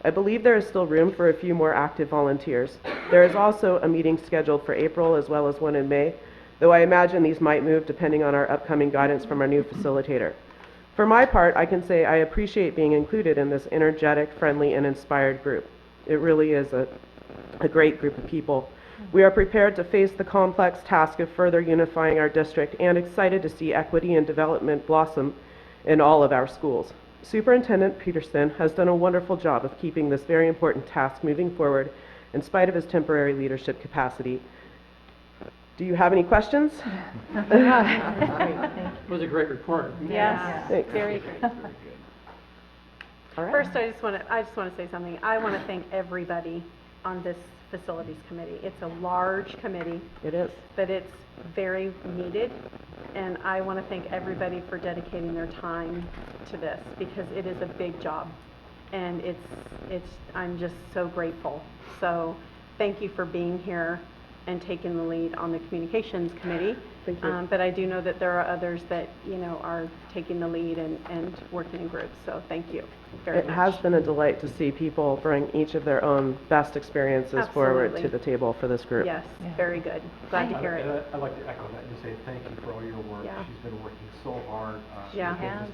I believe there is still room for a few more active volunteers. There is also a meeting scheduled for April as well as one in May, though I imagine these might move depending on our upcoming guidance from our new facilitator. For my part, I can say I appreciate being included in this energetic, friendly, and inspired group. It really is a great group of people. We are prepared to face the complex task of further unifying our district and excited to see equity and development blossom in all of our schools. Superintendent Peterson has done a wonderful job of keeping this very important task moving forward in spite of his temporary leadership capacity. Do you have any questions? It was a great report. Yes, Thanks. very great. All right. First, I just want to say something. I want to thank everybody on this facilities committee. It's a large committee. It is. But it's very needed, and I want to thank everybody for dedicating their time to this because it is a big job, and I'm just so grateful. So thank you for being here and taking the lead on the communications committee. Thank you. But I do know that there are others that, are taking the lead and working in groups, so thank you very much. It has been a delight to see people bring each of their own best experiences forward Absolutely. to the table for this group. Yes, very good. Glad to hear it. And I'd like to echo that and just say thank you for all your work. Yeah. She's been working so hard. Yeah. She's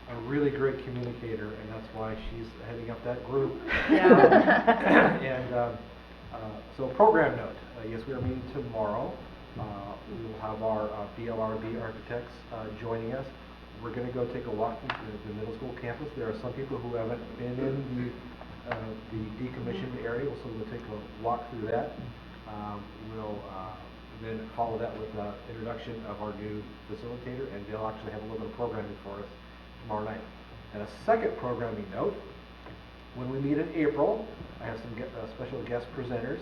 been a really great communicator, and that's why she's heading up that group. Yeah. And so program note, yes, we are meeting tomorrow. We will have our BLRB architects joining us. We're going to go take a walk through the middle school campus. There are some people who haven't been in the decommissioned area, so we'll take a walk through that. We'll then follow that with the introduction of our new facilitator, and they'll actually have a little bit of programming for us tomorrow night. And a second programming note, when we meet in April, I have some special guest presenters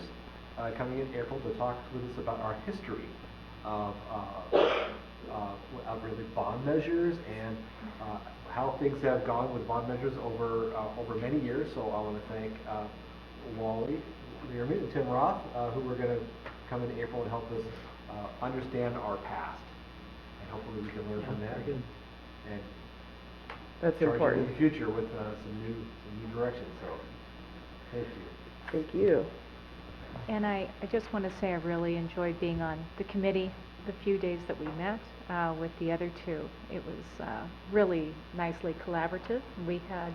coming in April to talk with us about our history of really bond measures and how things have gone with bond measures over many years. So I want to thank Wally Learman and Tim Roth, who are going to come in April and help us understand our past. And hopefully we can learn from that and That's charge important. into the future with some new directions. So thank you. Thank you. And I just want to say I really enjoyed being on the committee the few days that we met with the other two. It was really nicely collaborative. We had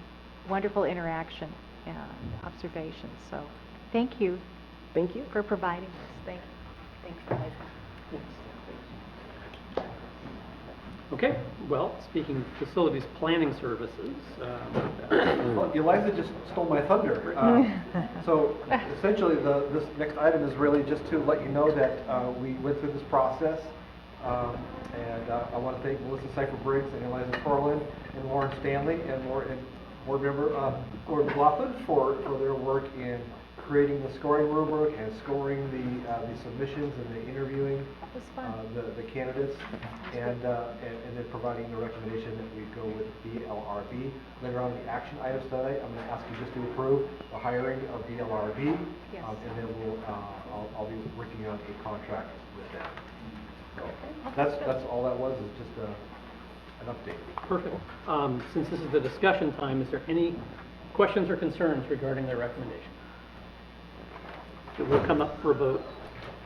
wonderful interaction and observations. So thank you. Thank you. For providing this. Thanks, Eliza. Okay, well, speaking of facilities planning services, Well, Eliza just stole my thunder. So essentially, this next item is really just to let you know that we went through this process. And I want to thank Melissa Cipher-Briggs and Eliza Torlin and Lauren Stanley and board member Gordon McLaughlin for their work in creating the scoring rubric and scoring the submissions and the interviewing the candidates, and then providing the recommendation that we go with BLRB. Later on in the action items tonight, I'm going to ask you just to approve the hiring of BLRB, and then I'll be working on a contract with them. So that's all that was, is just an update. perfect. Since this is the discussion time, is there any questions or concerns regarding their recommendation? It will come up for a vote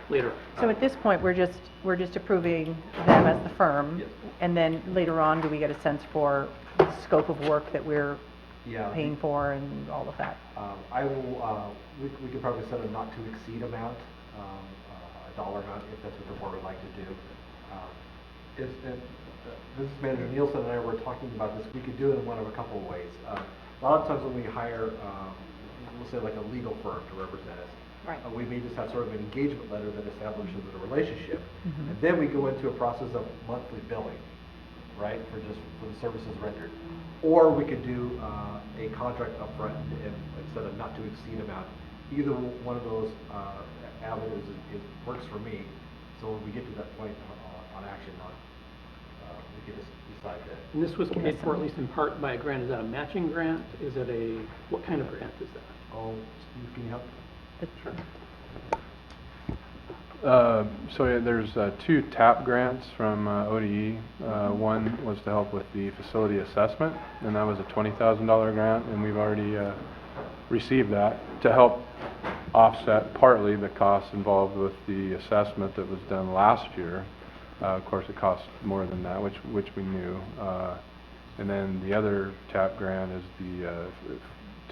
later. So at this point, we're just approving them as the firm? Yes. And then later on, do we get a sense for the scope of work that we're paying for and all of that? I will, we could probably set a not to exceed amount, a dollar amount, if that's what the board would like to do. Business Manager Nielsen and I were talking about this. We could do it in one of a couple of ways. A lot of times when we hire, we'll say like a legal firm to represent us, we may just have sort of an engagement letter that establishes a relationship. And then we go into a process of monthly billing, right, for the services rendered. Or we could do a contract upfront and instead of not to exceed amount. Either one of those avenues works for me. So when we get to that point on action, we can just decide that. And this was paid for at least in part by a grant. Is that a matching grant? Is it what kind of grant is that? Oh, Steve, can you help? Sure. So yeah, there's 2 TAP grants from ODE. One was to help with the facility assessment, and that was a $20,000 grant, and we've already received that to help offset partly the costs involved with the assessment that was done last year. Of course, it cost more than that, which we knew. And then the other TAP grant is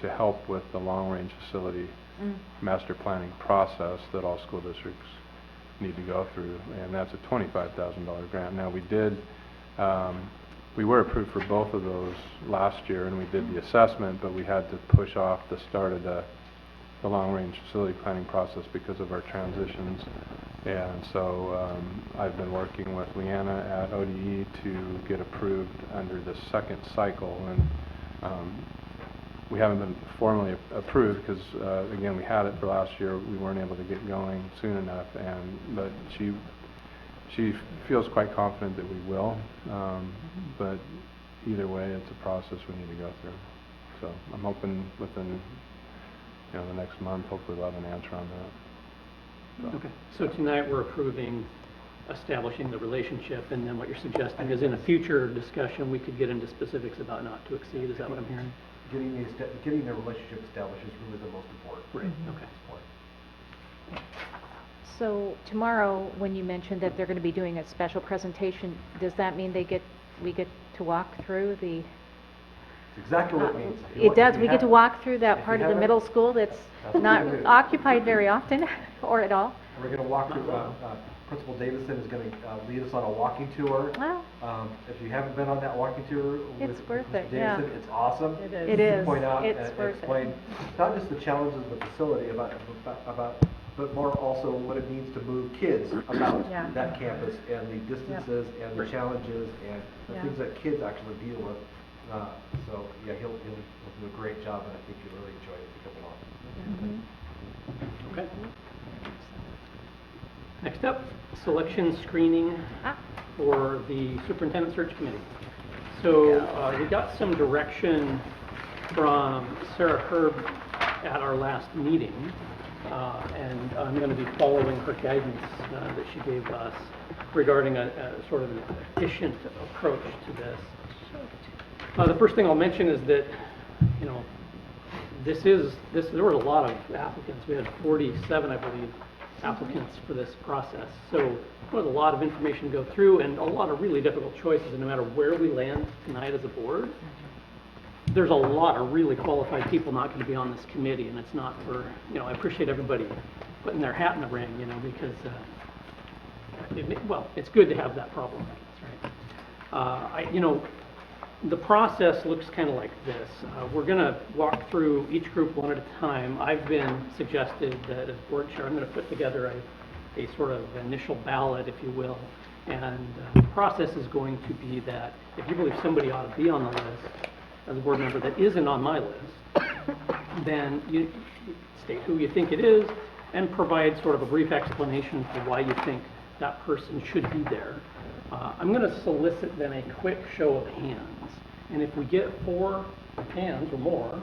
to help with the long-range facility master planning process that all school districts need to go through, and that's a $25,000 grant. Now we were approved for both of those last year, and we did the assessment, but we had to push off the start of the long-range facility planning process because of our transitions. And so I've been working with Leanna at ODE to get approved under the second cycle, and we haven't been formally approved because, again, we had it for last year. We weren't able to get going soon enough, but she feels quite confident that we will. But either way, it's a process we need to go through. So I'm hoping within the next month, hopefully we'll have an answer on that. Okay. So tonight we're approving establishing the relationship, and then what you're suggesting is in a future discussion we could get into specifics about not to exceed. Is that what I'm hearing? Getting the relationship established is really the most important. Right. Okay. So tomorrow, when you mentioned that they're going to be doing a special presentation, does that mean we get to walk through the? It's exactly what it means. It does. We get to walk through that part of the middle school that's not occupied very often or at all. We're going to walk through. Principal Davison is going to lead us on a walking tour. Wow. If you haven't been on that walking tour with worth Mr. it, Davison, yeah. it's awesome. It is. It is. Point out It's and worth explain it. not just the challenges of the facility, but more also what it means to move kids about that campus and the distances and the challenges and the things that kids actually deal with. So yeah, he'll do a great job, and I think you'll really enjoy it if you come along. Okay. Next up, selection screening for the superintendent search committee. So we got some direction from Sarah Herb at our last meeting, and I'm going to be following her guidance that she gave us regarding a sort of an efficient approach to this. The first thing I'll mention is that, there were a lot of applicants. We had 47, I believe, applicants for this process. So there was a lot of information to go through and a lot of really difficult choices. And no matter where we land tonight as a board, there's a lot of really qualified people not going to be on this committee. And it's not for, I appreciate everybody putting their hat in the ring, because, it's good to have that problem, I guess, right? The process looks kind of like this. We're going to walk through each group one at a time. I've been suggested that as board chair, I'm going to put together a sort of initial ballot, if you will. And the process is going to be that if you believe somebody ought to be on the list as a board member that isn't on my list, then you state who you think it is and provide sort of a brief explanation for why you think that person should be there. I'm going to solicit then a quick show of hands. And if we get 4 hands or more,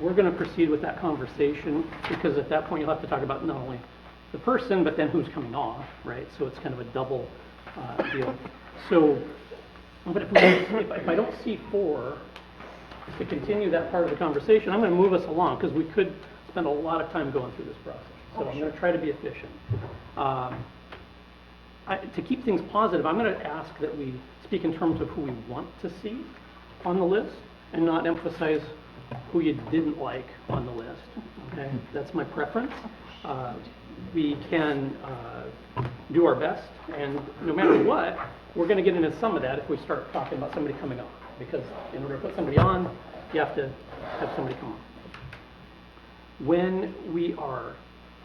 we're going to proceed with that conversation, because at that point you'll have to talk about not only the person, but then who's coming off, right? So it's kind of a double deal. So, but if I don't see 4 to continue that part of the conversation, I'm going to move us along, because we could spend a lot of time going through this process. So I'm going to try to be efficient. To keep things positive, I'm going to ask that we speak in terms of who we want to see on the list and not emphasize who you didn't like on the list. Okay, that's my preference. We can do our best, and no matter what, we're going to get into some of that if we start talking about somebody coming on, because in order to put somebody on, you have to have somebody come on. When we are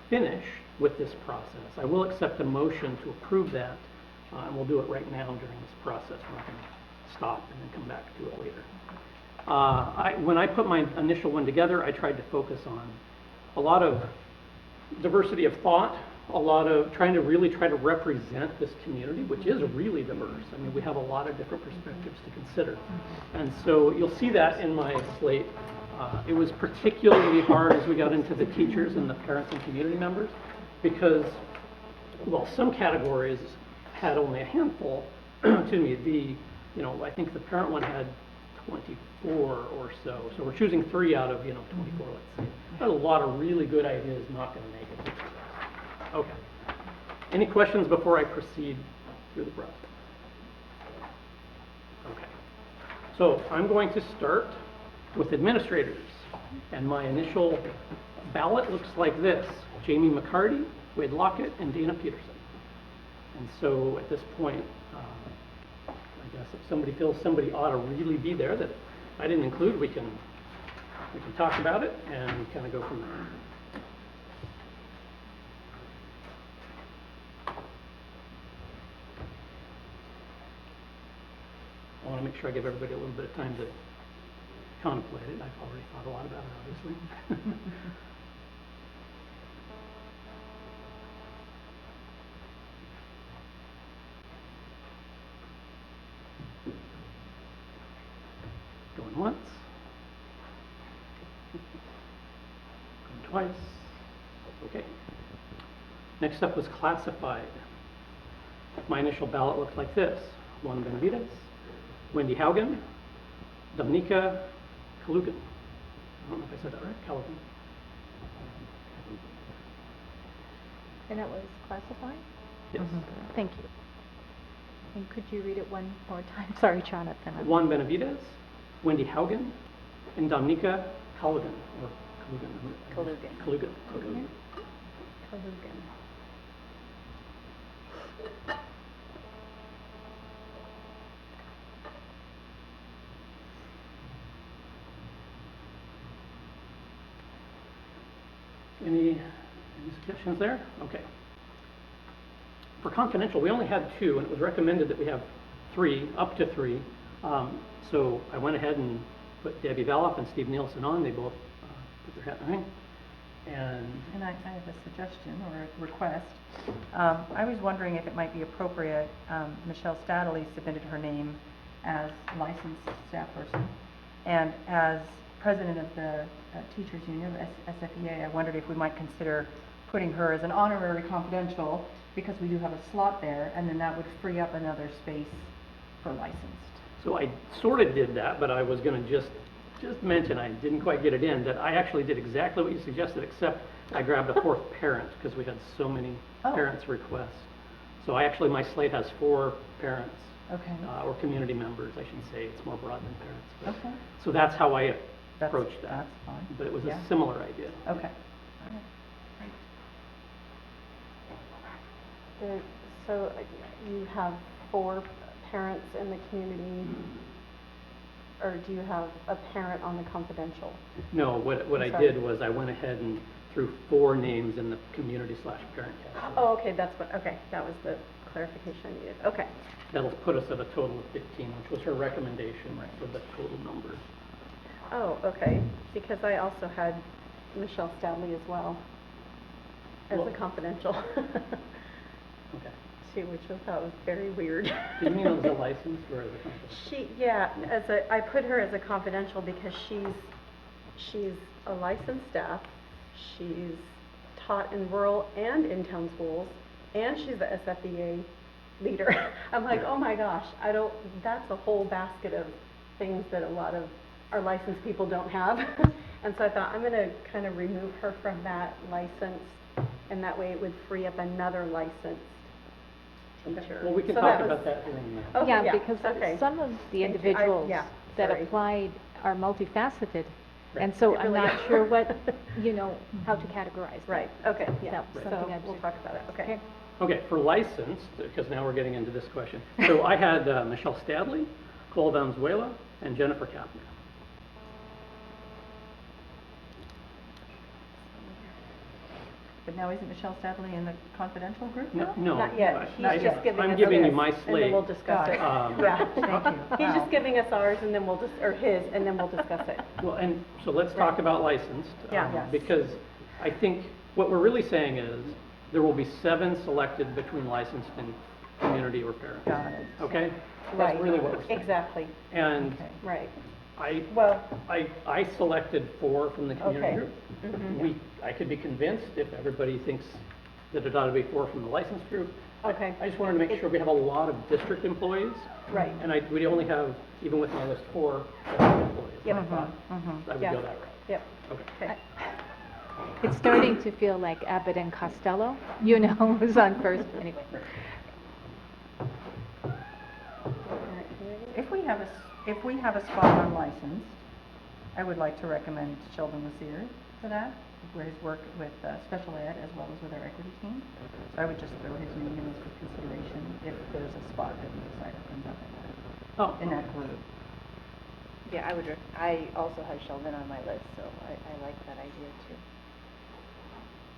finished with this process, I will accept a motion to approve that, and we'll do it right now during this process. We're not going to stop and then come back to it later. When I put my initial one together, I tried to focus on a lot of diversity of thought, a lot of trying to represent this community, which is really diverse. I mean, we have a lot of different perspectives to consider. And so you'll see that in my slate. It was particularly hard as we got into the teachers and the parents and community members, because, well, some categories had only a handful. Excuse me, I think the parent one had 24 or so. So we're choosing 3 out of, 24, let's say. There's a lot of really good ideas not going to make it. Okay. Any questions before I proceed through the process? Okay. So I'm going to start with administrators. And my initial ballot looks like this: Jamie McCarty, Wade Lockett, and Dana Peterson. And so at this point, I guess if somebody feels somebody ought to really be there that I didn't include, we can talk about it and kind of go from there. I want to make sure I give everybody a little bit of time to contemplate it. I've already thought a lot about it, obviously. Going once. Going twice. Okay. Next up was classified. My initial ballot looked like this: Juan Benavides, Wendy Haugen, Dominica Kalugan. I don't know if I said that right. Kalugan. And that was classified? Yes. Thank you. And could you read it one more time? Sorry, Jonathan. Juan Benavides, Wendy Haugen, and Dominica Kalugan. Or Kalugan. Kalugan. Kalugan. Any suggestions there? Okay. For confidential, we only had 2, and it was recommended that we have 3, up to 3. So I went ahead and put Debbie Valoff and Steve Nielsen on. They both put their hat in the ring. And I have a suggestion or a request. I was wondering if it might be appropriate, Michelle Stadley submitted her name as licensed staff person, and as president of the Teachers Union, SFEA, I wondered if we might consider putting her as an honorary confidential, because we do have a slot there, and then that would free up another space for licensed. So I sort of did that, but I was going to just mention, I didn't quite get it in, that I actually did exactly what you suggested, except I grabbed a 4th parent, because we had so many parents request. So my slate has 4 parents. Okay. Or community members, I should say. It's more broad than parents. But, okay. So that's how I approached that. That's fine. But it was a similar idea. Okay. So you have 4 parents in the community, or do you have a parent on the confidential? No, what I I'm sorry. did was I went ahead and threw 4 names in the community/parent category. Oh, okay, okay, that was the clarification I needed. Okay. That'll put us at a total of 15, which was her recommendation for the total number. Oh, okay, because I also had Michelle Stadley as well as Well- a confidential. Okay. Too, which I thought was very weird. Do you mean as a license or as a confidential? Yeah, I put her as a confidential because she's a licensed staff, she's taught in rural and in-town schools, and she's the SFEA leader. I'm like, oh my gosh, that's a whole basket of things that a lot of our licensed people don't have. And so I thought, I'm gonna kind of remove her from that license, and that way it would free up another licensed teacher. Well, we can So talk was- about that during the... Okay, Yeah, because okay. some of the Thank you. individuals yeah, that sorry. applied are multifaceted. Right. And so They I'm really not are. sure what, how to categorize that. Right, okay, yeah, That was so something I'd we'll just- talk about it, okay. Okay, for licensed, because now we're getting into this question. So I had Michelle Stadley, Cole Valenzuela, and Jennifer Kapner. But now isn't Michelle Stadley in the confidential group No, now? no. Not yet, I- he's I- just giving us. I'm giving you this, my And then slate. we'll discuss it. Yeah. Thank you. He's Wow. just giving us ours and then we'll or his, and then we'll discuss it. Well, and so let's talk about licensed. Yeah. Yes. Because I think what we're really saying is there will be 7 selected between licensed and community or parent. Got it. Okay? Right. That's really what we're saying. Exactly, And right. I, I selected 4 from the community Okay. group. Mhm. I could be convinced if everybody thinks that it ought to be 4 from the licensed group. Okay. I just wanted to make sure we have a lot of district employees. Right. And we only have, even with my list, 4 district employees. Yep. I thought I would Yeah. go that route. Yep. Okay. It's starting to feel like Abbott and Costello, who's on first, anyway. If we have a spot on licensed, I would like to recommend Sheldon Lassier for that, where he's worked with special ed as well as with our equity team. So I would just throw his name in for consideration if there's a spot that we decide to bring up in that group. Yeah, I also have Sheldon on my list, so I like that idea too.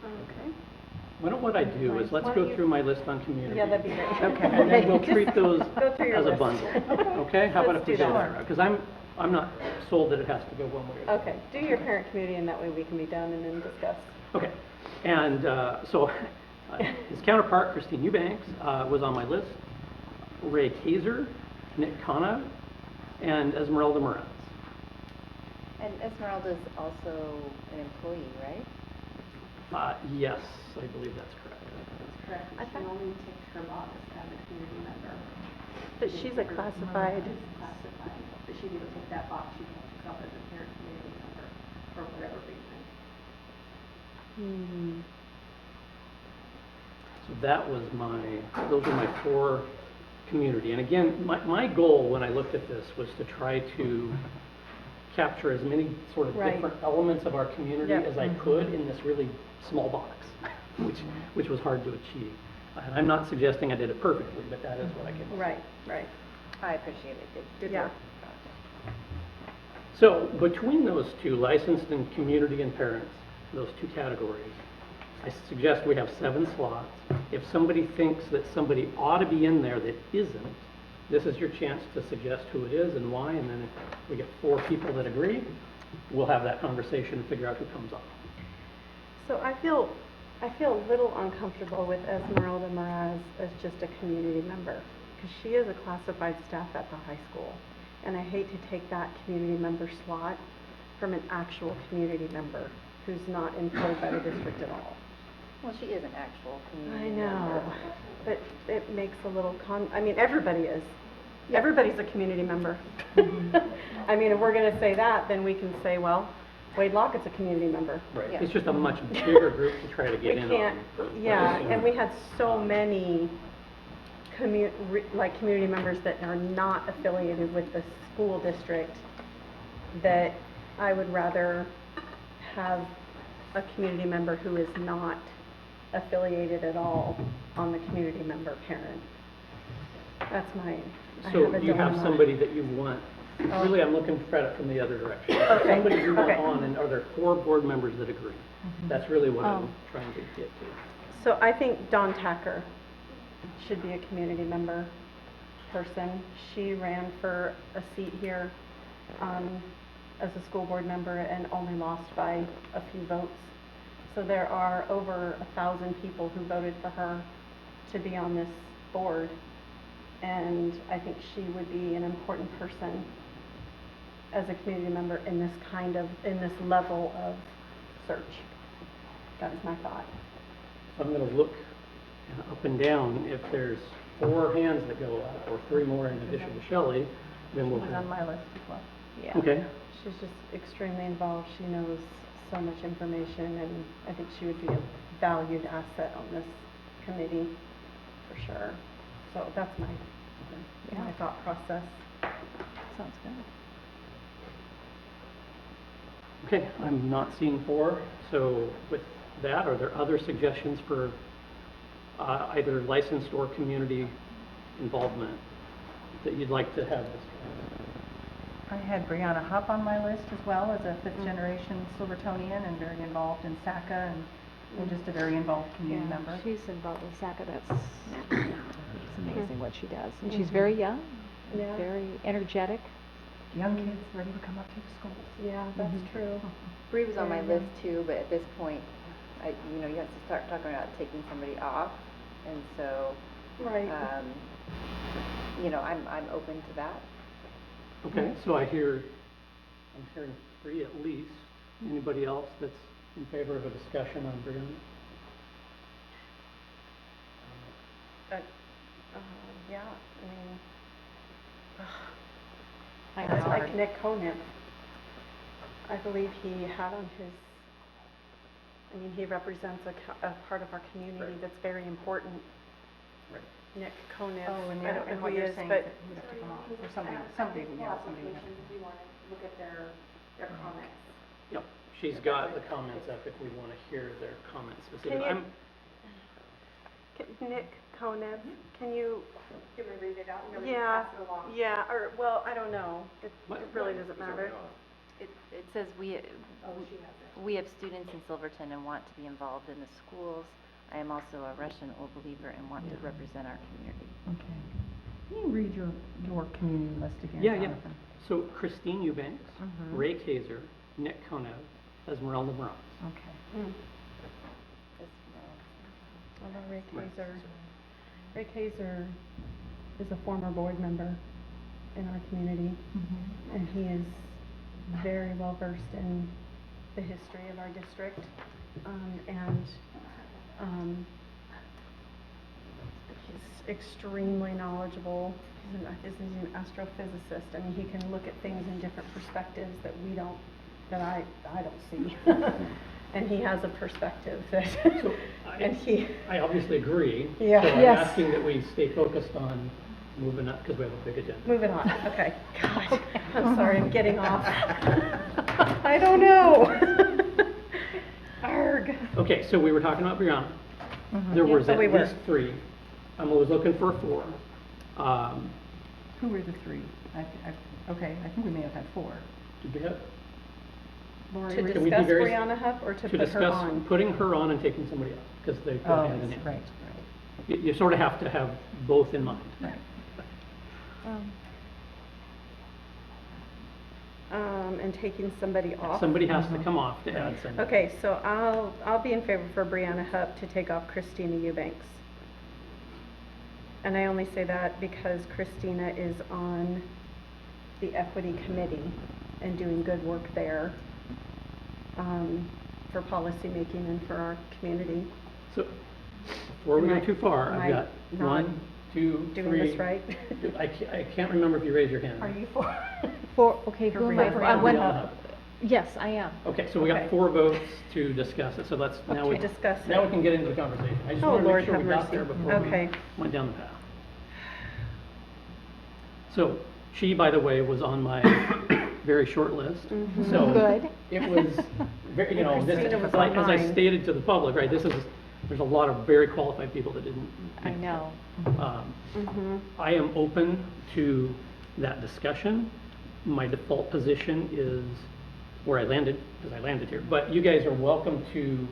Okay. What I do is, let's Why don't go you- through my list on community. Yeah, that'd be great. Okay. And then we'll treat those Go through your as a list. bundle. Okay? How about Let's if we do go that. that route? Because I'm not sold that it has to go one way or the other. Okay, do your parent community and that way we can be done and then discuss. Okay. And so his counterpart, Christine Eubanks, was on my list. Ray Kaiser, Nick Kana, and Esmeralda Moretz. And Esmeralda's also an employee, right? Yes, I believe that's correct. Correct. I can only take her box as a community member. But she's a classified. Classified, but she didn't take that box, she put herself as a parent community member for whatever reason. So those were my 4 community. And again, my goal when I looked at this was to try to capture as many sort of Right. different elements of our community Yep. as I could in this really small box, which was hard to achieve. And I'm not suggesting I did it perfectly, but that is what I came up with. Right. I appreciate it. Good Yeah. work. So between those 2, licensed and community and parents, those 2 categories, I suggest we have 7 slots. If somebody thinks that somebody ought to be in there that isn't, this is your chance to suggest who it is and why, and then if we get 4 people that agree, we'll have that conversation and figure out who comes up. So I feel a little uncomfortable with Esmeralda Moraz as just a community member, because she is a classified staff at the high school. And I hate to take that community member slot from an actual community member who's not employed by the district at all. Well, she is an actual I community know, member. but it makes a little everybody is. Everybody's a community member. I mean, if we're gonna say that, then we can say, well, Wade Lockett's a community member. Right. Yeah. It's just a much bigger group to try to get in on. We can't, yeah, and we had so many community members that are not affiliated with the school district that I would rather have a community member who is not affiliated at all on the community member parent. That's my, I So have a do you have dilemma. somebody that you want? Oh. Really, I'm looking for it from the other direction. Okay, Somebody you want okay. on, and are there 4 board members that agree? That's really what I'm Um, trying to get to. So I think Dawn Tacker should be a community member person. She ran for a seat here as a school board member and only lost by a few votes. So there are over 1,000 people who voted for her to be on this board. And I think she would be an important person as a community member in this level of search. That was my thought. So I'm going to look up and down. If there's 4 hands that go up, or 3 more in addition to Shelley, then we'll. She was on my list as well. Yeah. Okay. She's just extremely involved. She knows so much information, and I think she would be a valued asset on this committee for sure. So that's my thought process. Sounds good. Okay, I'm not seeing 4. So with that, are there other suggestions for either licensed or community involvement that you'd like to have this? I had Brianna Hupp on my list as well as a fifth-generation Silvertonian and very involved in SACA and just a very involved community member. She's involved with SACA. It's amazing what she does. And she's very young, Yeah. very energetic. Young kids ready to come up to the schools. Yeah, that's true. Bree was on my Very list too, but at this point, you have to start talking about taking somebody off, and so, Right. I'm open to that. Okay, so I'm hearing 3 at least. Anybody else that's in favor of a discussion on Brianna? Yeah, I I mean, know. like Nick Conant. I believe he had on his, he represents a part of our community that's very important. Right. Nick Conant. Oh, and I don't know and who what he you're is, saying but is that we have to come off, or somebody we have, somebody we have. if you want to look at their comments. Yep, she's got the comments up if we want to hear their comments specifically. Can you, Nick Conant, can you? Can we read it out and Yeah, pass it along? yeah, or, well, I don't know. It really doesn't matter. It says we have students in Silverton and want to be involved in the schools. I am also a Russian old believer and want to represent our community. Okay. Can you read your community list again, Yeah. Jonathan? So Christine Eubanks, Mhm. Ray Kaiser, Nick Konev, Esmeralda Morales. Okay. Although Ray Kaiser is a former board member in our community, and he is very well versed in the history of our district, and he's extremely knowledgeable. He's an astrophysicist. I mean, he can look at things in different perspectives that I don't see. And he has a perspective that, So I obviously agree. Yeah. So I'm Yes. asking that we stay focused on moving up because we have a big agenda. Moving on, okay. God, I'm sorry, I'm getting off. I don't know. Arg. Okay, so we were talking about Brianna. Mhm. There Yeah, was so at we were. least 3. I was looking for 4. Who were the 3? Okay, I think we may have had 4. Did we have? To Can we be discuss very- Brianna Hupp or to put her discuss on? putting her on and taking somebody else, because they go Oh, hand in hand. right. You sort of have to have both in mind. Right. And taking somebody off. Somebody has to come off to add somebody. Okay, so I'll be in favor for Brianna Hupp to take off Christina Eubanks. And I only say that because Christina is on the equity committee and doing good work there, for policymaking and for our community. So, before we Am go I- too far, am I've I got not 1, 2, 3. doing this right? I can't remember if you raised your hand. Are you for? Okay, For who am I for? Brianna. When- Brianna. Yes, I am. Okay, so we got Okay. 4 votes to discuss it, so let's, now To we discuss now it. we can get into the conversation. I just Oh, wanted to Lord, make sure we have got there mercy. before Okay. we went down the path. So, she, by the way, was on my very short list. Mhm. So Good. it was, very, this, Christina was like, on as I mine. stated to the public, right, this is there's a lot of very qualified people that didn't. I know. I am open to that discussion. My default position is where I landed, because I landed here. But you guys are welcome to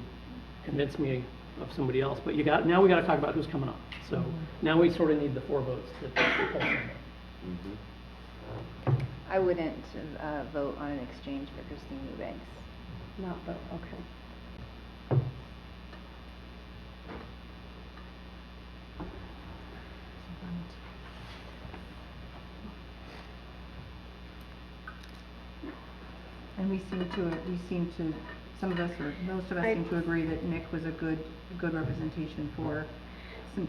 convince me of somebody else. But now we got to talk about who's coming up. So now we sort of need the 4 votes to pull somebody. I wouldn't vote on an exchange for Christine Eubanks. Not vote, okay. And we seem to, some of us, or most of us seem to agree that Nick was a good representation for some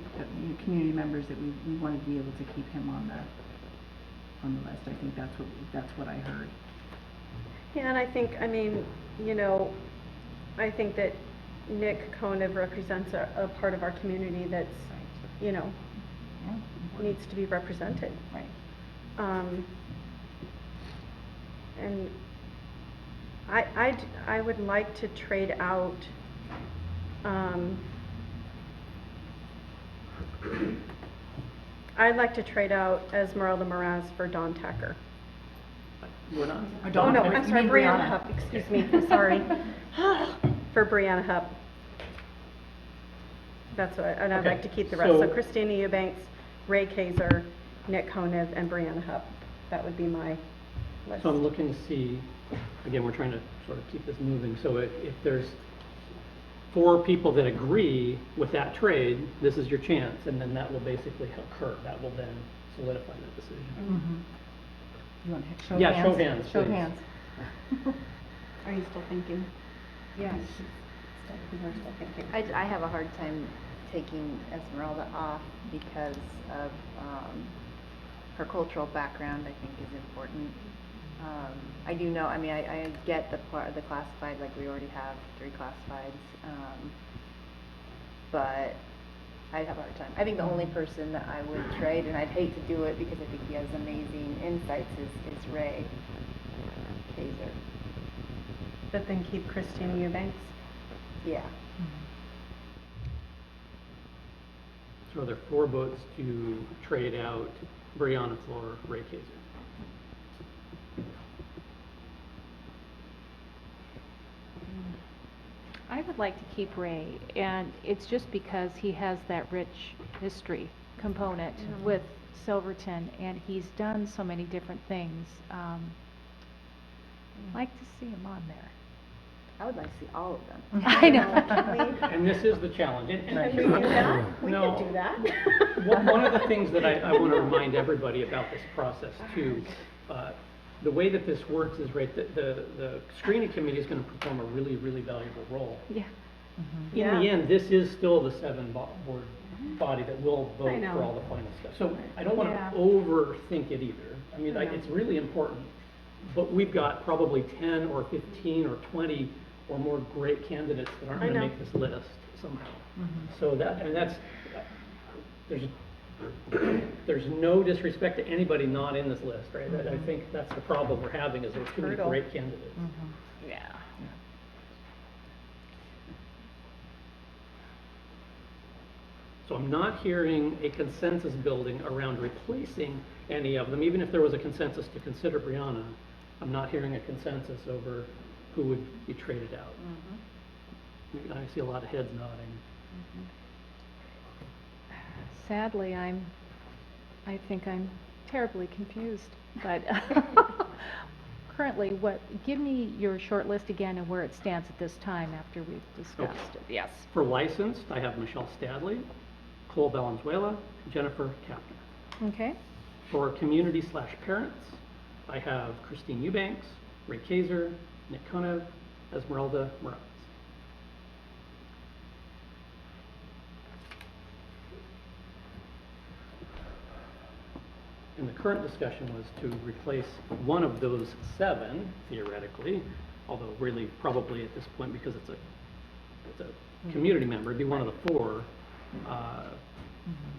community members, that we wanted to be able to keep him on the list. I think that's what I heard. Yeah, and I think, I mean, you know, I think that Nick Konev represents a part of our community that's, you know, needs to be represented. Right. And I would like to trade out, I'd like to trade out Esmeralda Moraz for Dawn Tacker. We're not. Oh, no, I'm sorry, Brianna Hupp, excuse me, I'm sorry. For Brianna Hupp. That's what, and I'd Okay, like to keep the rest. So so- Christina Eubanks, Ray Kaiser, Nick Konev, and Brianna Hupp. That would be my list. So I'm looking to see, again, we're trying to sort of keep this moving. So if there's 4 people that agree with that trade, this is your chance, and then that will basically occur. That will then solidify that decision. You want to show hands? Yeah, show hands, Show please. hands. Are you still thinking? Yes. We are still thinking. I have a hard time taking Esmeralda off because of her cultural background, I think is important. I do know, I mean, I get the classified, like we already have 3 classifieds, but I'd have a hard time. I think the only person that I would trade, and I'd hate to do it because I think he has amazing insights, is Ray Kaiser. But then keep Christina Eubanks? Yeah. So are there 4 votes to trade out Brianna for Ray Kaiser? I would like to keep Ray, and it's just because he has that rich history component with Silverton, and he's done so many different things. I'd like to see him on there. I would like to see all of them. I know. And this is the challenge. And Can we do that? We No. could do that. One of the things that I want to remind everybody about this process too, the way that this works is, right, the screening committee is going to perform a really, really valuable role. Yeah. In the end, this is still the 7-board body that will vote know. for all the final stuff. So I don't want Yeah. to overthink it either. I mean, I know. it's really important, but we've got probably 10 or 15 or 20 or more great candidates that aren't I going to know. make this list somehow. So there's no disrespect to anybody not in this list, right? I think that's the problem we're having, is there's too many Hurdle. great candidates. Yeah. So I'm not hearing a consensus building around replacing any of them, even if there was a consensus to consider Brianna. I'm not hearing a consensus over who would be traded out. I see a lot of heads nodding. Sadly, I think I'm terribly confused, but currently, give me your short list again and where it stands at this time after we've discussed it. Yes. For licensed, I have Michelle Stadley, Cole Valenzuela, Jennifer Kapner. Okay. For community/parents, I have Christine Eubanks, Ray Kaiser, Nick Konev, Esmeralda Moraz. And the current discussion was to replace one of those 7, theoretically, although really probably at this point, because it's a community member, it'd be one of the 4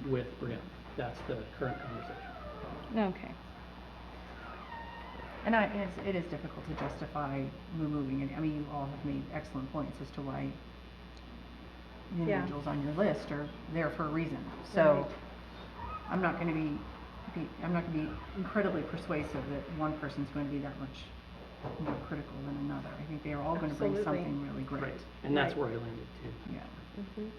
with Brianna. That's the current conversation. Okay. And it is difficult to justify removing it. I mean, you all have made excellent points as to why individuals on your list are there for a reason. So I'm not going to be incredibly persuasive that one person's going to be that much more critical than another. I think they are all going to bring Absolutely. something really great. Right. And that's where I landed too. Yeah. Mhm.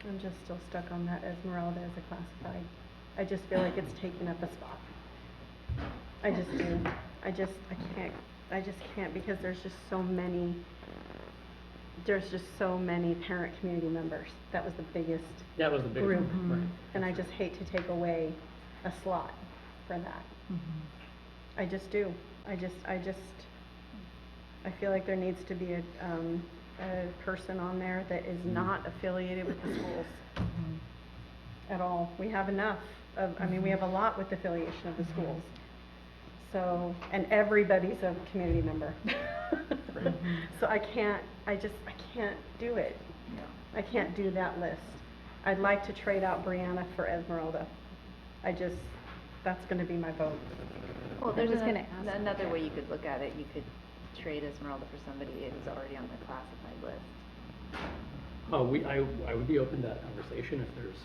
I'm just still stuck on that Esmeralda as a classified. I just feel like it's taken up a spot. I just do. I just can't because there's just so many parent community members. That was the biggest That was the biggest group. one, right. And I just hate to take away a slot for that. I just do. I feel like there needs to be a person on there that is not affiliated with the schools at all. We have enough of, I mean, we have a lot with affiliation of the schools. So, and everybody's a community member. So I can't do it. I can't do that list. I'd like to trade out Brianna for Esmeralda. That's gonna be my vote. Well, I there's was gonna ask. another way you could look at it. You could trade Esmeralda for somebody who's already on the classified list. I would be open to that conversation if there's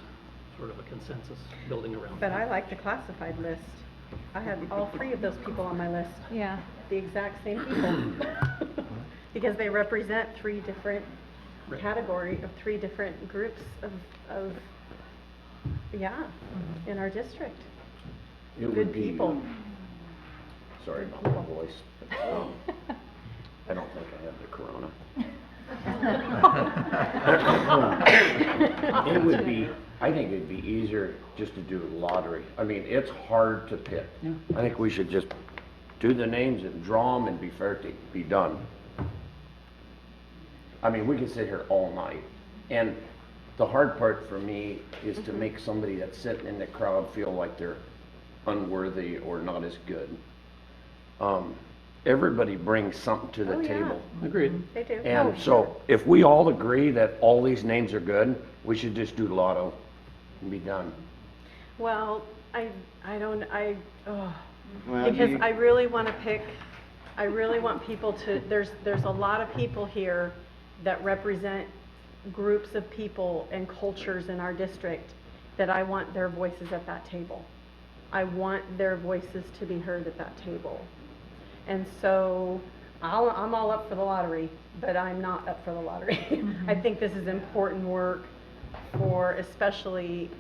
sort of a consensus building around But that. I like the classified list. I have all three of those people on my list. Yeah. The exact same people. Because they represent three different three different groups of in our district. It Good would be, people. sorry Good about my people. voice. but, I don't think I have the corona. It would be, I think it'd be easier just to do a lottery. I mean, it's hard to pick. I think we should just do the names and draw them and be fair to be done. I mean, we could sit here all night. And the hard part for me is to make somebody that's sitting in the crowd feel like they're unworthy or not as good. Everybody brings something to the table. Agreed. They do. And so if we all agree that all these names are good, we should just do lotto and be done. Well, Well, because you- I really want to pick, I really want people to, there's a lot of people here that represent groups of people and cultures in our district that I want their voices at that table. I want their voices to be heard at that table. And so I'm all up for the lottery, but I'm not up for the lottery. I think this is important work for especially,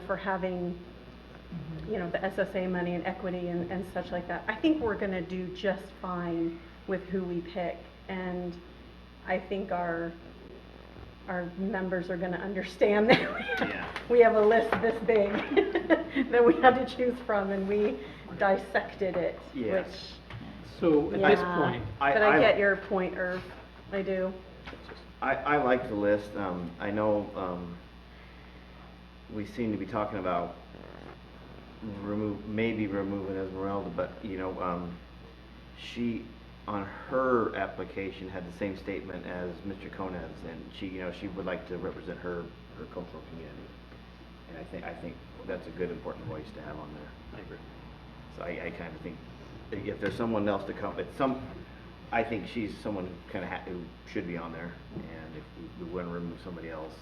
for having, the SSA money and equity and such like that. I think we're gonna do just fine with who we pick. And I think our members are gonna understand that we have a list this big that we had to choose from, and we dissected it, Yes. which. So at this point, But I get your point, Irv, I do. I like the list. I know we seem to be talking about maybe removing Esmeralda, but she on her application had the same statement as Mr. Konez, and she would like to represent her cultural community, and I think that's a good important voice to have on there. I agree. So I kind of think if there's someone else to come, I think she's someone who should be on there, and if we want to remove somebody else,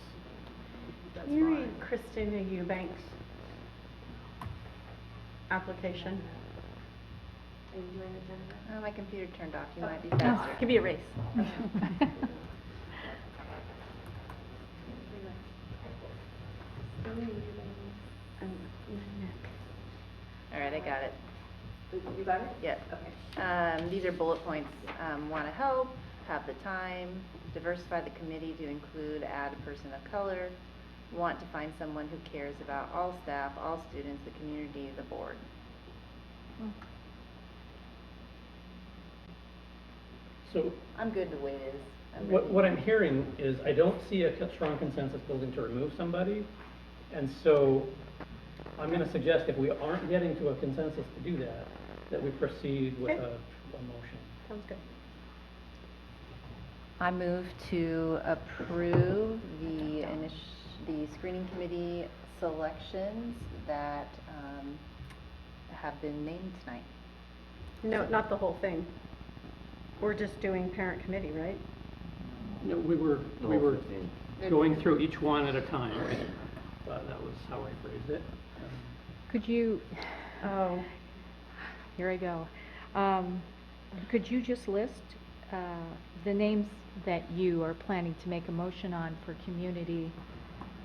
that's Can you fine. read Christina Eubanks' application? Are you doing the agenda? Oh, my computer turned off. You might be Oh, faster. give me a race. All right, I got it. You got it? Yep. Okay. These are bullet points. Want to help, have the time, diversify the committee to include, add a person of color, want to find someone who cares about all staff, all students, the community, the board. So I'm good the way it is. what I'm hearing is I don't see a strong consensus building to remove somebody. And so I'm going to suggest if we aren't getting to a consensus to do that, that we proceed with Okay. a motion. Sounds good. I move to approve the screening committee selections that have been named tonight. No, not the whole thing. We're just doing parent committee, right? No, we were going through each one at a time. That was how I phrased it. Could you, Oh, here I go. Could you just list the names that you are planning to make a motion on for community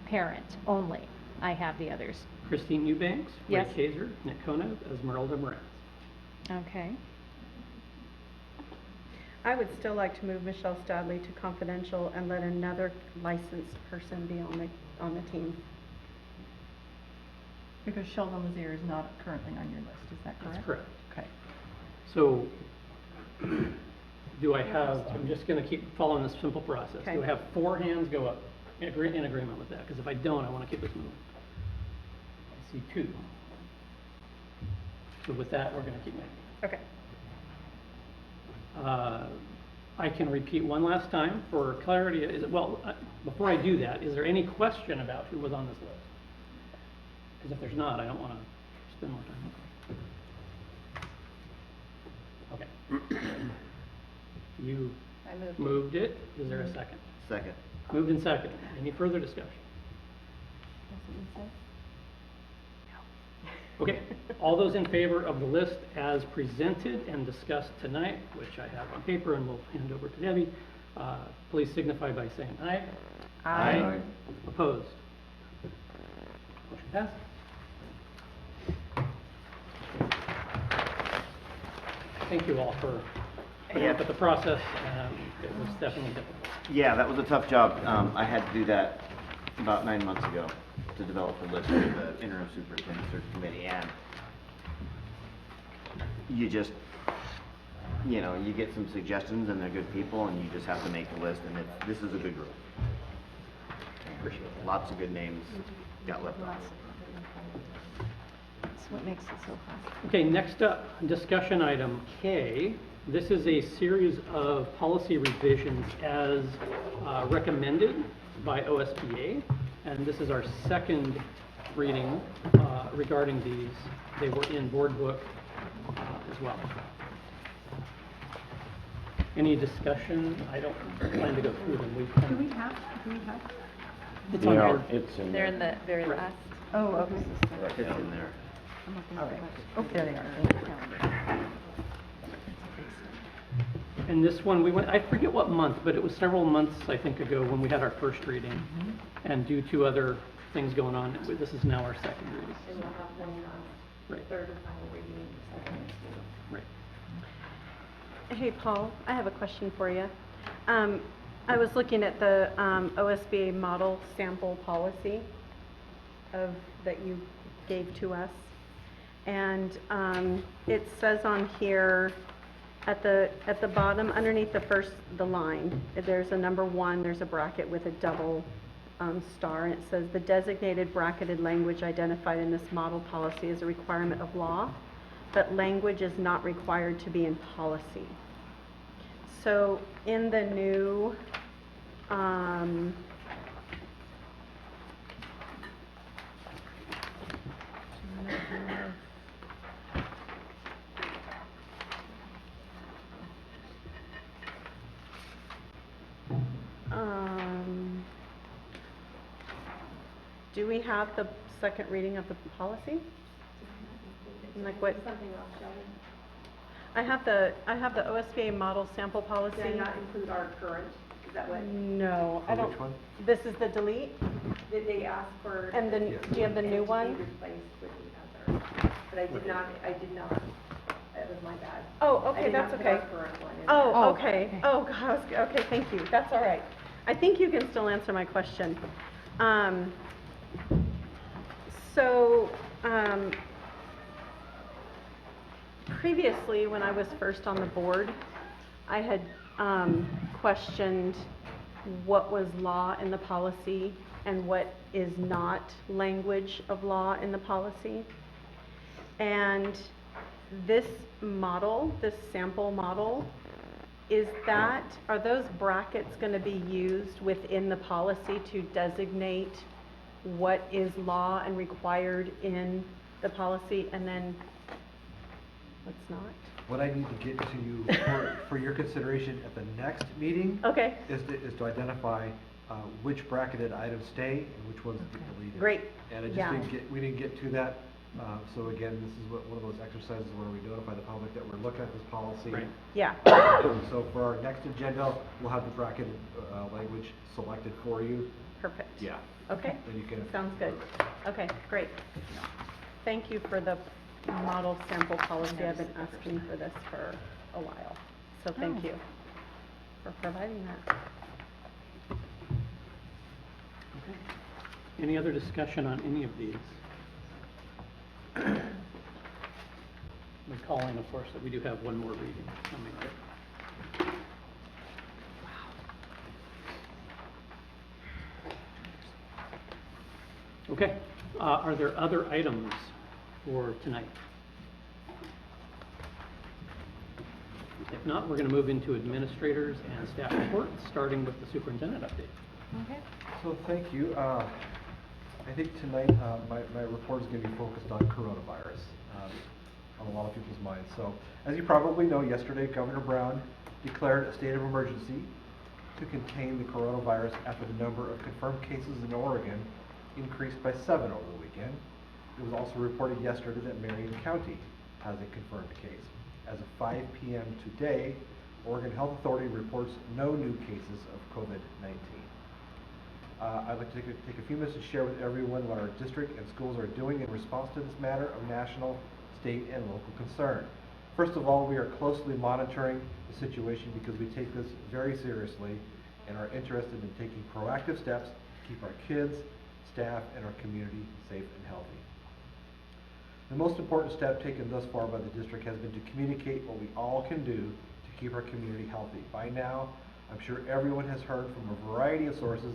parent only? I have the others. Christine Eubanks, Ray Yes. Kaiser, Nick Konev, Esmeralda Moretz. Okay. I would still like to move Michelle Stadley to confidential and let another licensed person be on the team. Because Sheldon Lazier is not currently on your list, is that correct? That's correct. Okay. So, do I have, I'm just gonna keep following this simple process. Okay. Do I have 4 hands go up in agreement with that? Because if I don't, I wanna keep this moving. I see 2. So with that, we're gonna keep moving. Okay. I can repeat one last time for clarity. Before I do that, is there any question about who was on this list? Because if there's not, I don't want to spend more time. Okay. You I moved it. Is there a second? Second. Moved and second. Any further discussion? Okay, all those in favor of the list as presented and discussed tonight, which I have on paper and will hand over to Debbie, please signify by saying aye. Aye. Opposed? Motion passes. Thank you all for putting up with the process. It was definitely difficult. Yeah, that was a tough job. I had to do that about 9 months ago to develop a list for the interim superintendent search committee, and you just, you know, you get some suggestions and they're good people and you just have to make the list, and this is a good group. Lots of good names got left off. That's what makes it so hard. Okay, next up, discussion item K. This is a series of policy revisions as recommended by OSBA, and this is our second reading regarding these. They were in board book as well. Any discussion? I don't plan to go through them. Do we have? It's on board. It's in They're there. in the very last. Oh, okay. It's in there. All right. Oh, there they are. And this one, we went, I forget what month, but it was several months, I think, ago when we had our first reading. And due to other things going on, this is now our second reading. And we'll have one Right. third or final reading second. Right. Hey, Paul, I have a question for you. I was looking at the OSBA model sample policy that you gave to us. And it says on here, at the bottom, underneath the line, there's a number 1, there's a bracket with a double star, and it says, the designated bracketed language identified in this model policy is a requirement of law, but language is not required to be in policy. So in the new, do we have the second reading of the policy? Like what? Something else, Sheldon? I have the OSBA model sample policy. Did I not include our current? Is that what? No, I don't. Which one? This is the delete? Did they ask for? And then, Yes. do you have the new and to one? be replaced with the other. But I did not, that was my bad. Oh, I okay, did not that's put our okay. current one in Oh, there. okay. Oh, gosh, okay, thank you. That's all right. I think you can still answer my question. Previously, when I was first on the board, I had questioned what was law in the policy and what is not language of law in the policy. And this model, this sample model, are those brackets going to be used within the policy to designate what is law and required in the policy, and then let's not. What I need to get to you for your consideration at the next meeting. Okay. Is to identify which bracketed items stay and which ones get deleted. Great. And Yeah. we didn't get to that. So again, this is one of those exercises where we notify the public that we're looking at this policy. Right. Yeah. So for our next agenda, we'll have the bracketed language selected for you. Perfect. Yeah. Okay. Then you can. Sounds good. Okay, great. Thank you for the model sample policy. I've been asking for this for a while. So thank Oh. you for providing that. Okay. Any other discussion on any of these? Recalling, of course, that we do have one more reading coming up. Okay, are there other items for tonight? If not, we're going to move into administrators and staff reports, starting with the superintendent update. Okay. So thank you. I think tonight my report is going to be focused on coronavirus on a lot of people's minds. So as you probably know, yesterday Governor Brown declared a state of emergency to contain the coronavirus after the number of confirmed cases in Oregon increased by 7 over the weekend. It was also reported yesterday that Marion County has a confirmed case. As of 5 p.m. today, Oregon Health Authority reports no new cases of COVID-19. I'd like to take a few minutes to share with everyone what our district and schools are doing in response to this matter of national, state, and local concern. First of all, we are closely monitoring the situation because we take this very seriously and are interested in taking proactive steps to keep our kids, staff, and our community safe and healthy. The most important step taken thus far by the district has been to communicate what we all can do to keep our community healthy. By now, I'm sure everyone has heard from a variety of sources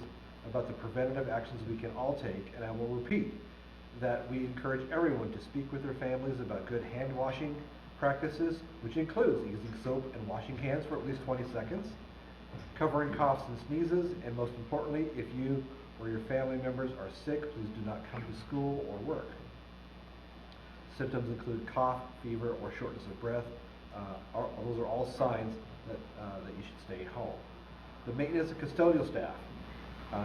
about the preventative actions we can all take, and I will repeat that we encourage everyone to speak with their families about good hand washing practices, which includes using soap and washing hands for at least 20 seconds, covering coughs and sneezes, and most importantly, if you or your family members are sick, please do not come to school or work. Symptoms include cough, fever, or shortness of breath. Those are all signs that you should stay home. The maintenance and custodial staff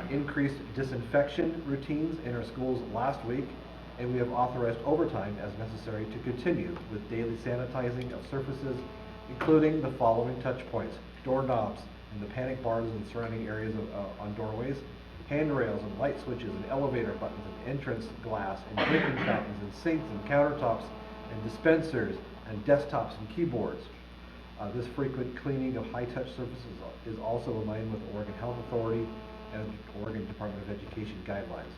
increased disinfection routines in our schools last week, and we have authorized overtime as necessary to continue with daily sanitizing of surfaces, including the following touch points: doorknobs and the panic bars and surrounding areas on doorways, handrails and light switches and elevator buttons and entrance glass and drinking fountains and sinks and countertops and dispensers and desktops and keyboards. This frequent cleaning of high-touch surfaces is also in line with Oregon Health Authority and Oregon Department of Education guidelines.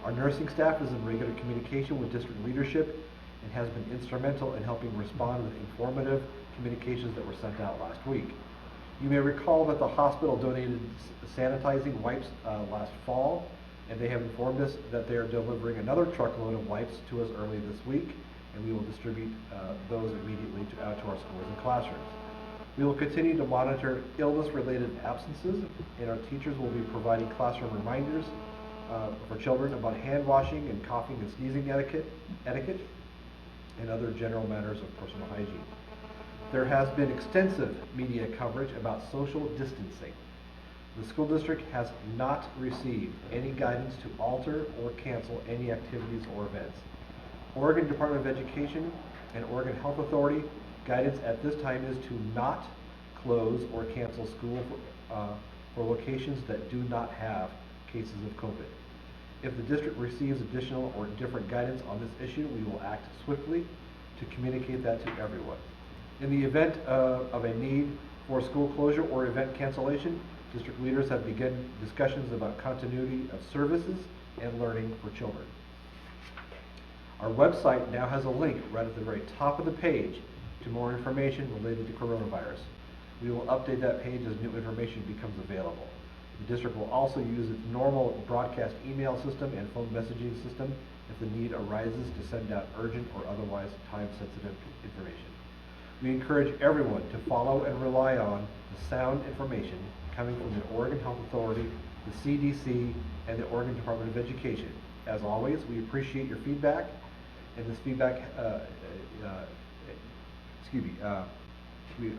Our nursing staff is in regular communication with district leadership and has been instrumental in helping respond with informative communications that were sent out last week. You may recall that the hospital donated sanitizing wipes last fall, and they have informed us that they are delivering another truckload of wipes to us early this week, and we will distribute those immediately out to our schools and classrooms. We will continue to monitor illness-related absences, and our teachers will be providing classroom reminders for children about hand washing and coughing and sneezing etiquette, and other general matters of personal hygiene. There has been extensive media coverage about social distancing. The school district has not received any guidance to alter or cancel any activities or events. Oregon Department of Education and Oregon Health Authority guidance at this time is to not close or cancel school for locations that do not have cases of COVID. If the district receives additional or different guidance on this issue, we will act swiftly to communicate that to everyone. In the event of a need for school closure or event cancellation, district leaders have begun discussions about continuity of services and learning for children. Our website now has a link right at the very top of the page to more information related to coronavirus. We will update that page as new information becomes available. The district will also use its normal broadcast email system and phone messaging system if the need arises to send out urgent or otherwise time-sensitive information. We encourage everyone to follow and rely on the sound information coming from the Oregon Health Authority, the CDC, and the Oregon Department of Education. As always, we appreciate your feedback, and this feedback excuse me, let me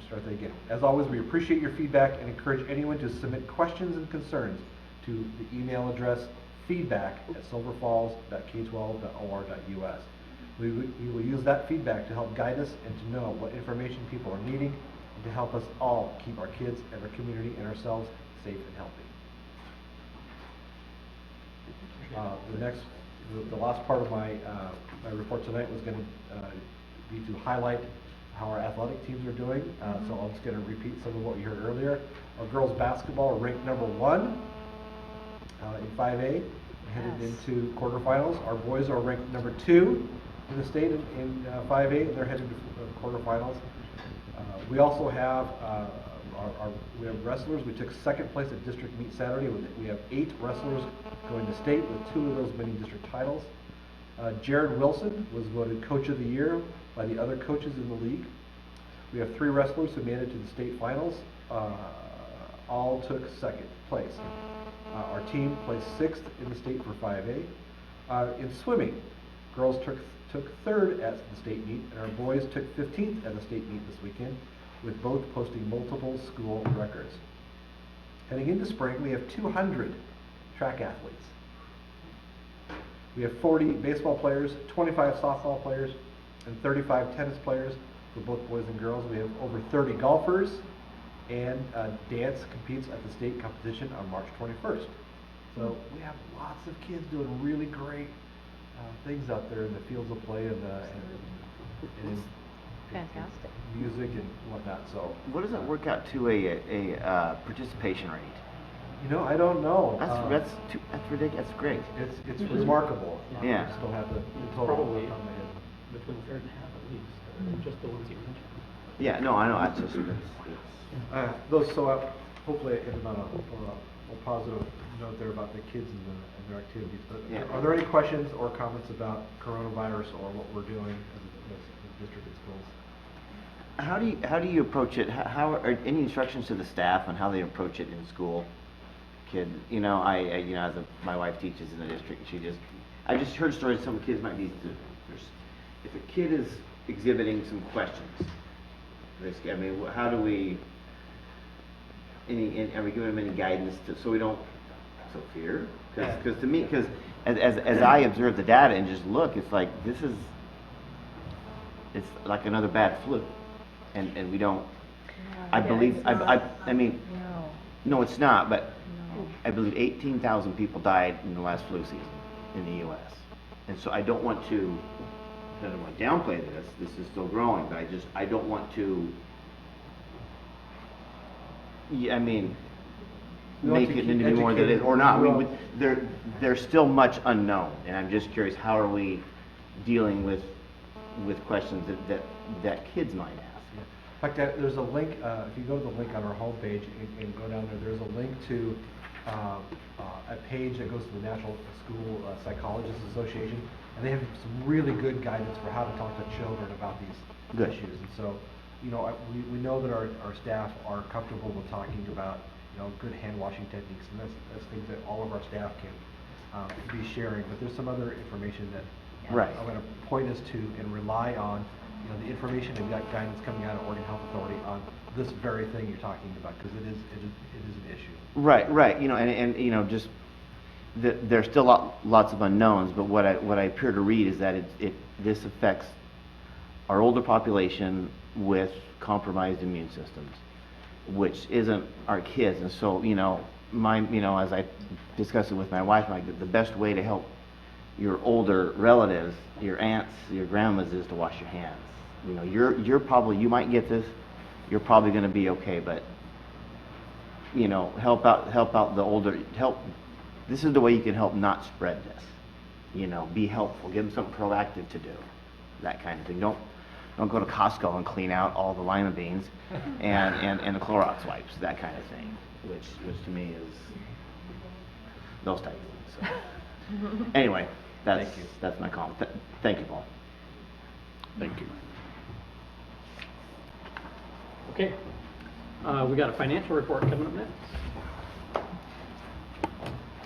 start that again. As always, we appreciate your feedback and encourage anyone to submit questions and concerns to the email address feedback@silverfalls.k12.or.us. We will use that feedback to help guide us and to know what information people are needing and to help us all keep our kids and our community and ourselves safe and healthy. The last part of my report tonight was going to be to highlight how our athletic teams are doing. So I'm just going to repeat some of what you heard earlier. Our girls basketball are ranked #1 in 5A, headed into quarterfinals. Our boys are ranked #2 in the state in 5A, and they're headed to quarterfinals. We also have we have wrestlers. We took second place at district meet Saturday. We have 8 wrestlers going to state, with 2 of those winning district titles. Jared Wilson was voted Coach of the Year by the other coaches in the league. We have 3 wrestlers who made it to the state finals. All took second place. Our team placed 6th in the state for 5A. In swimming, girls took 3rd at the state meet, and our boys took 15th at the state meet this weekend, with both posting multiple school records. Heading into spring, we have 200 track athletes. We have 40 baseball players, 25 softball players, and 35 tennis players for both boys and girls. We have over 30 golfers, and dance competes at the state competition on March 21st. So we have lots of kids doing really great things out there in the fields of play and Fantastic. music and whatnot. So What does it work out to a participation rate? you know, I don't know. That's ridiculous. That's great. It's remarkable. Yeah. I still have the It's total probably on my head. between a third and a half at least, just the ones you mentioned. Yeah, no, I know. That's just Hopefully I ended on a positive note there about the kids and their activities. But Yeah. are there any questions or comments about coronavirus or what we're doing as a district and schools? How do you approach it? How are any instructions to the staff on how they approach it in school? Kid, you know, my wife teaches in the district. I just heard stories. Some kids might need to. If a kid is exhibiting some questions, risky. I mean, how do we? Are we giving them any guidance so we don't fear? Because to me, as I observe the data and just look, it's like it's like another bad flu, and we don't. I believe. I mean. No, it's not. But I believe 18,000 people died in the last flu season in the U.S. And so I don't want to downplay this. This is still growing, but I don't want to. Yeah, I mean, make it into more than it is or not. There's still much unknown, and I'm just curious, how are we dealing with questions that kids might ask? In fact, there's a link, if you go to the link on our homepage and go down there's a link to a page that goes to the National School Psychologists Association, and they have some really good guidance for how to talk to children about these issues. And so, you know, we know that our staff are comfortable with talking about, you know, good hand washing techniques, and that's things that all of our staff can be sharing. But there's some other information that I'm going to point us to and rely on, you know, the information and guidance coming out of Oregon Health Authority on this very thing you're talking about, because it is an issue. Right. You know, and you know, just there's still lots of unknowns. But what I appear to read is that this affects our older population with compromised immune systems, which isn't our kids. And so, you know, as I discussed it with my wife, the best way to help your older relatives, your aunts, your grandmas, is to wash your hands. You know, you might get this, you're probably going to be okay, but you know, help out the older. This is the way you can help not spread this. You know, be helpful. Give them something proactive to do. That kind of thing. Don't go to Costco and clean out all the lima beans and the Clorox wipes. That kind of thing, which to me is those type of things. So. Anyway, that's my comment. Thank you, Paul. Thank you. Okay, we got a financial report coming up next.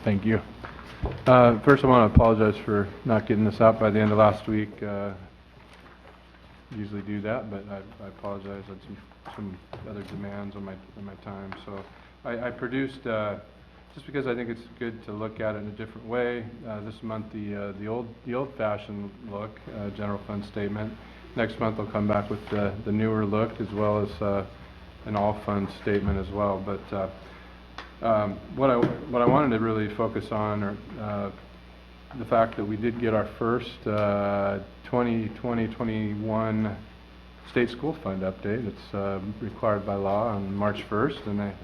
Thank you. First, I want to apologize for not getting this out by the end of last week. usually do that, but I apologize, I had some other demands on my time. So I produced, just because I think it's good to look at it in a different way, this month the old-fashioned look, general fund statement. Next month I'll come back with the newer look, as well as an all-fund statement as well. But what I wanted to really focus on are the fact that we did get our first 2020-21 state school fund update. It's required by law on March 1st, and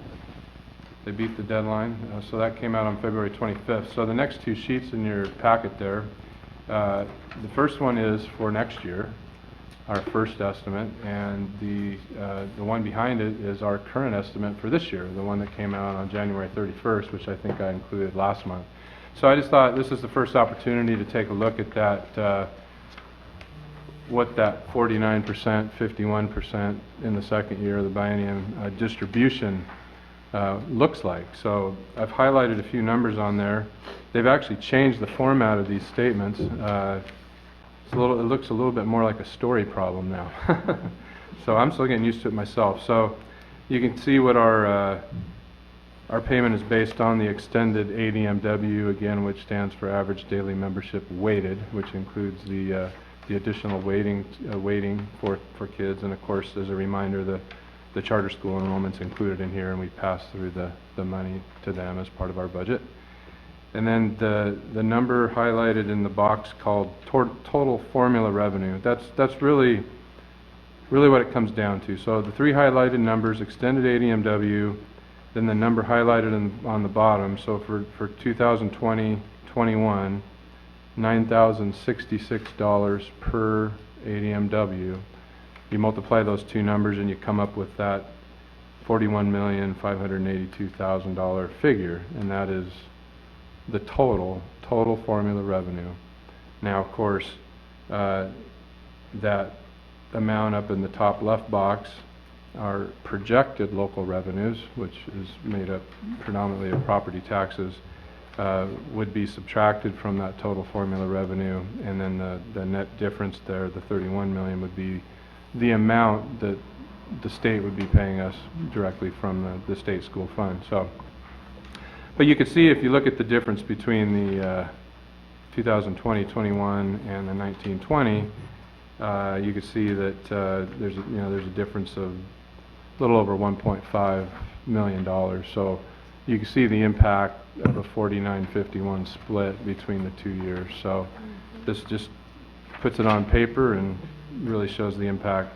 they beat the deadline, so that came out on February 25th. So the next two sheets in your packet there, the first one is for next year, our first estimate, and the one behind it is our current estimate for this year, the one that came out on January 31st, which I think I included last month. So I just thought this is the first opportunity to take a look at that, what that 49%, 51% in the second year of the biennium distribution looks like. So I've highlighted a few numbers on there. They've actually changed the format of these statements. It looks a little bit more like a story problem now. So I'm still getting used to it myself. So you can see what our payment is based on, the extended ADMW, again, which stands for average daily membership weighted, which includes the additional weighting for kids. And of course, as a reminder, the charter school enrollment's included in here, and we pass through the money to them as part of our budget. And then the number highlighted in the box called total formula revenue, that's really what it comes down to. So the three highlighted numbers, extended ADMW, then the number highlighted on the bottom. So for 2020-21, $9,066 per ADMW. You multiply those two numbers and you come up with that $41,582,000 figure, and that is the total formula revenue. Now, of course, that amount up in the top left box are projected local revenues, which is made up predominantly of property taxes, would be subtracted from that total formula revenue, and then the net difference there, the $31 million, would be the amount that the state would be paying us directly from the state school fund. So, but you can see, if you look at the difference between the 2020-21 and the 19-20, you can see that there's a difference of a little over $1.5 million. So you can see the impact of a 49-51 split between the 2 years. So this just puts it on paper and really shows the impact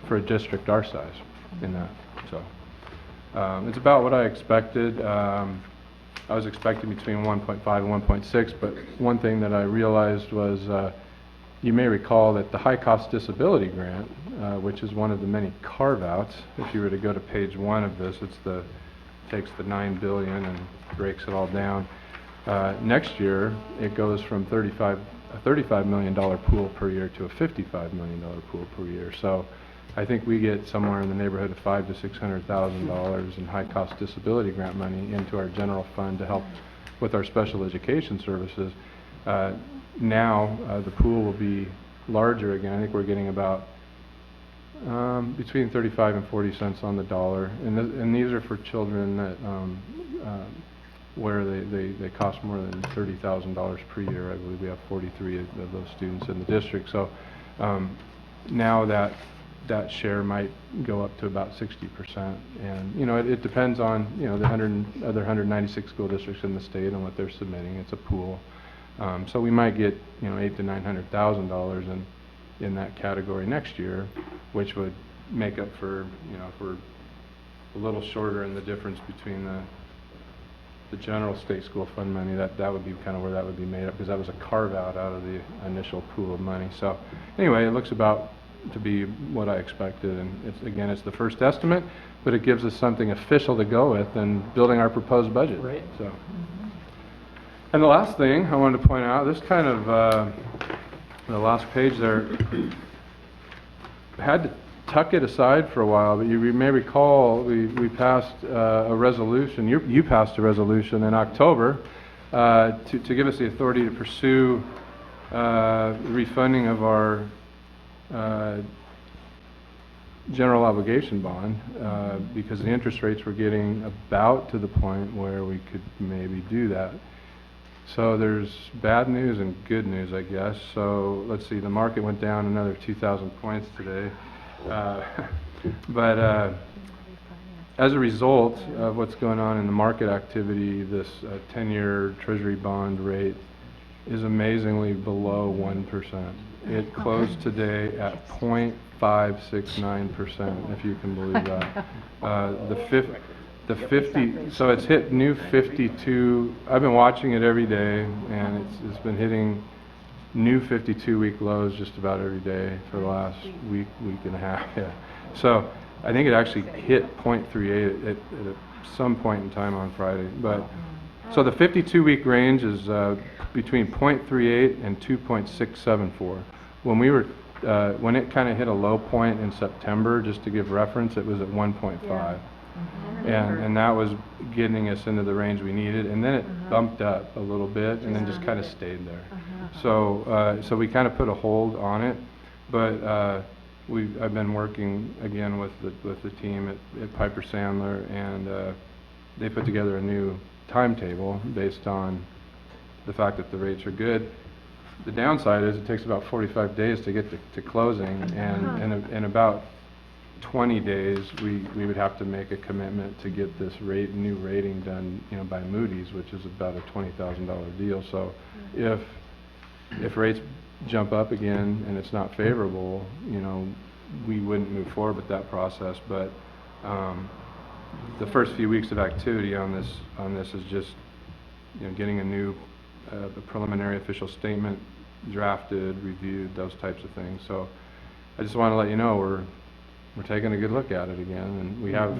for a district our size in that. So it's about what I expected. I was expecting between 1.5 and 1.6, but one thing that I realized was, you may recall that the high-cost disability grant, which is one of the many carve-outs, if you were to go to page 1 of this, takes the $9 billion and breaks it all down. Next year, it goes from a $35 million pool per year to a $55 million pool per year. So I think we get somewhere in the neighborhood of $500,000 to $600,000 in high-cost disability grant money into our general fund to help with our special education services. Now the pool will be larger again. I think we're getting about between 35 and 40 cents on the dollar, and these are for children that where they cost more than $30,000 per year. I believe we have 43 of those students in the district. So now that share might go up to about 60%, and it depends on the other 196 school districts in the state and what they're submitting. It's a pool. So we might get $800,000 to $900,000 in that category next year, which would make up for if we're a little shorter in the difference between the general state school fund money. That would be kind of where that would be made up, because that was a carve out of the initial pool of money. So anyway, it looks about to be what I expected, and it's the first estimate, but it gives us something official to go with in building our proposed budget. Right. So. And the last thing I wanted to point out, this kind of, the last page there, I had to tuck it aside for a while, but you may recall we passed a resolution, you passed a resolution in October to give us the authority to pursue refunding of our general obligation bond, because the interest rates were getting about to the point where we could maybe do that. So there's bad news and good news, I guess. So let's see, the market went down another 2,000 points today. But as a result of what's going on in the market activity, this 10-year Treasury bond rate is amazingly below 1%. It closed today at 0.569%, if you can believe that. The 50, so it's hit new 52. I've been watching it every day, and it's been hitting new 52-week lows just about every day for the last week and a half. Yeah. So I think it actually hit 0.38 at some point in time on Friday. But so the 52-week range is between 0.38 and 2.674. When we were when it kind of hit a low point in September, just to give reference, it was at 1.5. Yeah. And that was getting us into the range we needed, and then it bumped up a little bit and then just kind of stayed there. So we kind of put a hold on it, but I've been working again with the team at Piper Sandler, and they put together a new timetable based on the fact that the rates are good. The downside is it takes about 45 days to get to closing, and in about 20 days we would have to make a commitment to get this new rating done, by Moody's, which is about a $20,000 deal. So if rates jump up again and it's not favorable, we wouldn't move forward with that process. But the first few weeks of activity on this is just getting a new a preliminary official statement drafted, reviewed, those types of things. So I just want to let you know we're taking a good look at it again, and we have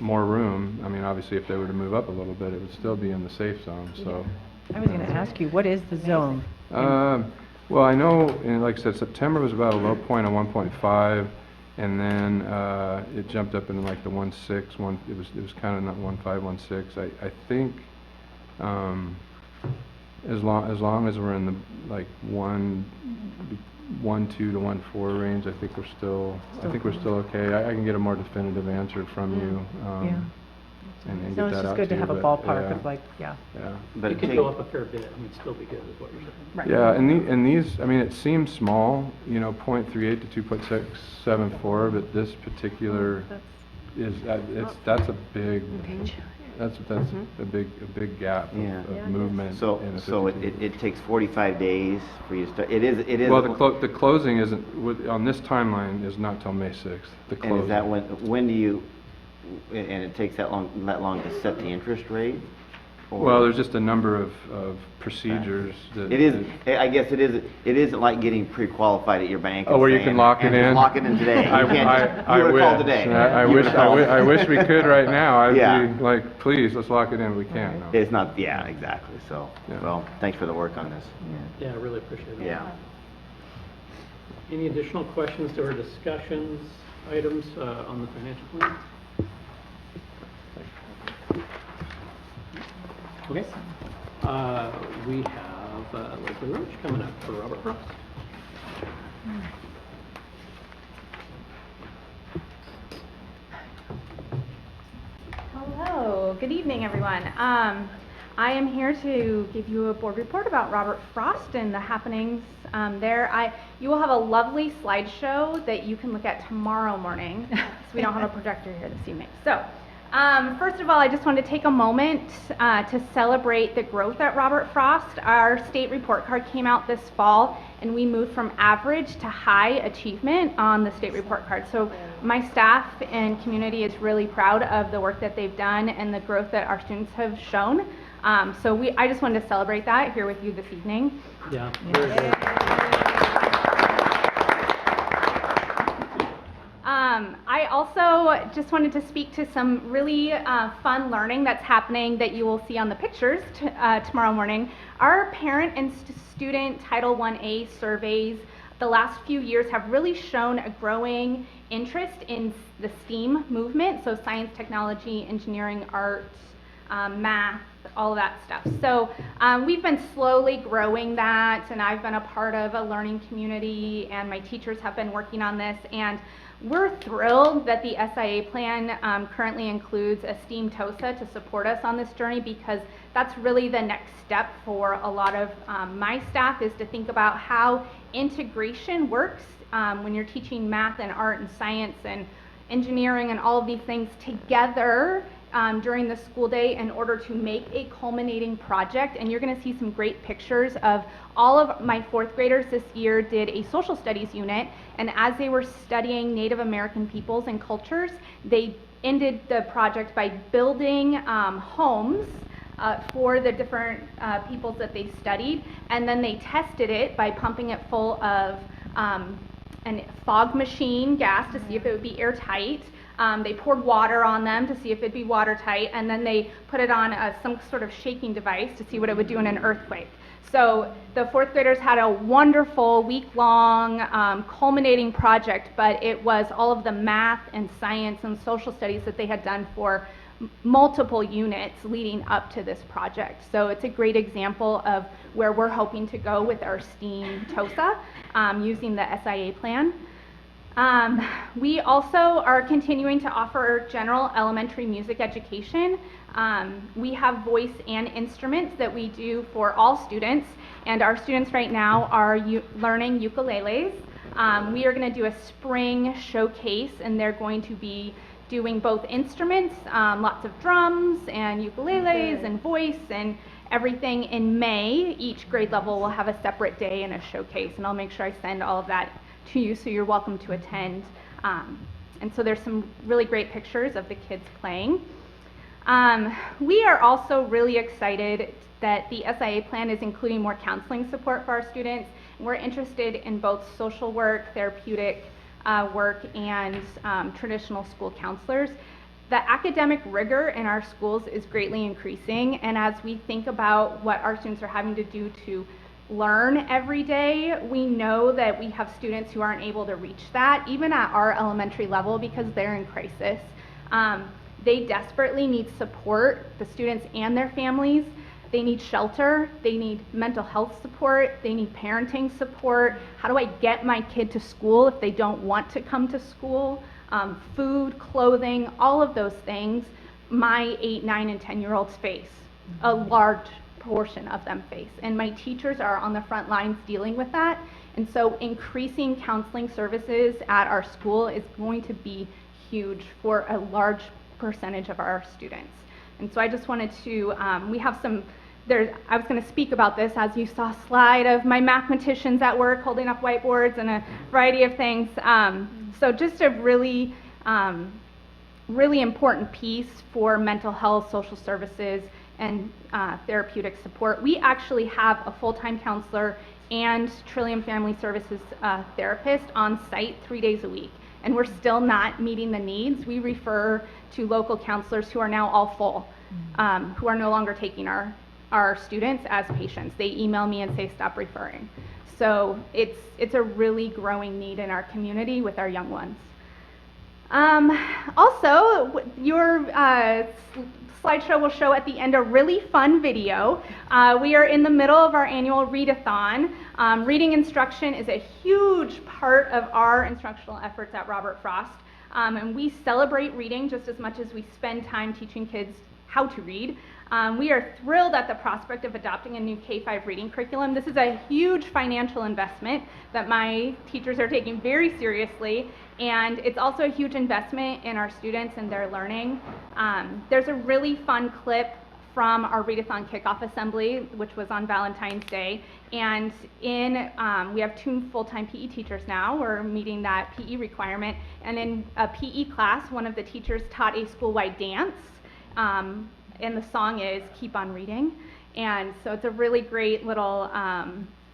more room. I mean, obviously, if they were to move up a little bit, it would still be in the safe zone. So I was going to ask you, what is the zone? Well, I know, like I said, September was about a low point of 1.5, and then it jumped up into like the 1.6. It was kind of not 1.5, 1.6. I think as long as we're in the like 1.2 to 1.4 range, I think we're still okay. I can get a more definitive answer from you. And So get it's that just out good to you, have a but, ballpark yeah. of like, Yeah. But It could go up a fair bit, and it'd still be good, is what you're saying. Right. Yeah, and these, I mean, it seems small, 0.38 to 2.674, but this particular that's a big, that's a big gap of movement. So it takes 45 days for you to start. It is. Well, the closing isn't on this timeline is not till May 6th. The closing. And is that when do you? And it takes that long to set the interest rate? Or? Well, there's just a number of procedures. That it is. I guess it is. It isn't like getting pre-qualified at your bank. Oh, where you can lock it in. Just lock it in today. You can't I wish. call today. I wish we could right now. I'd be like, please, let's lock it in. We can't. No. It's not. Yeah, exactly. So, well, thanks for the work on this. Yeah, I really appreciate it. Yeah. Any additional questions to our discussions items on the financial plan? Okay. We have Leslie Roach coming up for Robert Frost. Hello, good evening, everyone. I am here to give you a board report about Robert Frost and the happenings there. You will have a lovely slideshow that you can look at tomorrow morning. So we don't have a projector here this evening. So. First of all, I just want to take a moment to celebrate the growth at Robert Frost. Our state report card came out this fall, and we moved from average to high achievement on the state report card. So my staff and community is really proud of the work that they've done and the growth that our students have shown. I just wanted to celebrate that here with you this evening. Yeah. Very good. I also just wanted to speak to some really fun learning that's happening that you will see on the pictures tomorrow morning. Our parent and student Title I-A surveys the last few years have really shown a growing interest in the STEAM movement, so science, technology, engineering, arts, math, all of that stuff. So we've been slowly growing that, and I've been a part of a learning community, and my teachers have been working on this, and we're thrilled that the SIA plan currently includes a STEAM TOSA to support us on this journey, because that's really the next step for a lot of my staff, is to think about how integration works when you're teaching math and art and science and engineering and all of these things together during the school day in order to make a culminating project. And you're going to see some great pictures of all of my fourth graders this year did a social studies unit, and as they were studying Native American peoples and cultures, they ended the project by building homes for the different peoples that they studied, and then they tested it by pumping it full of a fog machine gas to see if it would be airtight. They poured water on them to see if it'd be watertight, and then they put it on some sort of shaking device to see what it would do in an earthquake. So the fourth graders had a wonderful week-long culminating project, but it was all of the math and science and social studies that they had done for multiple units leading up to this project. So it's a great example of where we're hoping to go with our STEAM TOSA using the SIA plan. We also are continuing to offer general elementary music education. We have voice and instruments that we do for all students, and our students right now are learning ukuleles. We are going to do a spring showcase, and they're going to be doing both instruments, lots of drums and ukuleles and voice and everything in May. Each grade level will have a separate day and a showcase, and I'll make sure I send all of that to you, so you're welcome to attend. And so there's some really great pictures of the kids playing. We are also really excited that the SIA plan is including more counseling support for our students. We're interested in both social work, therapeutic work, and traditional school counselors. The academic rigor in our schools is greatly increasing, and as we think about what our students are having to do to learn every day, we know that we have students who aren't able to reach that, even at our elementary level, because they're in crisis. They desperately need support, the students and their families. They need shelter, they need mental health support, they need parenting support. How do I get my kid to school if they don't want to come to school? Food, clothing, all of those things, my 8, 9, and 10-year-olds face. A large portion of them face. And my teachers are on the front lines dealing with that. And so increasing counseling services at our school is going to be huge for a large percentage of our students. And so I just wanted to, we have some, I was going to speak about this, as you saw a slide of my mathematicians at work holding up whiteboards and a variety of things. So just a really, really important piece for mental health, social services, and therapeutic support. We actually have a full-time counselor and Trillium Family Services therapist on site 3 days a week, and we're still not meeting the needs. We refer to local counselors who are now all full, who are no longer taking our students as patients. They email me and say, stop referring. So it's a really growing need in our community with our young ones. Also, your slideshow will show at the end a really fun video. We are in the middle of our annual readathon. Reading instruction is a huge part of our instructional efforts at Robert Frost. And we celebrate reading just as much as we spend time teaching kids how to read. We are thrilled at the prospect of adopting a new K-5 reading curriculum. This is a huge financial investment that my teachers are taking very seriously, and it's also a huge investment in our students and their learning. There's a really fun clip from our readathon kickoff assembly, which was on Valentine's Day, and we have 2 full-time PE teachers now. We're meeting that PE requirement, and in a PE class, one of the teachers taught a school-wide dance. And the song is Keep on Reading. And so it's a really great little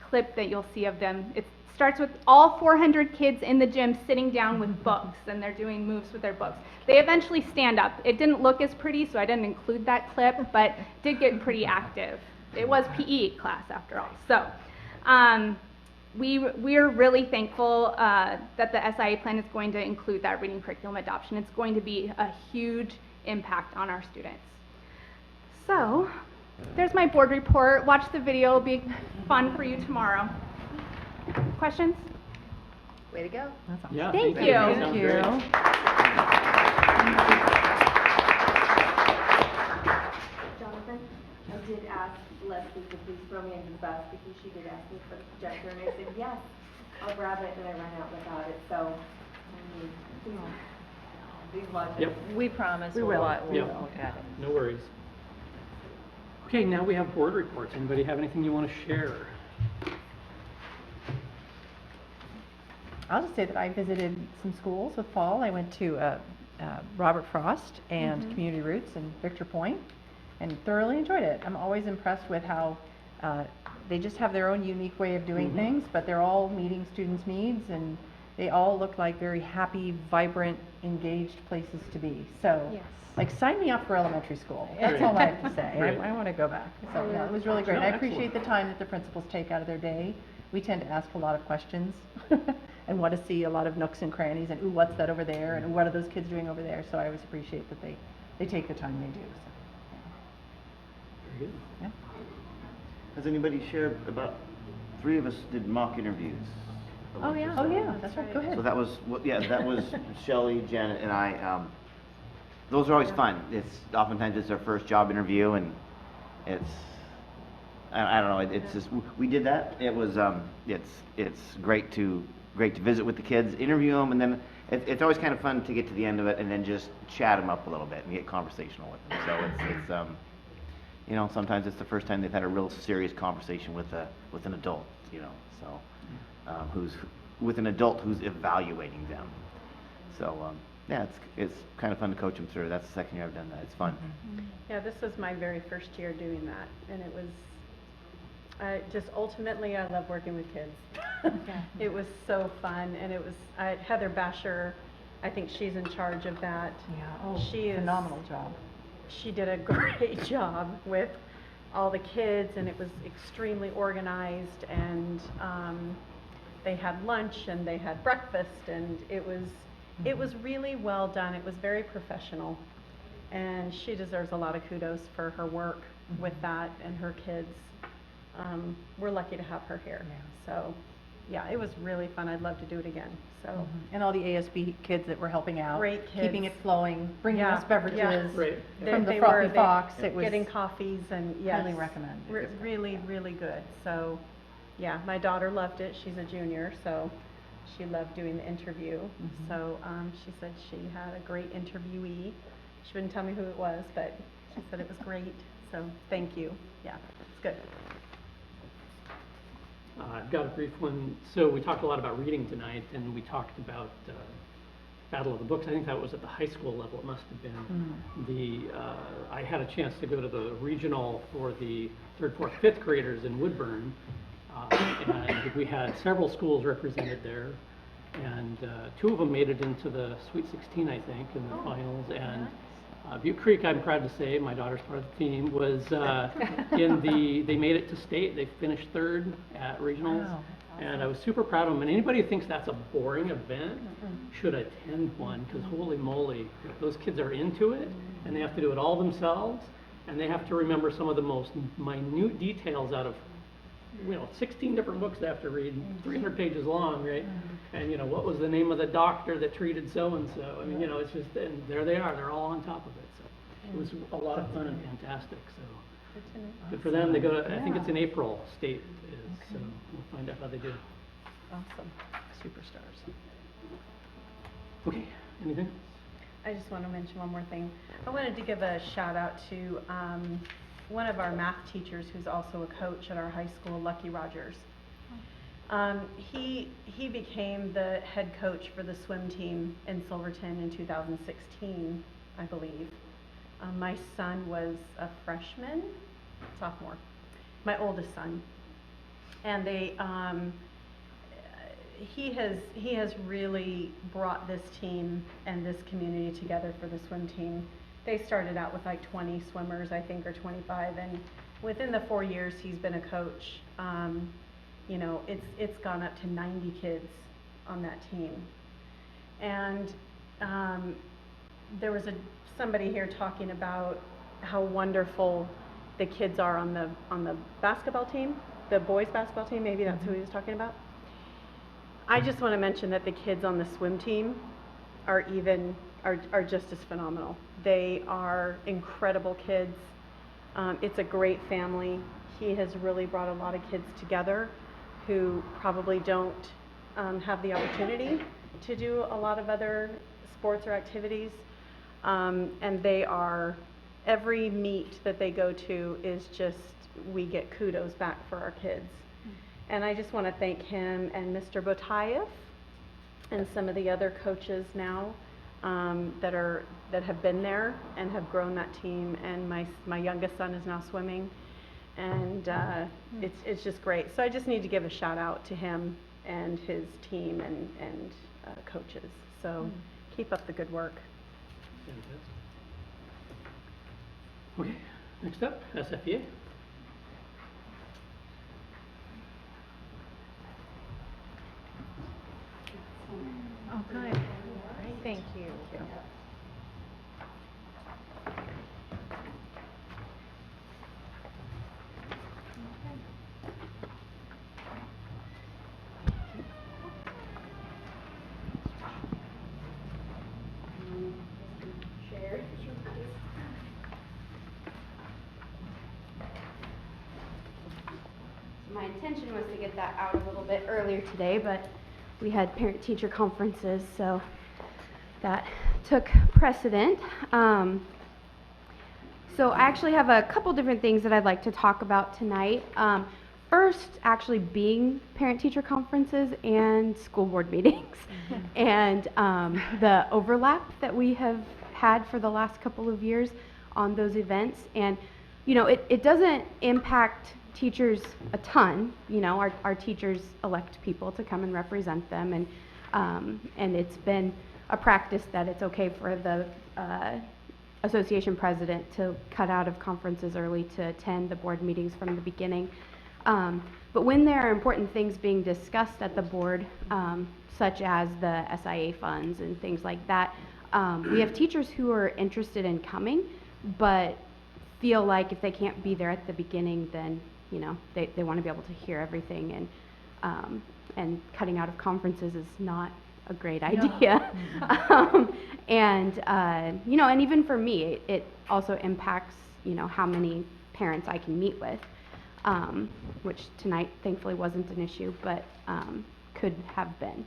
clip that you'll see of them. It starts with all 400 kids in the gym sitting down with books, and they're doing moves with their books. They eventually stand up. It didn't look as pretty, so I didn't include that clip, but did get pretty active. It was PE class after all. So we're really thankful that the SIA plan is going to include that reading curriculum adoption. It's going to be a huge impact on our students. So, there's my board report. Watch the video, it'll be fun for you tomorrow. Questions? Way to go. That's awesome. Yeah, Thank thank you. Sounds Thank great. you. Jonathan, I did ask Leslie to please throw me under the bus because she did ask me for the projector, and I said, yes, I'll grab it, and I ran out without it, so, please watch it. Yep. We promise We we'll will. wa- we'll Yep. look at it. No worries. Okay, now we have board reports. Anybody have anything you want to share? I'll just say that I visited some schools with Fall. I went to Robert Frost and Community Roots in Victor Point and thoroughly enjoyed it. I'm always impressed with how they just have their own unique way of doing things, but they're all meeting students' needs, and they all look like very happy, vibrant, engaged places to be. So, Yes. like, sign me up for elementary school. That's Right. all I have to say. Right. I want to go back. So, yeah, it was really great. No, I appreciate excellent. the time that the principals take out of their day. We tend to ask a lot of questions and want to see a lot of nooks and crannies and, ooh, what's that over there? And what are those kids doing over there? So I always appreciate that they take the time they do. So, Very good. yeah. Has anybody shared about, 3 of us did mock interviews? Oh, yeah. Oh, yeah, that's right. Go ahead. So that was, that was Shelley, Janet, and I. Those are always fun. Oftentimes it's our first job interview, and it's, I don't know, it's just, we did that. It was, it's great to visit with the kids, interview them, and then it's always kind of fun to get to the end of it and then just chat them up a little bit and get conversational with them. So it's sometimes it's the first time they've had a real serious conversation with an adult, so who's with an adult who's evaluating them. So yeah, it's kind of fun to coach them through. That's the second year I've done that. It's fun. Yeah, this was my very first year doing that, and it was, just ultimately, I love working with kids. It was so fun, and it was, Heather Basher, I think she's in charge of that. Yeah, She is, phenomenal job. she did a great job with all the kids, and it was extremely organized, and they had lunch and they had breakfast, and it was really well done. It was very professional, and she deserves a lot of kudos for her work with that and her kids. We're lucky to have her here. So, yeah, it was really fun. I'd love to do it again. So, And all the ASB kids that were helping out. Great Keeping kids. it flowing, bringing Yeah, us beverages. yeah. Right. From the they Frothy were Fox. It was getting coffees and yes, highly recommend. It was really, really good. So, yeah, my daughter loved it. She's a junior, so she loved doing the interview. So she said she had a great interviewee. She wouldn't tell me who it was, but she said it was great. So thank you. Yeah, it's good. I've got a brief one. So we talked a lot about reading tonight, and we talked about Battle of the Books. I think that was at the high school level. It must have been. I had a chance to go to the regional for the 3rd, 4th, 5th graders in Woodburn, and we had several schools represented there, and 2 of them made it into the Sweet 16, I think, in the finals. And Butte Creek, I'm proud to say, my daughter's part of the team, was they made it to state. They finished 3rd at regionals. Wow. And I was super proud of them. And anybody who thinks that's a boring event should attend one, because holy moly, those kids are into it, and they have to do it all themselves, and they have to remember some of the most minute details out of 16 different books they have to read, 300 pages long, right? And, what was the name of the doctor that treated so-and-so? I mean, it's just, and there they are, they're all on top of it. So it was a lot of fun and fantastic, so. Good for them. They go to, I think it's in April, state is, so we'll find out how they do. Awesome. Superstars. Okay, anything? I just want to mention one more thing. I wanted to give a shout out to one of our math teachers who's also a coach at our high school, Lucky Rogers. He became the head coach for the swim team in Silverton in 2016, I believe. My son was a sophomore, my oldest son. And he has really brought this team and this community together for the swim team. They started out with like 20 swimmers, I think, or 25, and within the 4 years he's been a coach, it's gone up to 90 kids on that team. And there was somebody here talking about how wonderful the kids are on the basketball team, the boys basketball team, maybe that's who he was talking about. I just want to mention that the kids on the swim team are just as phenomenal. They are incredible kids. It's a great family. He has really brought a lot of kids together who probably don't have the opportunity to do a lot of other sports or activities. And they are, every meet that they go to is just, we get kudos back for our kids. And I just want to thank him and Mr. Botayev and some of the other coaches now that have been there and have grown that team. And my youngest son is now swimming, and it's just great. So I just need to give a shout out to him and his team and coaches. So keep up the good work. Okay, next up, SFEA. Oh, good. Thank you. My intention was to get that out a little bit earlier today, but we had parent-teacher conferences, so that took precedent. So I actually have a couple different things that I'd like to talk about tonight. First, actually being parent-teacher conferences and school board meetings, and the overlap that we have had for the last couple of years on those events. And, you know, it doesn't impact teachers a ton. You know, our teachers elect people to come and represent them, and it's been a practice that it's okay for the association president to cut out of conferences early to attend the board meetings from the beginning. But when there are important things being discussed at the board, such as the SIA funds and things like that, we have teachers who are interested in coming, but feel like if they can't be there at the beginning, then, you know, they want to be able to hear everything, and cutting out of conferences is not a great idea. You know, and even for me, it also impacts, you know, how many parents I can meet with, which tonight thankfully wasn't an issue, but could have been.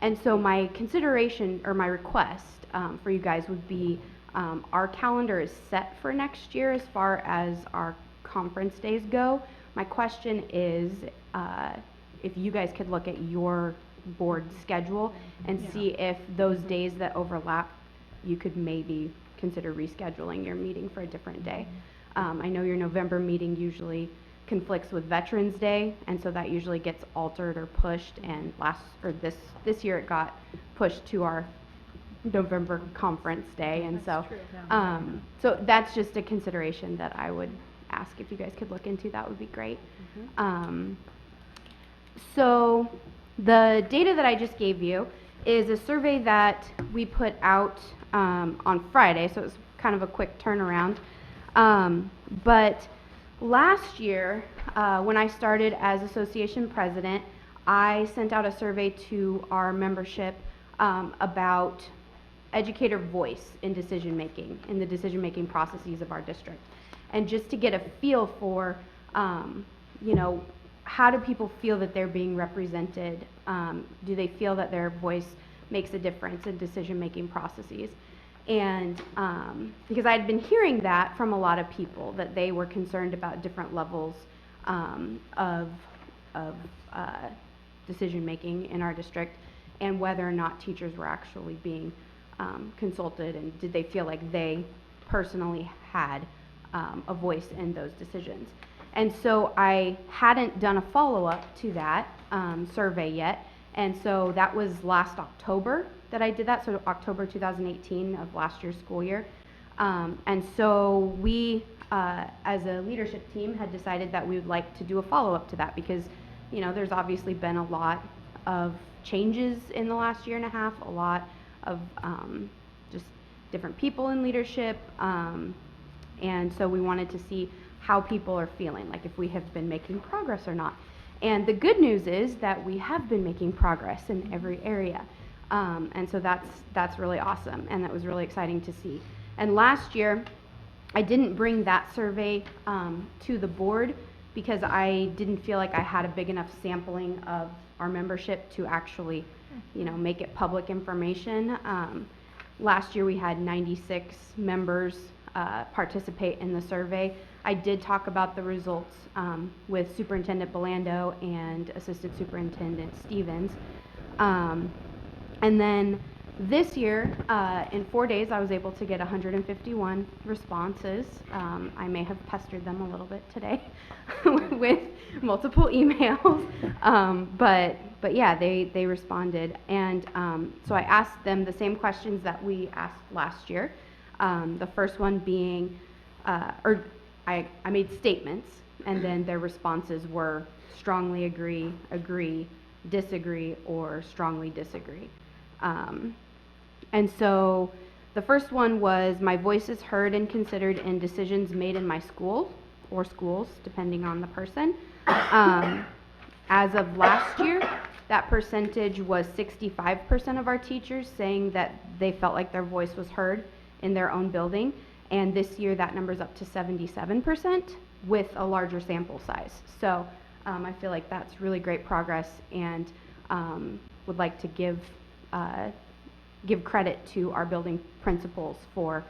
And so my consideration or my request for you guys would be, our calendar is set for next year as far as our conference days go. My question is, if you guys could look at your board schedule and see if those days that overlap, you could maybe consider rescheduling your meeting for a different day. I know your November meeting usually conflicts with Veterans Day, and so that usually gets altered or pushed, and this year it got pushed to our November conference day, and so so that's just a consideration that I would ask if you guys could look into. That would be great. So the data that I just gave you is a survey that we put out on Friday, so it was kind of a quick turnaround. But last year, when I started as association president, I sent out a survey to our membership about educator voice in decision-making, in the decision-making processes of our district. And just to get a feel for, you know, how do people feel that they're being represented? Do they feel that their voice makes a difference in decision-making processes? And because I'd been hearing that from a lot of people, that they were concerned about different levels of decision-making in our district, and whether or not teachers were actually being consulted, and did they feel like they personally had a voice in those decisions. And so I hadn't done a follow-up to that survey yet, and so that was last October that I did that, so October 2018 of last year's school year. And so we, as a leadership team, had decided that we would like to do a follow-up to that, because, you know, there's obviously been a lot of changes in the last year and a half, a lot of just different people in leadership, And so we wanted to see how people are feeling, like if we have been making progress or not. And the good news is that we have been making progress in every area. And so that's really awesome, and that was really exciting to see. And last year, I didn't bring that survey to the board because I didn't feel like I had a big enough sampling of our membership to actually, make it public information. Last year we had 96 members participate in the survey. I did talk about the results with Superintendent Belando and Assistant Superintendent Stevens. And then this year, in 4 days, I was able to get 151 responses. I may have pestered them a little bit today with multiple emails, but yeah, they responded. And so I asked them the same questions that we asked last year. The first one being, I made statements, and then their responses were strongly agree, agree, disagree, or strongly disagree. And so the first one was, my voice is heard and considered in decisions made in my school or schools, depending on the person. As of last year, that percentage was 65% of our teachers saying that they felt like their voice was heard in their own building. And this year, that number's up to 77% with a larger sample size. So I feel like that's really great progress, and would like to give credit to our building principals for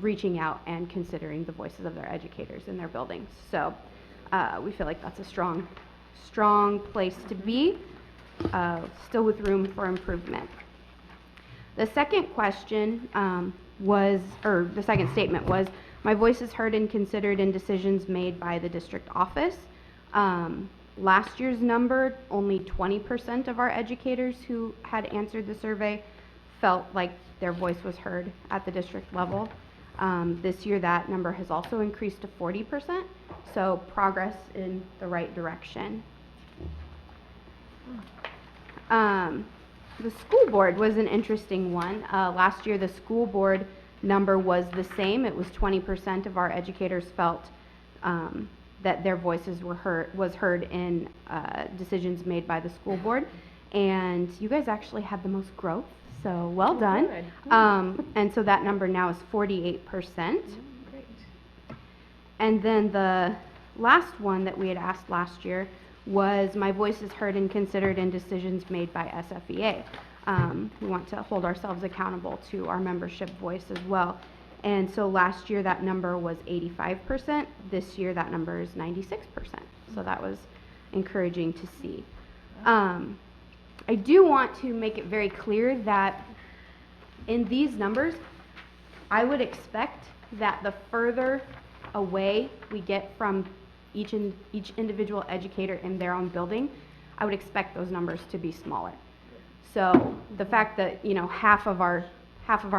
reaching out and considering the voices of their educators in their buildings. So we feel like that's a strong place to be, still with room for improvement. The second question the second statement was, my voice is heard and considered in decisions made by the district office. Last year's number, only 20% of our educators who had answered the survey felt like their voice was heard at the district level. This year, that number has also increased to 40%, so progress in the right direction. The school board was an interesting one. Last year, the school board number was the same. It was 20% of our educators felt that their voices was heard in decisions made by the school board. And you guys actually had the most growth, so well done. And so that number now is 48%. Great. And then the last one that we had asked last year was, my voice is heard and considered in decisions made by SFEA. We want to hold ourselves accountable to our membership voice as well. And so last year that number was 85%. This year that number is 96%. So that was encouraging to see. I do want to make it very clear that in these numbers, I would expect that the further away we get from each individual educator in their own building, I would expect those numbers to be smaller. So the fact that, half of our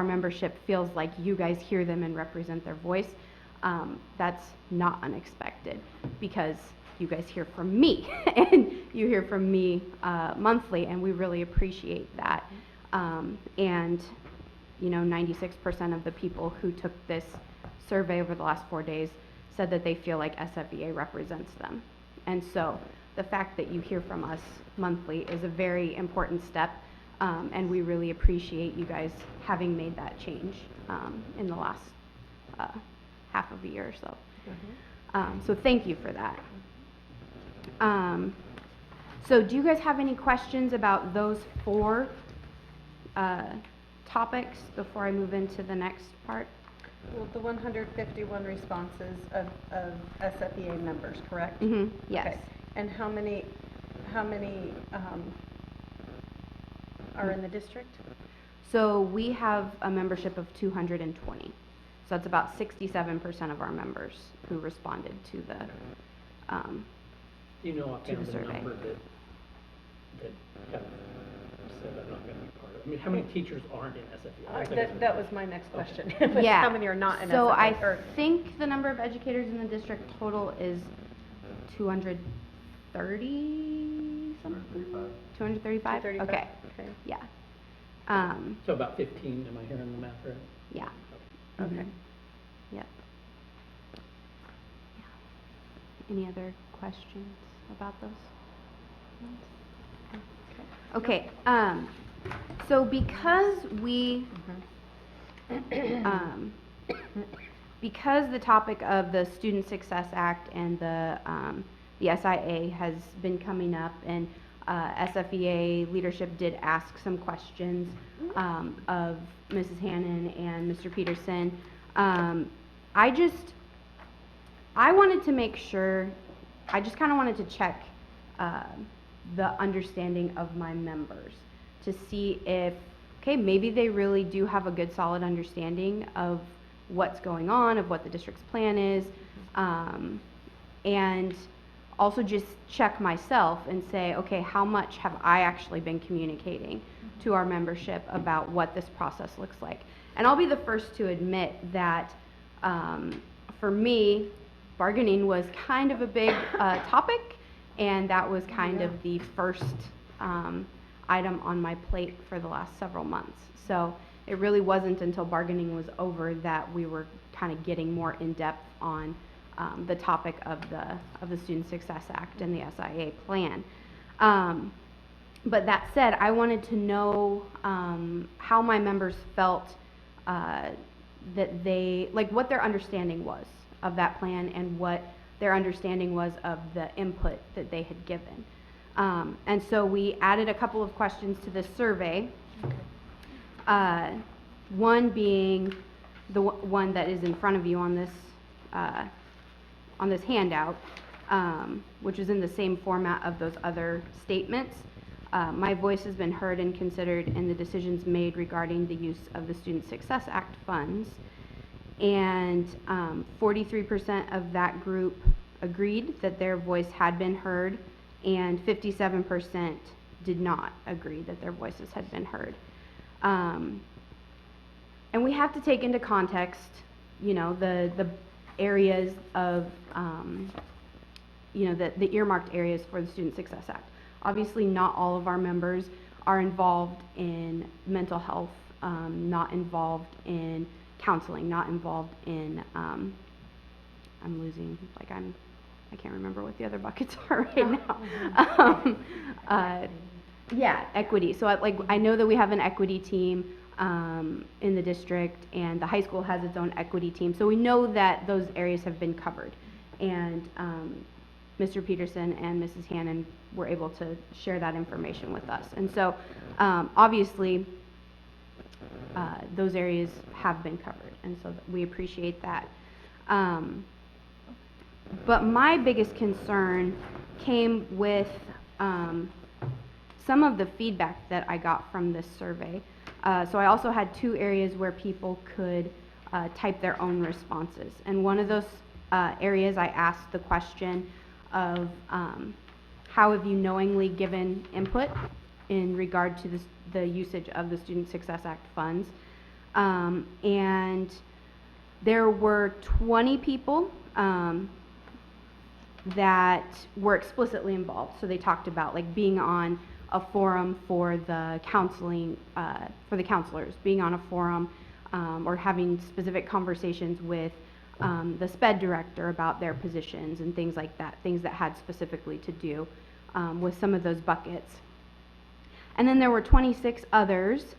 membership feels like you guys hear them and represent their voice, that's not unexpected, because you guys hear from me and you hear from me monthly, and we really appreciate that. And 96% of the people who took this survey over the last 4 days said that they feel like SFEA represents them. And so the fact that you hear from us monthly is a very important step, and we really appreciate you guys having made that change in the last half of a year or so. So thank you for that. So do you guys have any questions about those 4 topics before I move into the next part? Well, the 151 responses of SFEA members, correct? Yes. Okay. And how many are in the district? So we have a membership of 220. So that's about 67% of our members who responded to the offhand the survey. number that kind of said I'm not going to be part of it. I mean, how many teachers aren't in SFEA? That was my next question. Yeah. How many are not in So SFEA? I think the number of educators in the district total is 230 something? 235? 235, Okay. okay. Yeah. So about 15, am I hearing the math right? Yeah. Okay. Yep. any other questions about those? Okay, so because because the topic of the Student Success Act and the SIA has been coming up, and SFEA leadership did ask some questions of Mrs. Hannon and Mr. Peterson, I wanted to make sure, I just kind of wanted to check the understanding of my members to see if, okay, maybe they really do have a good solid understanding of what's going on, of what the district's plan is, and also just check myself and say, okay, how much have I actually been communicating to our membership about what this process looks like? And I'll be the first to admit that for me, bargaining was kind of a big topic, and that was kind of the first item on my plate for the last several months. So it really wasn't until bargaining was over that we were kind of getting more in depth on the topic of the Student Success Act and the SIA plan. But that said, I wanted to know how my members felt that they, like what their understanding was of that plan and what their understanding was of the input that they had given. And so we added a couple of questions to this survey. One being the one that is in front of you on this handout, which is in the same format of those other statements. My voice has been heard and considered in the decisions made regarding the use of the Student Success Act funds. And 43% of that group agreed that their voice had been heard, and 57% did not agree that their voices had been heard. And we have to take into context, you know, the areas of, you know, the earmarked areas for the Student Success Act. Obviously, not all of our members are involved in mental health, not involved in counseling, not involved in, I can't remember what the other buckets are right now. Yeah, equity. So I know that we have an equity team in the district, and the high school has its own equity team. So we know that those areas have been covered. And Mr. Peterson and Mrs. Hannon were able to share that information with us. And so obviously those areas have been covered, and so we appreciate that. But my biggest concern came with some of the feedback that I got from this survey. So I also had 2 areas where people could type their own responses. And one of those areas I asked the question of how have you knowingly given input in regard to the usage of the Student Success Act funds. And there were 20 people that were explicitly involved. So they talked about like being on a forum for the counseling, for the counselors, being on a forum or having specific conversations with the SPED director about their positions and things like that, things that had specifically to do with some of those buckets. And then there were 26 others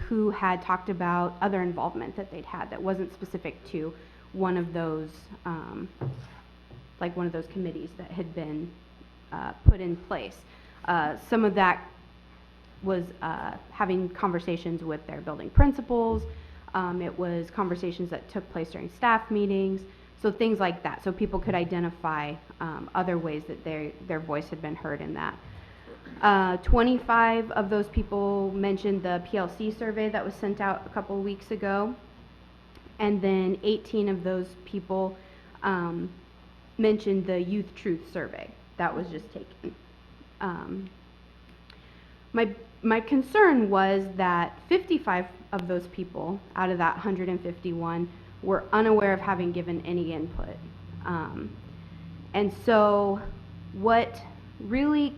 who had talked about other involvement that they'd had that wasn't specific to one of those, like one of those committees that had been put in place. Some of that was having conversations with their building principals. It was conversations that took place during staff meetings, so things like that. So people could identify other ways that their voice had been heard in that. 25 of those people mentioned the PLC survey that was sent out a couple of weeks ago. And then 18 of those people mentioned the Youth Truth survey that was just taken. My concern was that 55 of those people out of that 151 were unaware of having given any input. And so what really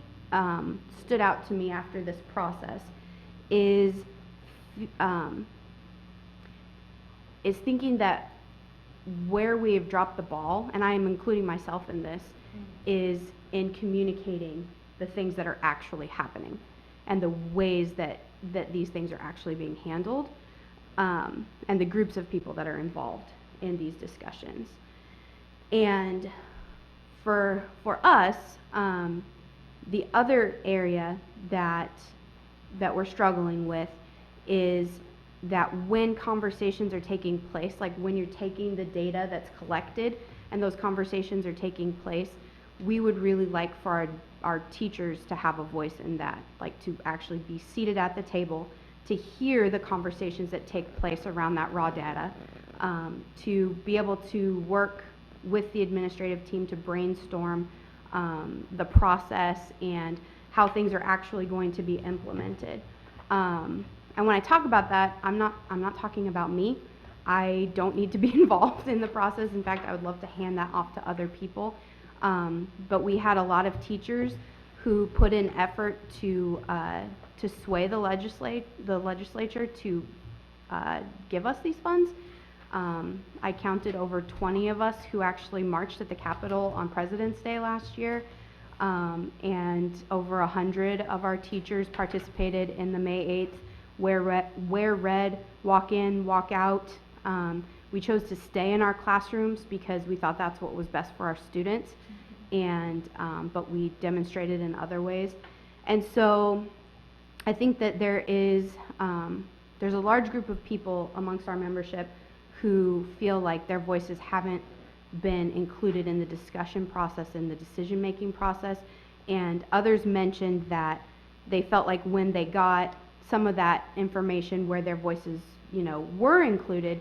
stood out to me after this process is thinking that where we have dropped the ball, and I am including myself in this, is in communicating the things that are actually happening and the ways that these things are actually being handled, and the groups of people that are involved in these discussions. And for us, the other area that we're struggling with is that when conversations are taking place, like when you're taking the data that's collected and those conversations are taking place, we would really like for our teachers to have a voice in that, like to actually be seated at the table, to hear the conversations that take place around that raw data, to be able to work with the administrative team to brainstorm the process and how things are actually going to be implemented. And when I talk about that, I'm not talking about me. I don't need to be involved in the process. In fact, I would love to hand that off to other people. But we had a lot of teachers who put in effort to sway the legislature to give us these funds. I counted over 20 of us who actually marched at the Capitol on President's Day last year, and over 100 of our teachers participated in the May 8th Wear Red, Walk In, Walk Out. We chose to stay in our classrooms because we thought that's what was best for our students, and but we demonstrated in other ways. And so I think that there's a large group of people amongst our membership who feel like their voices haven't been included in the discussion process and the decision-making process, and others mentioned that they felt like when they got some of that information where their voices, were included,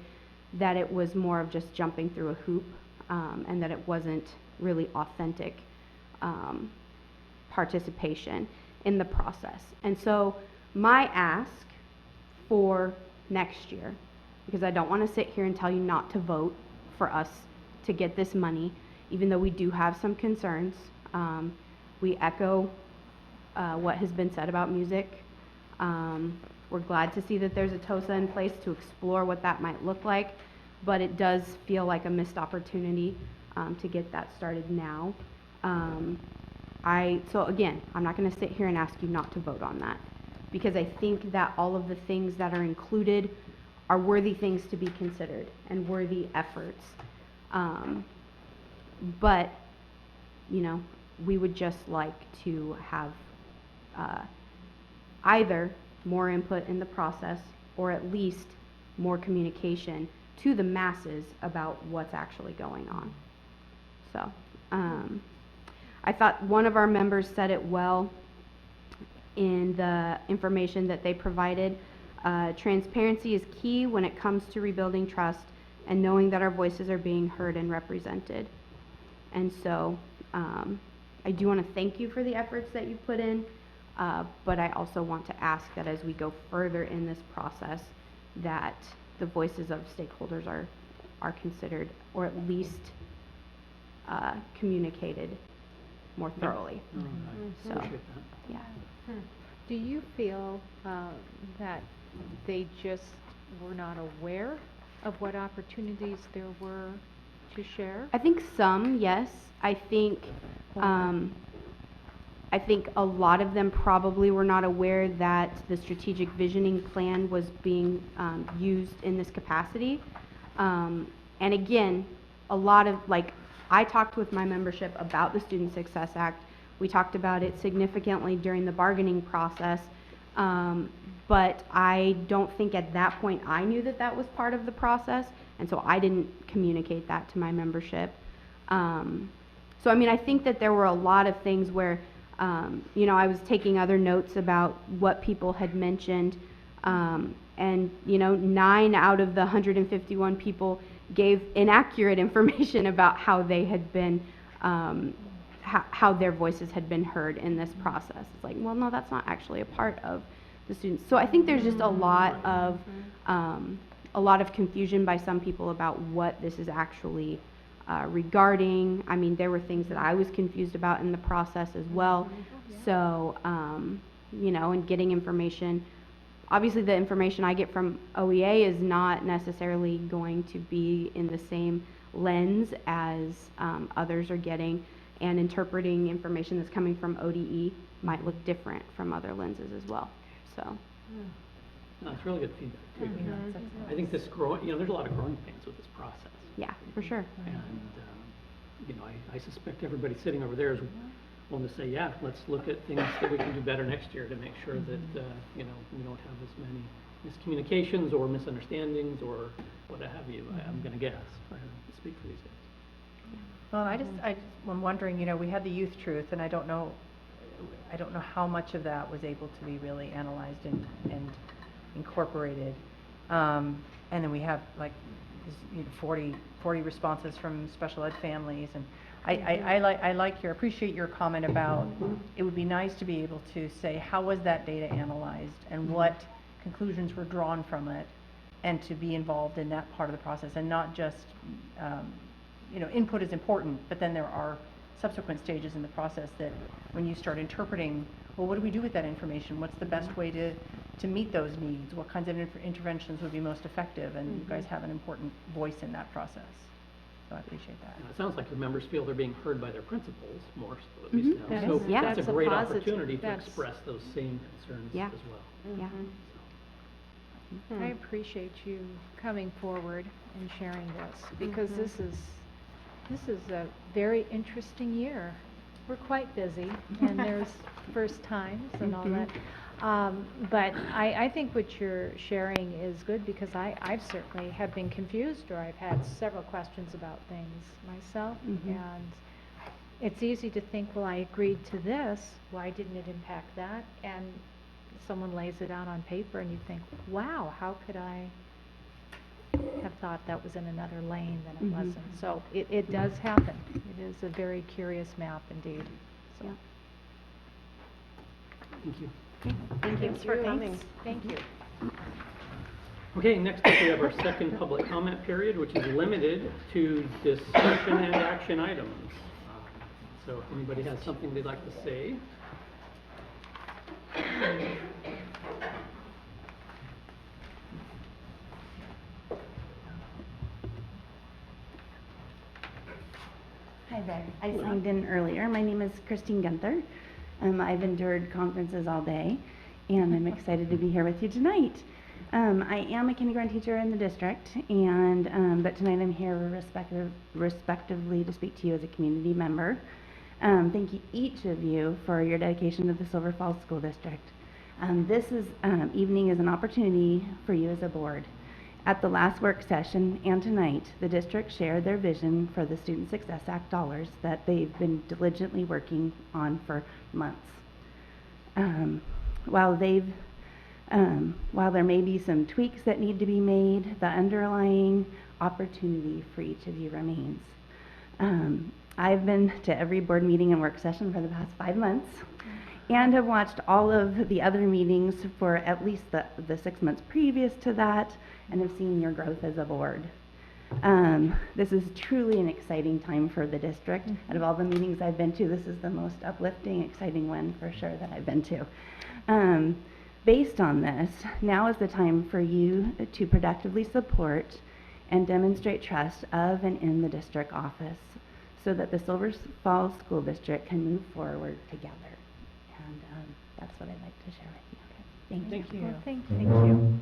that it was more of just jumping through a hoop, and that it wasn't really authentic participation in the process. And so my ask for next year, because I don't want to sit here and tell you not to vote for us to get this money, even though we do have some concerns. We echo what has been said about music. We're glad to see that there's a TOSA in place to explore what that might look like, but it does feel like a missed opportunity to get that started now. So again, I'm not going to sit here and ask you not to vote on that, because I think that all of the things that are included are worthy things to be considered and worthy efforts. But, we would just like to have either more input in the process or at least more communication to the masses about what's actually going on. So, I thought one of our members said it well in the information that they provided. Transparency is key when it comes to rebuilding trust and knowing that our voices are being heard and represented. And so I do want to thank you for the efforts that you put in, but I also want to ask that as we go further in this process, that the voices of stakeholders are considered, or at least communicated more thoroughly. So, Appreciate that. yeah. Do you feel that they just were not aware of what opportunities there were to share? I think some, yes. I think a lot of them probably were not aware that the strategic visioning plan was being used in this capacity. And again, a lot of, I talked with my membership about the Student Success Act. We talked about it significantly during the bargaining process. But I don't think at that point I knew that that was part of the process, and so I didn't communicate that to my membership. So I think that there were a lot of things where, I was taking other notes about what people had mentioned, and 9 out of the 151 people gave inaccurate information about how they had been, how their voices had been heard in this process. It's like, well, no, that's not actually a part of the students. So I think there's just a lot of confusion by some people about what this is actually regarding. There were things that I was confused about in the process as well. So, and getting information. Obviously, the information I get from OEA is not necessarily going to be in the same lens as others are getting. and interpreting information that's coming from ODE might look different from other lenses as well, so. No, it's really good feedback too. I think this there's a lot of growing pains with this process. Yeah, for sure. And, I suspect everybody sitting over there is willing to say, yeah, let's look at things that we can do better next year to make sure that, we don't have as many miscommunications or misunderstandings or what have you. I'm going to guess. I don't speak for these guys. Well, I'm wondering, we had the youth truth, and I don't know how much of that was able to be really analyzed and incorporated. And then we have like 40 responses from special ed families, and I appreciate your comment about it would be nice to be able to say how was that data analyzed and what conclusions were drawn from it, and to be involved in that part of the process, and not just input is important, but then there are subsequent stages in the process that when you start interpreting, well, what do we do with that information? What's the best way to meet those needs? What kinds of interventions would be most effective? And you guys have an important voice in that process. So I appreciate that. It sounds like your members feel they're being heard by their principals more so, at least now. So that's a great opportunity to express those same concerns as well. Yeah. I appreciate you coming forward and sharing this, because this is a very interesting year. We're quite busy, and there's first times and all that. But I think what you're sharing is good, because I've certainly have been confused, or I've had several questions about things myself. And it's easy to think, well, I agreed to this, why didn't it impact that? And someone lays it out on paper and you think, wow, how could I have thought that was in another lane than it wasn't? So it does happen. It is a very curious map indeed. So. Thank you. Thanks for coming. Thank you. Okay, next up we have our second public comment period, which is limited to discussion and action items. So if anybody has something they'd like to say. Hi there. I signed in earlier. My name is Christine Gunther. I've endured conferences all day, and I'm excited to be here with you tonight. I am a kindergarten teacher in the district, and but tonight I'm here respectively to speak to you as a community member. Thank you, each of you, for your dedication to the Silver Falls School District. This evening is an opportunity for you as a board. At the last work session and tonight, the district shared their vision for the Student Success Act dollars that they've been diligently working on for months. While there may be some tweaks that need to be made, the underlying opportunity for each of you remains. I've been to every board meeting and work session for the past 5 months, and have watched all of the other meetings for at least the 6 months previous to that, and have seen your growth as a board. This is truly an exciting time for the district. Out of all the meetings I've been to, this is the most uplifting, exciting one for sure that I've been to. Based on this, now is the time for you to productively support and demonstrate trust of and in the district office, so that the Silver Falls School District can move forward together. And that's what I'd like to share with you. Okay. Thank you. Well, thank you.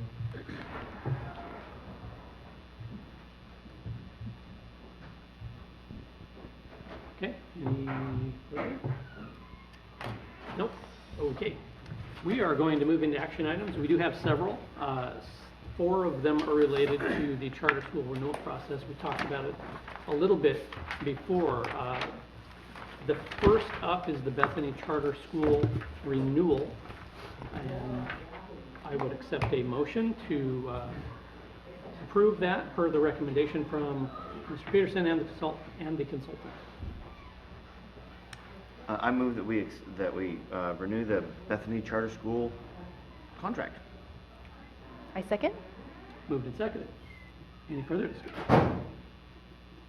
Okay, any further? Nope. Okay. We are going to move into action items. We do have several. 4 of them are related to the charter school renewal process. We talked about it a little bit before. The first up is the Bethany Charter School renewal. And I would accept a motion to approve that per the recommendation from Mr. Peterson and the consultant. I move that we renew the Bethany Charter School contract. I second. Moved and seconded. Any further discussion?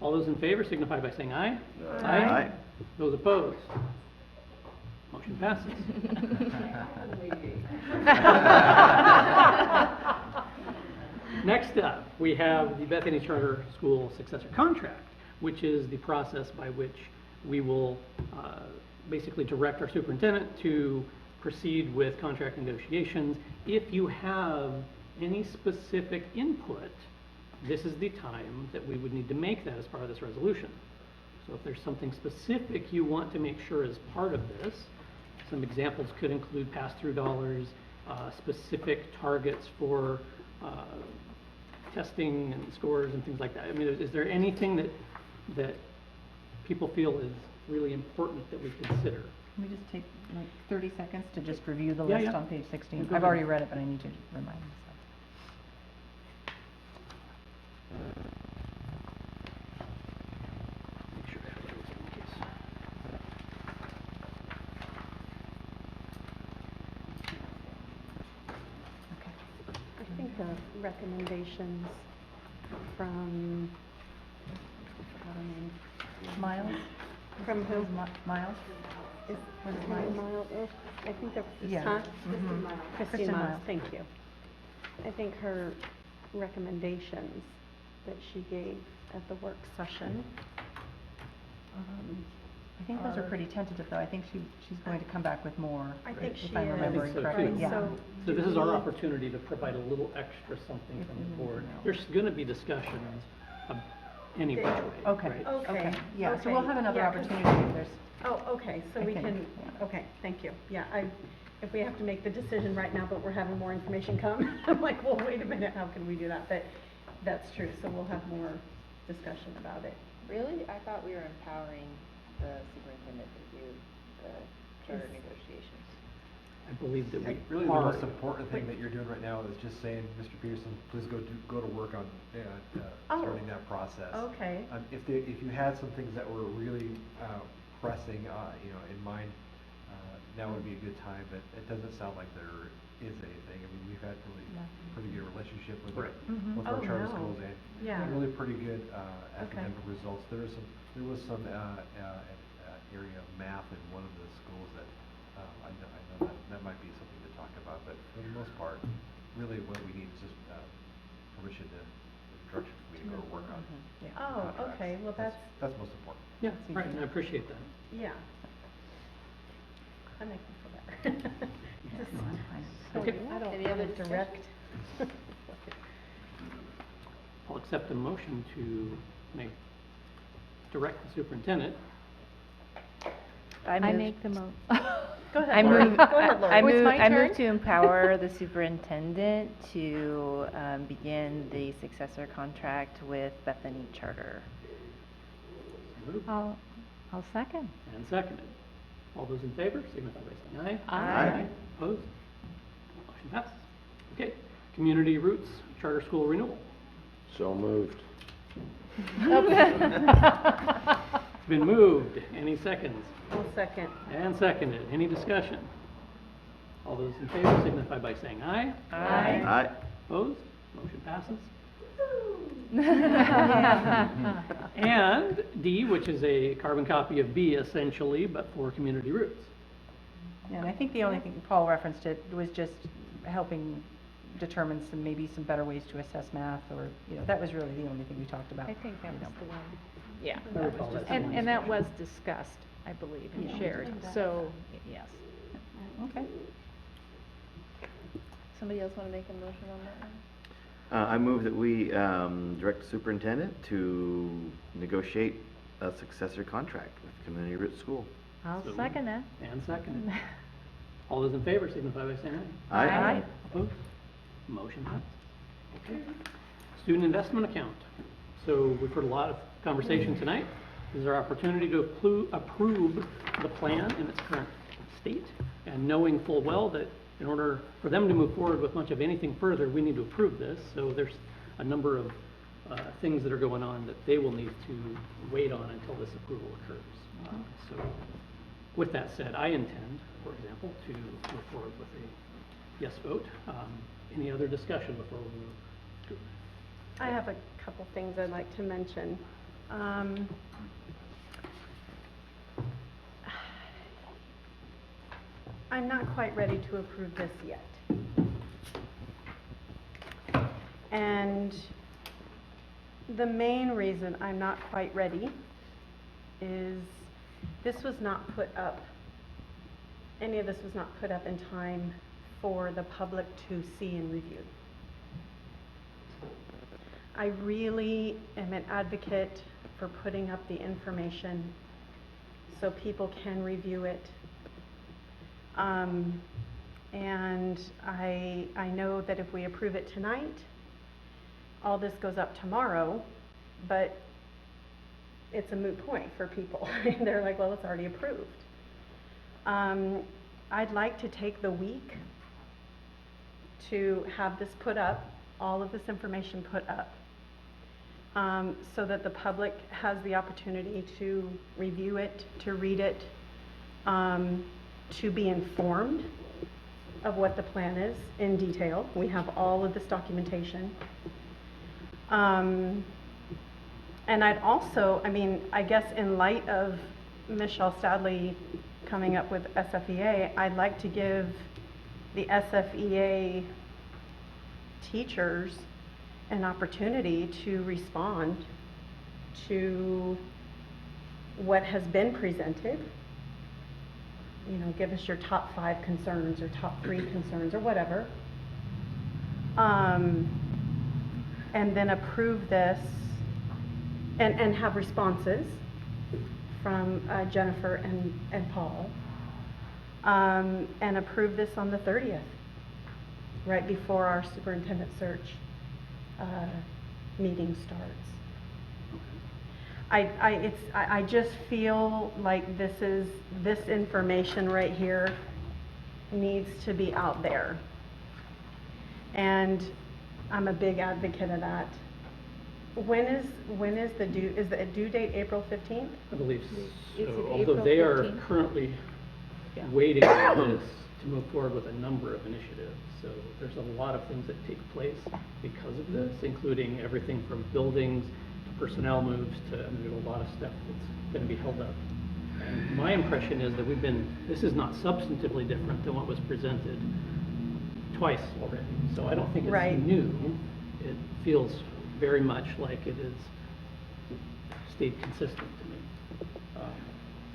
All those in favor signify by saying aye. Aye. Aye. Those opposed? Motion passes. Next up, we have the Bethany Charter School successor contract, which is the process by which we will basically direct our superintendent to proceed with contract negotiations. If you have any specific input, this is the time that we would need to make that as part of this resolution. So if there's something specific you want to make sure is part of this, some examples could include pass-through dollars, specific targets for testing and scores and things like that. I mean, is there anything that people feel is really important that we consider? Can we just take like 30 seconds to just review the Yeah, list yeah. on page 16? Yeah, go I've ahead. already read it, but I need to remind myself. Make sure I have those in case. I think the recommendations from, I forgot her name. Miles? From who? Miles? Is, Was it Miles? Miles? I think that was, Yeah. huh? Mhm. Christine Kristen Miles, Miles. thank you. I think her recommendations that she gave at the work session. I think those are pretty tentative, though. I think she's going to come back with more, I think she if I'm is. remembering I think so, correctly. too. Yeah. So this is our opportunity to provide a little extra something from the board. There's gonna be discussions of any which way, Okay. right? Okay. Yeah, so we'll have another Yeah, 'cause- opportunity if there's, Oh, okay, so I we think, can, okay, thank you. Yeah, if we have to make the decision right now, but we're having more information come, I'm like, well, wait a minute, how can we do that? But that's true, so we'll have more discussion about it. Really? I thought we were empowering the superintendent to do the charter negotiations. I believe that we Really, the are. most important thing that you're doing right now is just saying, Mr. Peterson, please go to work on Oh. starting that process. Okay. If you had some things that were really pressing, in mind, now would be a good time, but it doesn't sound like there is anything. I mean, we've had really pretty good relationship with Right. with our Oh, charter no. schools Yeah. and really pretty good academic results. There was some area of math in one of the schools that I know that might be something to talk about, but for the most part, really what we need is just permission to, direction for me to go to work on. Oh, contracts. okay, well, that's, That's most important. Yeah, right, and I appreciate that. yeah. That makes me feel better. So Okay. I don't Any other have direct. I'll accept a motion to direct the superintendent. I make the mo. Go ahead, I Lori. move, Go ahead, Lori. I Oh, it's move, my I turn? move to empower the superintendent to begin the successor contract with Bethany Charter. Moved I'll second. and seconded. All those in favor, signify by saying aye. Aye. Opposed? Motion passes. Okay, Community Roots Charter School Renewal. So moved. It's been moved. Any seconds? I'll second. And seconded. Any discussion? All those in favor signify by saying aye. Aye. Aye. Opposed? Motion passes. And D, which is a carbon copy of B essentially, but for Community Roots. yeah, and I think the only thing Paul referenced it was just helping determine maybe some better ways to assess math, or, that was really the only thing we talked about. I think that was the one. Yeah. I recall that. And that was discussed, I believe, and Yeah. shared, so, yes. Okay. Somebody else want to make a motion on that one? I move that we direct the superintendent to negotiate a successor contract with Community Roots School. I'll So second that. And seconded. All those in favor signify by saying Aye. Aye. Opposed? Motion passes. Okay. Student investment account. So we've heard a lot of conversation tonight. This is our opportunity to approve the plan in its current state, and knowing full well that in order for them to move forward with much of anything further, we need to approve this. So there's a number of things that are going on that they will need to wait on until this approval occurs. So with that said, I intend, for example, to move forward with a yes vote. Any other discussion before we move? I have a couple things I'd like to mention. I'm not quite ready to approve this yet. And the main reason I'm not quite ready is this was not put up, any of this was not put up in time for the public to see and review. I really am an advocate for putting up the information so people can review it. And I know that if we approve it tonight, all this goes up tomorrow, but it's a moot point for people. They're like, well, it's already approved. I'd like to take the week to have this put up, all of this information put up, so that the public has the opportunity to review it, to read it, to be informed of what the plan is in detail. We have all of this documentation. And I'd also, I mean, I guess in light of Michelle Stadley coming up with SFEA, I'd like to give the SFEA teachers an opportunity to respond to what has been presented. You know, give us your top 5 concerns or top 3 concerns or whatever. And then approve this and have responses from Jennifer and Paul. And approve this on the 30th, right before our superintendent search meeting starts. I just feel like this information right here needs to be out there. And I'm a big advocate of that. When is the due date April 15th? I believe Is so, it although April they are 15th? currently waiting on this to move forward with a number of initiatives. So there's a lot of things that take place because of this, including everything from buildings to personnel moves to, I mean, there's a lot of stuff that's going to be held up. And my impression is that this is not substantively different than what was presented twice already. So I don't think it's Right. new. It feels very much like it has stayed consistent to me.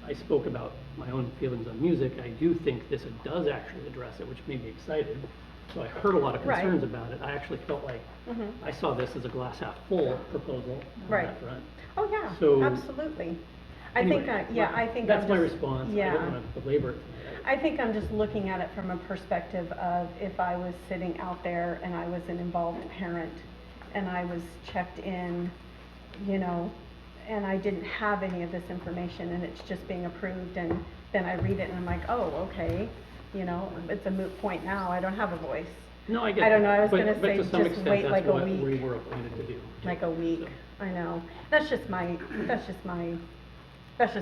I spoke about my own feelings on music. I do think this does actually address it, which made me excited. So I heard a lot of Right. concerns about it. I actually felt like Mhm. I saw this as a glass half full proposal on Right. that front. Oh, yeah, So- absolutely. I Anyway, think, I think that's I'm my just- response. I Yeah. don't want to belabor it. I think I'm just looking at it from a perspective of if I was sitting out there and I was an involved parent and I was checked in, you know, and I didn't have any of this information and it's just being approved, and then I read it and I'm like, oh, okay, you know, it's a moot point now, I don't have a voice. No, I get I don't that. know, I was But- gonna but say to some just extent, wait that's like a what week. we were appointed to do. Like a week, I know. That's just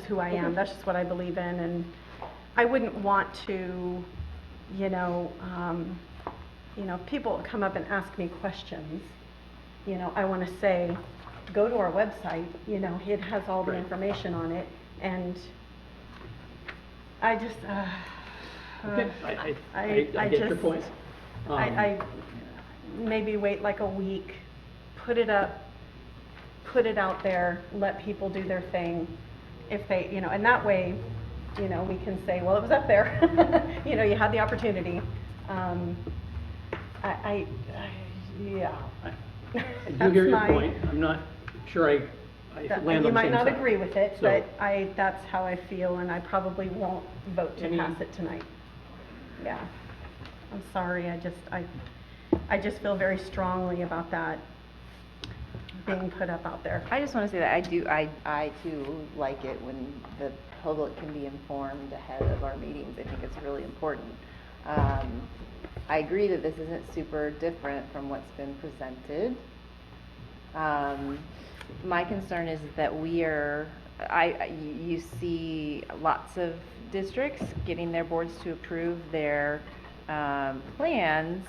who I am, that's just what I believe in, and I wouldn't want to, people come up and ask me questions, I want to say, go to our website, it has all the Right. information on it, and I just, Okay, I get your just- point. I maybe wait like a week, put it up, put it out there, let people do their thing. If they, and that way, we can say, well, it was up there. You had the opportunity. Yeah. I do hear your point. I'm not sure I land on the same You might not side. agree with it, So- but that's how I feel, and I probably won't vote to pass it tonight. Yeah. I'm sorry, I just feel very strongly about that being put up out there. I just want to say that I too like it when the public can be informed ahead of our meetings. I think it's really important. I agree that this isn't super different from what's been presented. My concern is that you see lots of districts getting their boards to approve their plans,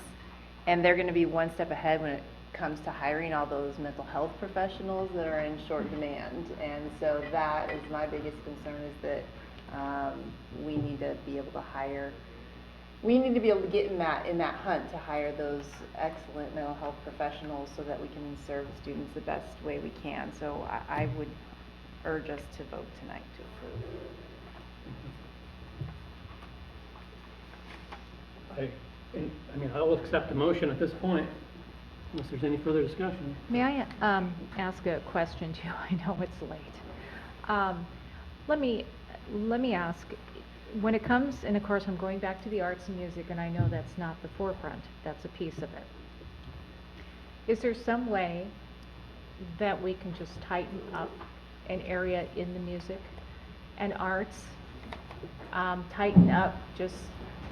and they're going to be one step ahead when it comes to hiring all those mental health professionals that are in short demand. And so that is my biggest concern, is that we need to be able to hire, we need to be able to get in that hunt to hire those excellent mental health professionals so that we can serve the students the best way we can. So I would urge us to vote tonight to approve. I will accept a motion at this point, unless there's any further discussion. May I ask a question too? I know it's late. Let me ask, when it comes, and of course I'm going back to the arts and music, and I know that's not the forefront, that's a piece of it. Is there some way that we can just tighten up an area in the music and arts? Tighten up, just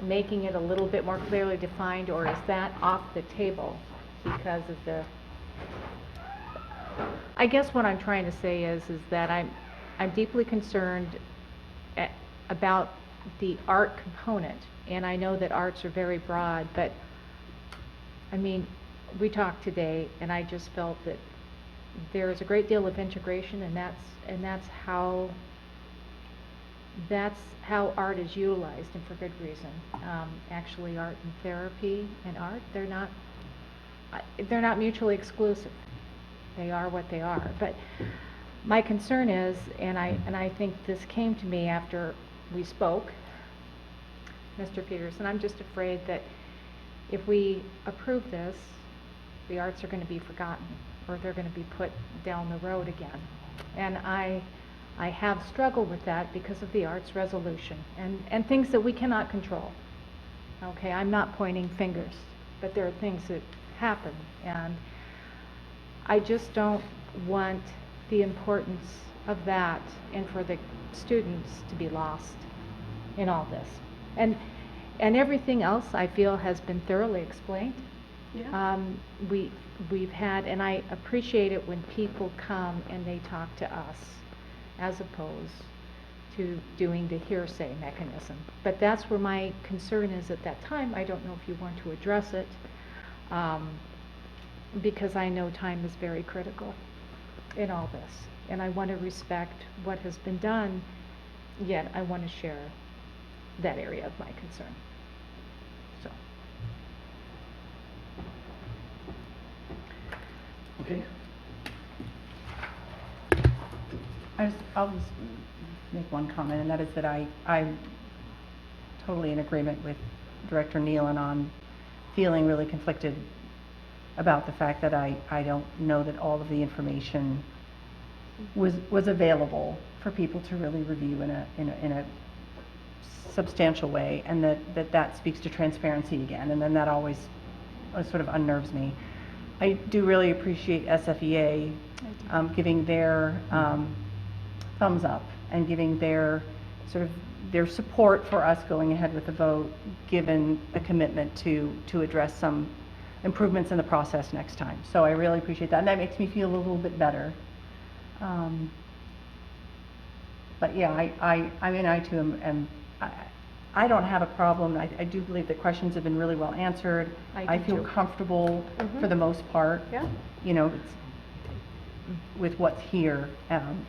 making it a little bit more clearly defined, or is that off the table because of the... I guess what I'm trying to say is that I'm deeply concerned about the art component, and I know that arts are very broad, but I mean, we talked today, and I just felt that there is a great deal of integration, and that's how art is utilized, and for good reason. Actually, art and therapy and art, they're not mutually exclusive. They are what they are. But my concern is, and I think this came to me after we spoke, Mr. Peterson, I'm just afraid that if we approve this, the arts are going to be forgotten, or they're going to be put down the road again. And I have struggled with that because of the arts resolution and things that we cannot control. Okay, I'm not pointing fingers, but there are things that happen, and I just don't want the importance of that and for the students to be lost in all this. And everything else I feel has been thoroughly explained. Yeah. We've had, and I appreciate it when people come and they talk to us as opposed to doing the hearsay mechanism. But that's where my concern is at that time. I don't know if you want to address it, because I know time is very critical in all this. And I want to respect what has been done, yet I want to share that area of my concern. So. Okay. I'll just make one comment, and that is that I'm totally in agreement with Director Nealon on feeling really conflicted about the fact that I don't know that all of the information was available for people to really review in a substantial way, and that speaks to transparency again, and then that always sort of unnerves me. I do really appreciate SFEA giving their thumbs up and giving their sort of their support for us going ahead with the vote, given a commitment to address some improvements in the process next time. So I really appreciate that, and that makes me feel a little bit better. But yeah, I mean, I too am I don't have a problem. I do believe that questions have been really well answered. I feel too. comfortable for the most part. Yeah. You know, with what's here.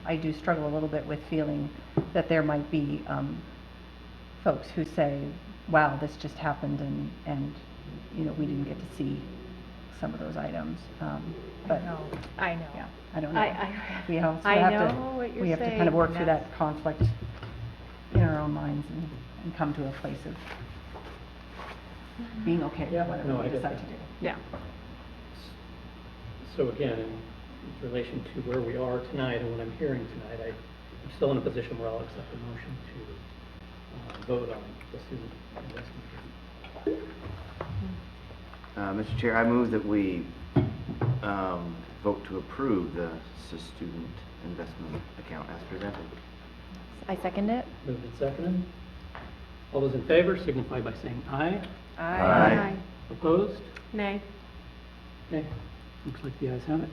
I do struggle a little bit with feeling that there might be folks who say, wow, this just happened, and you know, we didn't get to see some of those items. But I know. Yeah, I don't know. We have what you're we have to kind of work through that conflict in our own minds and come to a place of being okay with whatever we decide to do. Yeah. So again, in relation to where we are tonight and what I'm hearing tonight, I'm still in a position where I'll accept a motion to vote on the student investment. Mr. Chair, I move that we vote to approve the student investment account as presented. I second it. Moved and seconded. All those in favor signify by saying aye. Aye. Opposed? Nay. Okay. Looks like the ayes have it.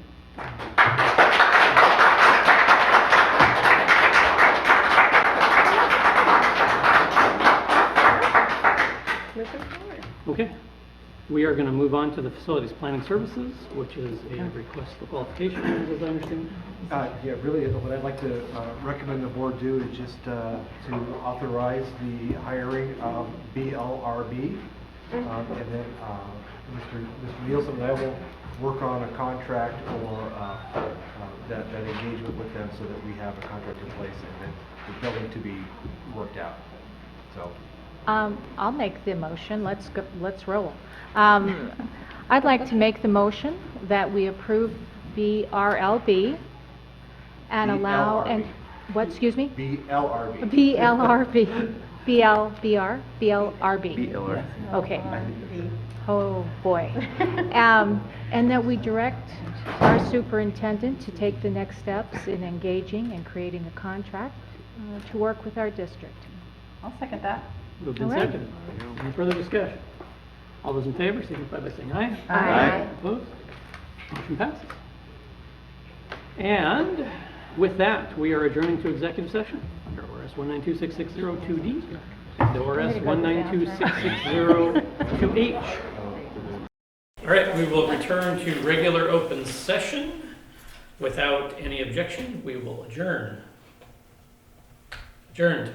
Okay. We are going to move on to the Facilities Planning Services, which is a request for qualifications, as I understand. Yeah, really, what I'd like to recommend the board do is just to authorize the hiring of BLRB. And then Mr. Nielsen and I will work on a contract or that engagement with them so that we have a contract in place and then the billing to be worked out. So I'll make the motion. Let's go, let's roll. I'd like to make the motion that we approve BRLB and allow, and, what, excuse me? BLRB. BLRB. BLRB. Okay. Oh, boy. And that we direct our superintendent to take the next steps in engaging and creating a contract to work with our district. I'll second that. Moved and All right. seconded. Any further discussion? All those in favor signify by saying aye. Aye. Opposed? Motion passes. And with that, we are adjourning to executive session under ORS 1926602D and ORS 1926602H. All right, we will return to regular open session. Without any objection, we will adjourn. Adjourned.